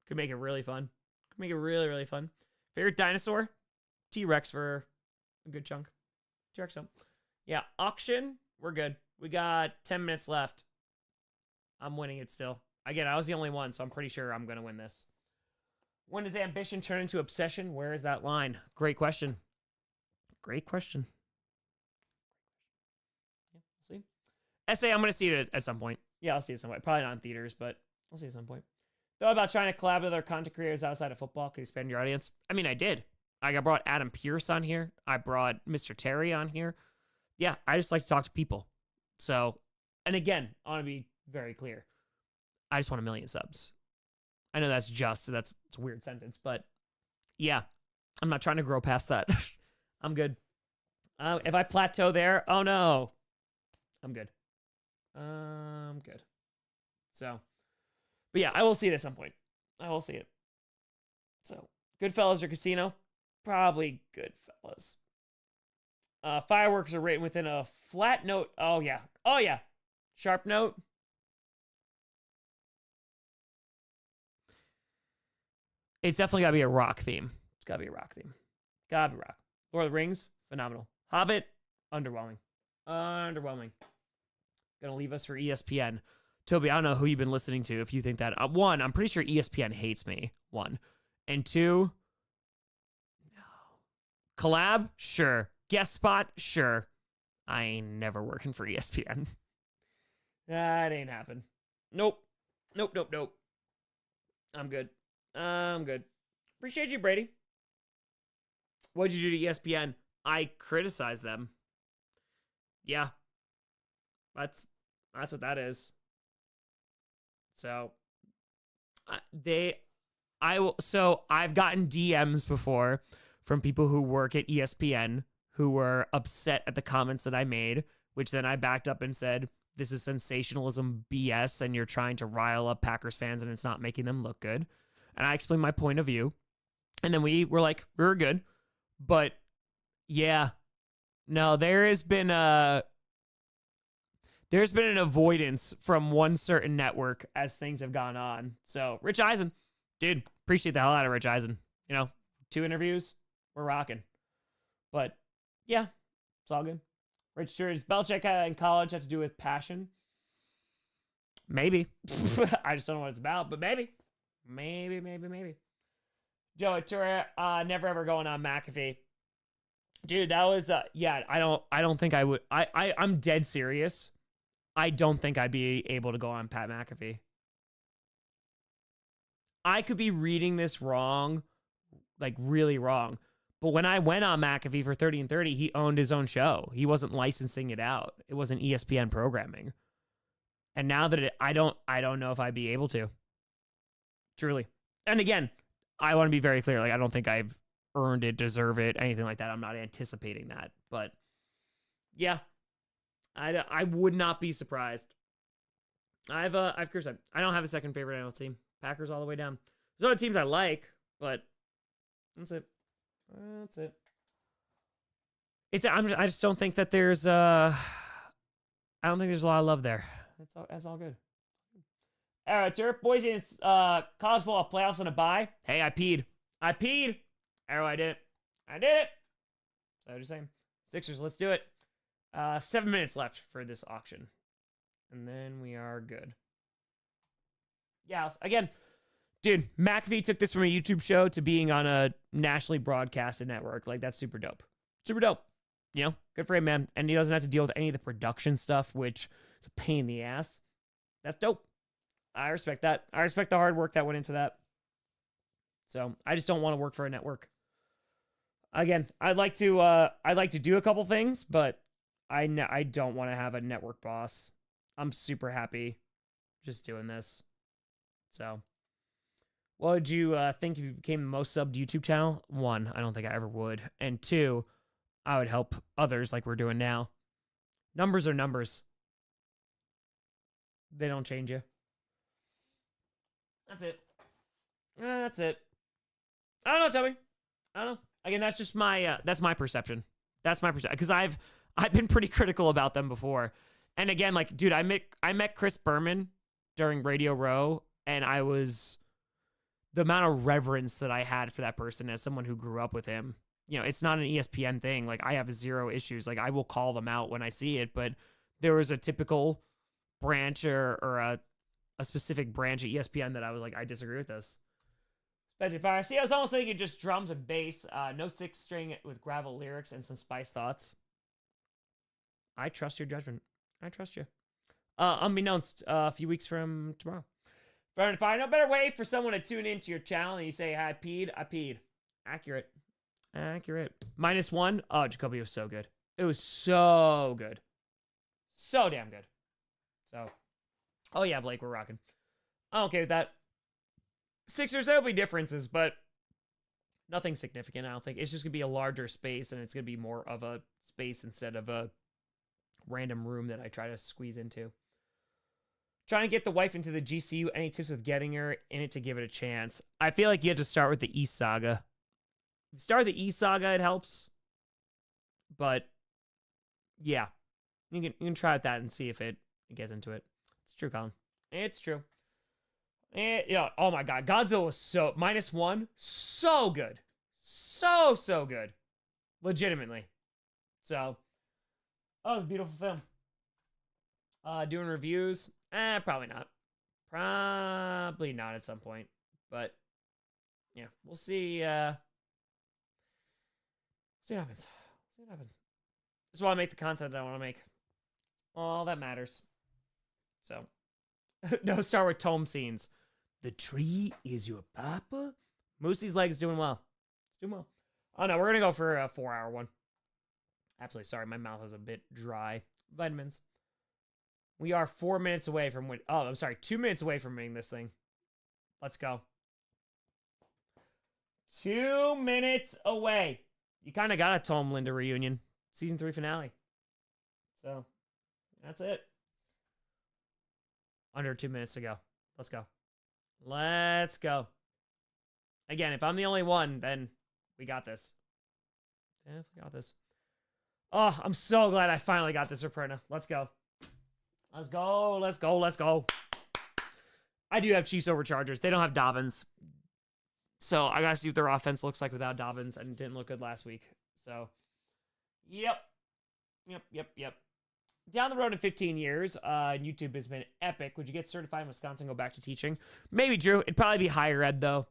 could make it really fun. Could make it really, really fun. Favorite dinosaur? T-Rex for a good chunk. T-Rex home. Yeah, auction. We're good. We got 10 minutes left. I'm winning it still. Again, I was the only one, so I'm pretty sure I'm going to win this. When does ambition turn into obsession? Where is that line? Great question. Great question. Yeah, we'll see. Essay, I'm going to see it at some point. Yeah, I'll see it at some point. Probably not in theaters, but I'll see it at some point. Thought about trying to collab with other content creators outside of football. Can you expand your audience? I mean, I did. I brought Adam Pierce on here. I brought Mr. Terry on here. Yeah, I just like to talk to people. So, and again, I want to be very clear. I just want 1 million subs. I know that's it's a weird sentence, but yeah, I'm not trying to grow past that. I'm good. If I plateau there, oh no, I'm good. I'm good. So, but yeah, I will see it at some point. I will see it. So, Goodfellas or Casino? Probably Goodfellas. Fireworks are written within a flat note. Oh yeah. Oh yeah. Sharp note. It's definitely got to be a rock theme. It's got to be a rock theme. Got to be rock. Lord of the Rings, phenomenal. Hobbit, underwhelming. Underwhelming. Gonna leave us for ESPN. Toby, I don't know who you've been listening to if you think that. One, I'm pretty sure ESPN hates me. 1. And 2, no. Collab? Sure. Guest spot? Sure. I ain't never working for ESPN. That ain't happen. Nope. I'm good. I'm good. Appreciate you, Brady. What'd you do to ESPN? I criticized them. Yeah. That's what that is. So I've gotten DMs before from people who work at ESPN who were upset at the comments that I made, which then I backed up and said, this is sensationalism BS and you're trying to rile up Packers fans and it's not making them look good. And I explained my point of view. And then we were like, we were good. But yeah, no, there's been an avoidance from one certain network as things have gone on. So Rich Eisen, dude, appreciate the hell out of Rich Eisen. 2 interviews, we're rocking. But yeah, it's all good. Rich, sure, does Belichick in college have to do with passion? Maybe. I just don't know what it's about, but maybe. Maybe. Joe Turner, never ever going on McAfee. Dude, that was yeah, I don't think I would. I'm dead serious. I don't think I'd be able to go on Pat McAfee. I could be reading this wrong, like really wrong. But when I went on McAfee for 30 and 30, he owned his own show. He wasn't licensing it out. It wasn't ESPN programming. And now that I don't know if I'd be able to. Truly. And again, I want to be very clear. Like, I don't think I've earned it, deserve it, anything like that. I'm not anticipating that. But yeah, I would not be surprised. I've cursed. I don't have a second favorite NFL team. Packers all the way down. There's other teams I like, but that's it. That's it. I just don't think that there's I don't think there's a lot of love there. That's all good. All right, sir. Boise, it's college football playoffs on a bye. Hey, I peed. Arrow, I did it. So I'm just saying. Sixers, let's do it. 7 minutes left for this auction. And then we are good. Yeah, again, dude, McAfee took this from a YouTube show to being on a nationally broadcasted network. Like, that's super dope. Super dope. You know, good for him, man. And he doesn't have to deal with any of the production stuff, which is a pain in the ass. That's dope. I respect that. I respect the hard work that went into that. So I just don't want to work for a network. Again, I'd like to do a couple things, but I don't want to have a network boss. I'm super happy just doing this. So, what would you think if you became the most subbed YouTube channel? 1, I don't think I ever would. And 2, I would help others like we're doing now. Numbers are numbers. They don't change you. That's it. That's it. I don't know, Toby. I don't know. Again, that's just my that's my perception. That's my perception. Because I've been pretty critical about them before. And again, like, dude, I met Chris Berman during Radio Row, and the amount of reverence that I had for that person as someone who grew up with him. You know, it's not an ESPN thing. Like, I have 0 issues. Like, I will call them out when I see it, but there was a typical branch or a specific branch at ESPN that I was like, I disagree with this. Especially Fire. See, I was almost thinking just drums and bass. No 6-string with gravel lyrics and some spice thoughts. I trust your judgment. I trust you. Unbeknownst, a few weeks from tomorrow. Fire, no better way for someone to tune into your channel and you say, I peed. Accurate. -1. Oh, Jacoby was so good. It was so good. So damn good. So, oh yeah, Blake, we're rocking. I'm okay with that. Sixers, there'll be differences, but nothing significant, I don't think. It's just going to be a larger space, and it's going to be more of a space instead of a random room that I try to squeeze into. Trying to get the wife into the GCU. Any tips with getting her in it to give it a chance? I feel like you have to start with the East Saga. If you start with the East Saga, it helps. But, yeah. You can try out that and see if it gets into it. It's true, Colin. It's true. Yeah. Oh my God. Godzilla was so -1. So good. So good. Legitimately. So, that was a beautiful film. Doing reviews? Probably not. Probably not at some point. But, yeah, we'll see. See what happens. Just want to make the content that I want to make. All that matters. So, no Star Wars tome scenes. The tree is your papa? Moosey's leg's doing well. It's doing well. Oh, no, we're going to go for a 4-hour one. Absolutely sorry. My mouth is a bit dry. Vitamins. We are 4 minutes away from when... Oh, I'm sorry. 2 minutes away from winning this thing. Let's go. 2 minutes away. You kind of got a Tom Linda reunion. Season 3 finale. So, that's it. Under 2 minutes to go. Let's go. Let's go. Again, if I'm the only one, then we got this. Definitely got this. Oh, I'm so glad I finally got this Reperna. Let's go. Let's go. Let's go. Let's go. I do have Chiefs over Chargers. They don't have Dobbins. So I got to see what their offense looks like without Dobbins, and it didn't look good last week. So, yep. Down the road in 15 years, YouTube has been epic. Would you get certified in Wisconsin and go back to teaching? Maybe, Drew. It'd probably be higher ed, though.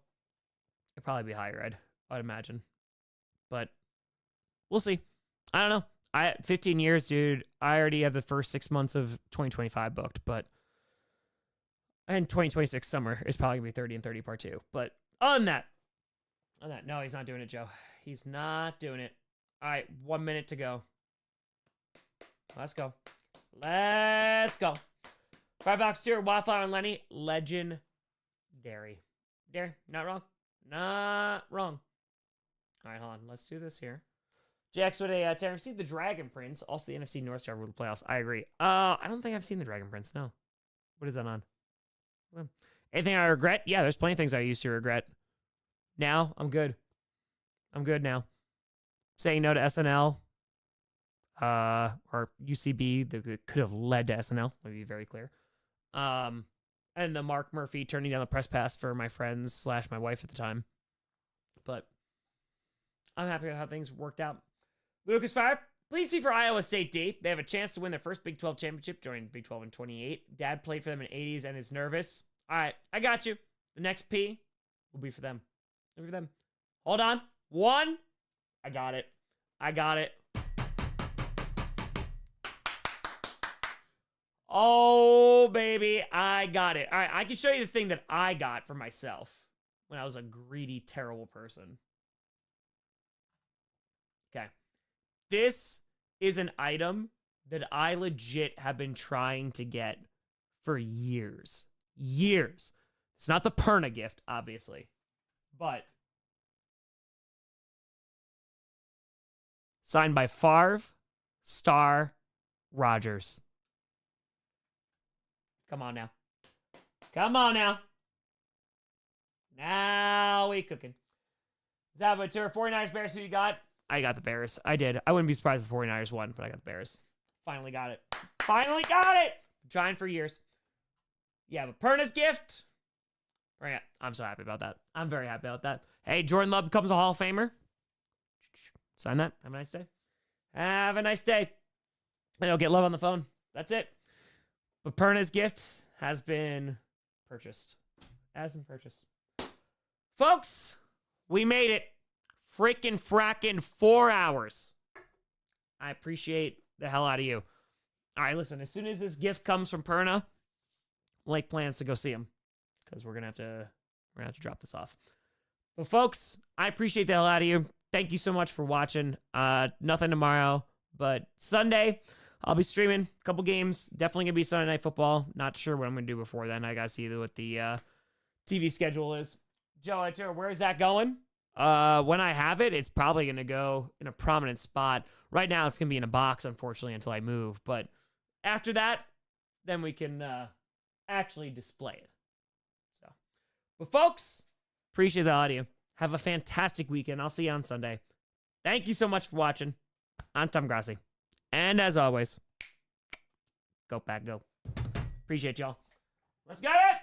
It'd probably be higher ed, I'd imagine. But we'll see. I don't know. 15 years, dude. I already have the first 6 months of 2025 booked, but... And 2026 summer is probably going to be 30 and 30 part 2. But other than that, on that. No, he's not doing it, Joe. He's not doing it. All right, 1 minute to go. Let's go. Let's go. $5 tier, Wildflower and Lenny. Legendary. Dare, not wrong. Not wrong. All right, hold on. Let's do this here. Jax with a 10. Received the Dragon Prince. Also, the NFC North Star ruled playoffs. I agree. I don't think I've seen the Dragon Prince. No. What is that on? Anything I regret? Yeah, there's plenty of things I used to regret. Now, I'm good. I'm good now. Saying no to SNL. Or UCB that could have led to SNL. Let me be very clear. And the Mark Murphy turning down the press pass for my friends / my wife at the time. But I'm happy with how things worked out. Lucas Fire, please see for Iowa State D. They have a chance to win their first Big 12 championship, joining Big 12 in 28. Dad played for them in the 80s and is nervous. All right, I got you. The next P will be for them. For them. Hold on. 1. I got it. I got it. Oh, baby, I got it. All right, I can show you the thing that I got for myself when I was a greedy, terrible person. Okay. This is an item that I legit have been trying to get for years. Years. It's not the Perna gift, obviously, but signed by Favre, Star, Rogers. Come on now. Come on now. Now we cooking. Is that what, sir? 49ers, Bears, who you got? I got the Bears. I did. I wouldn't be surprised if the 49ers won, but I got the Bears. Finally got it. Finally got it! I'm trying for years. Yeah, but Perna's gift. Yeah, I'm so happy about that. I'm very happy about that. Hey, Jordan Love becomes a Hall of Famer. Sign that. Have a nice day. Have a nice day. I don't get Love on the phone. That's it. But Perna's gift has been purchased. Has been purchased. Folks, we made it. Freaking fracking 4 hours. I appreciate the hell out of you. All right, listen, as soon as this gift comes from Perna, we'll make plans to go see him because we're gonna have to drop this off. But folks, I appreciate the hell out of you. Thank you so much for watching. Nothing tomorrow, but Sunday I'll be streaming a couple games. Definitely gonna be Sunday Night Football. Not sure what I'm gonna do before then. I gotta see what the TV schedule is. Joe, where is that going? When I have it, it's probably going to go in a prominent spot. Right now, it's going to be in a box, unfortunately, until I move. But after that, then we can actually display it. So, but folks, appreciate the audio. Have a fantastic weekend. I'll see you on Sunday. Thank you so much for watching. I'm Tom Grossi. And as always, go Pack, go. Appreciate y'all. Let's get it!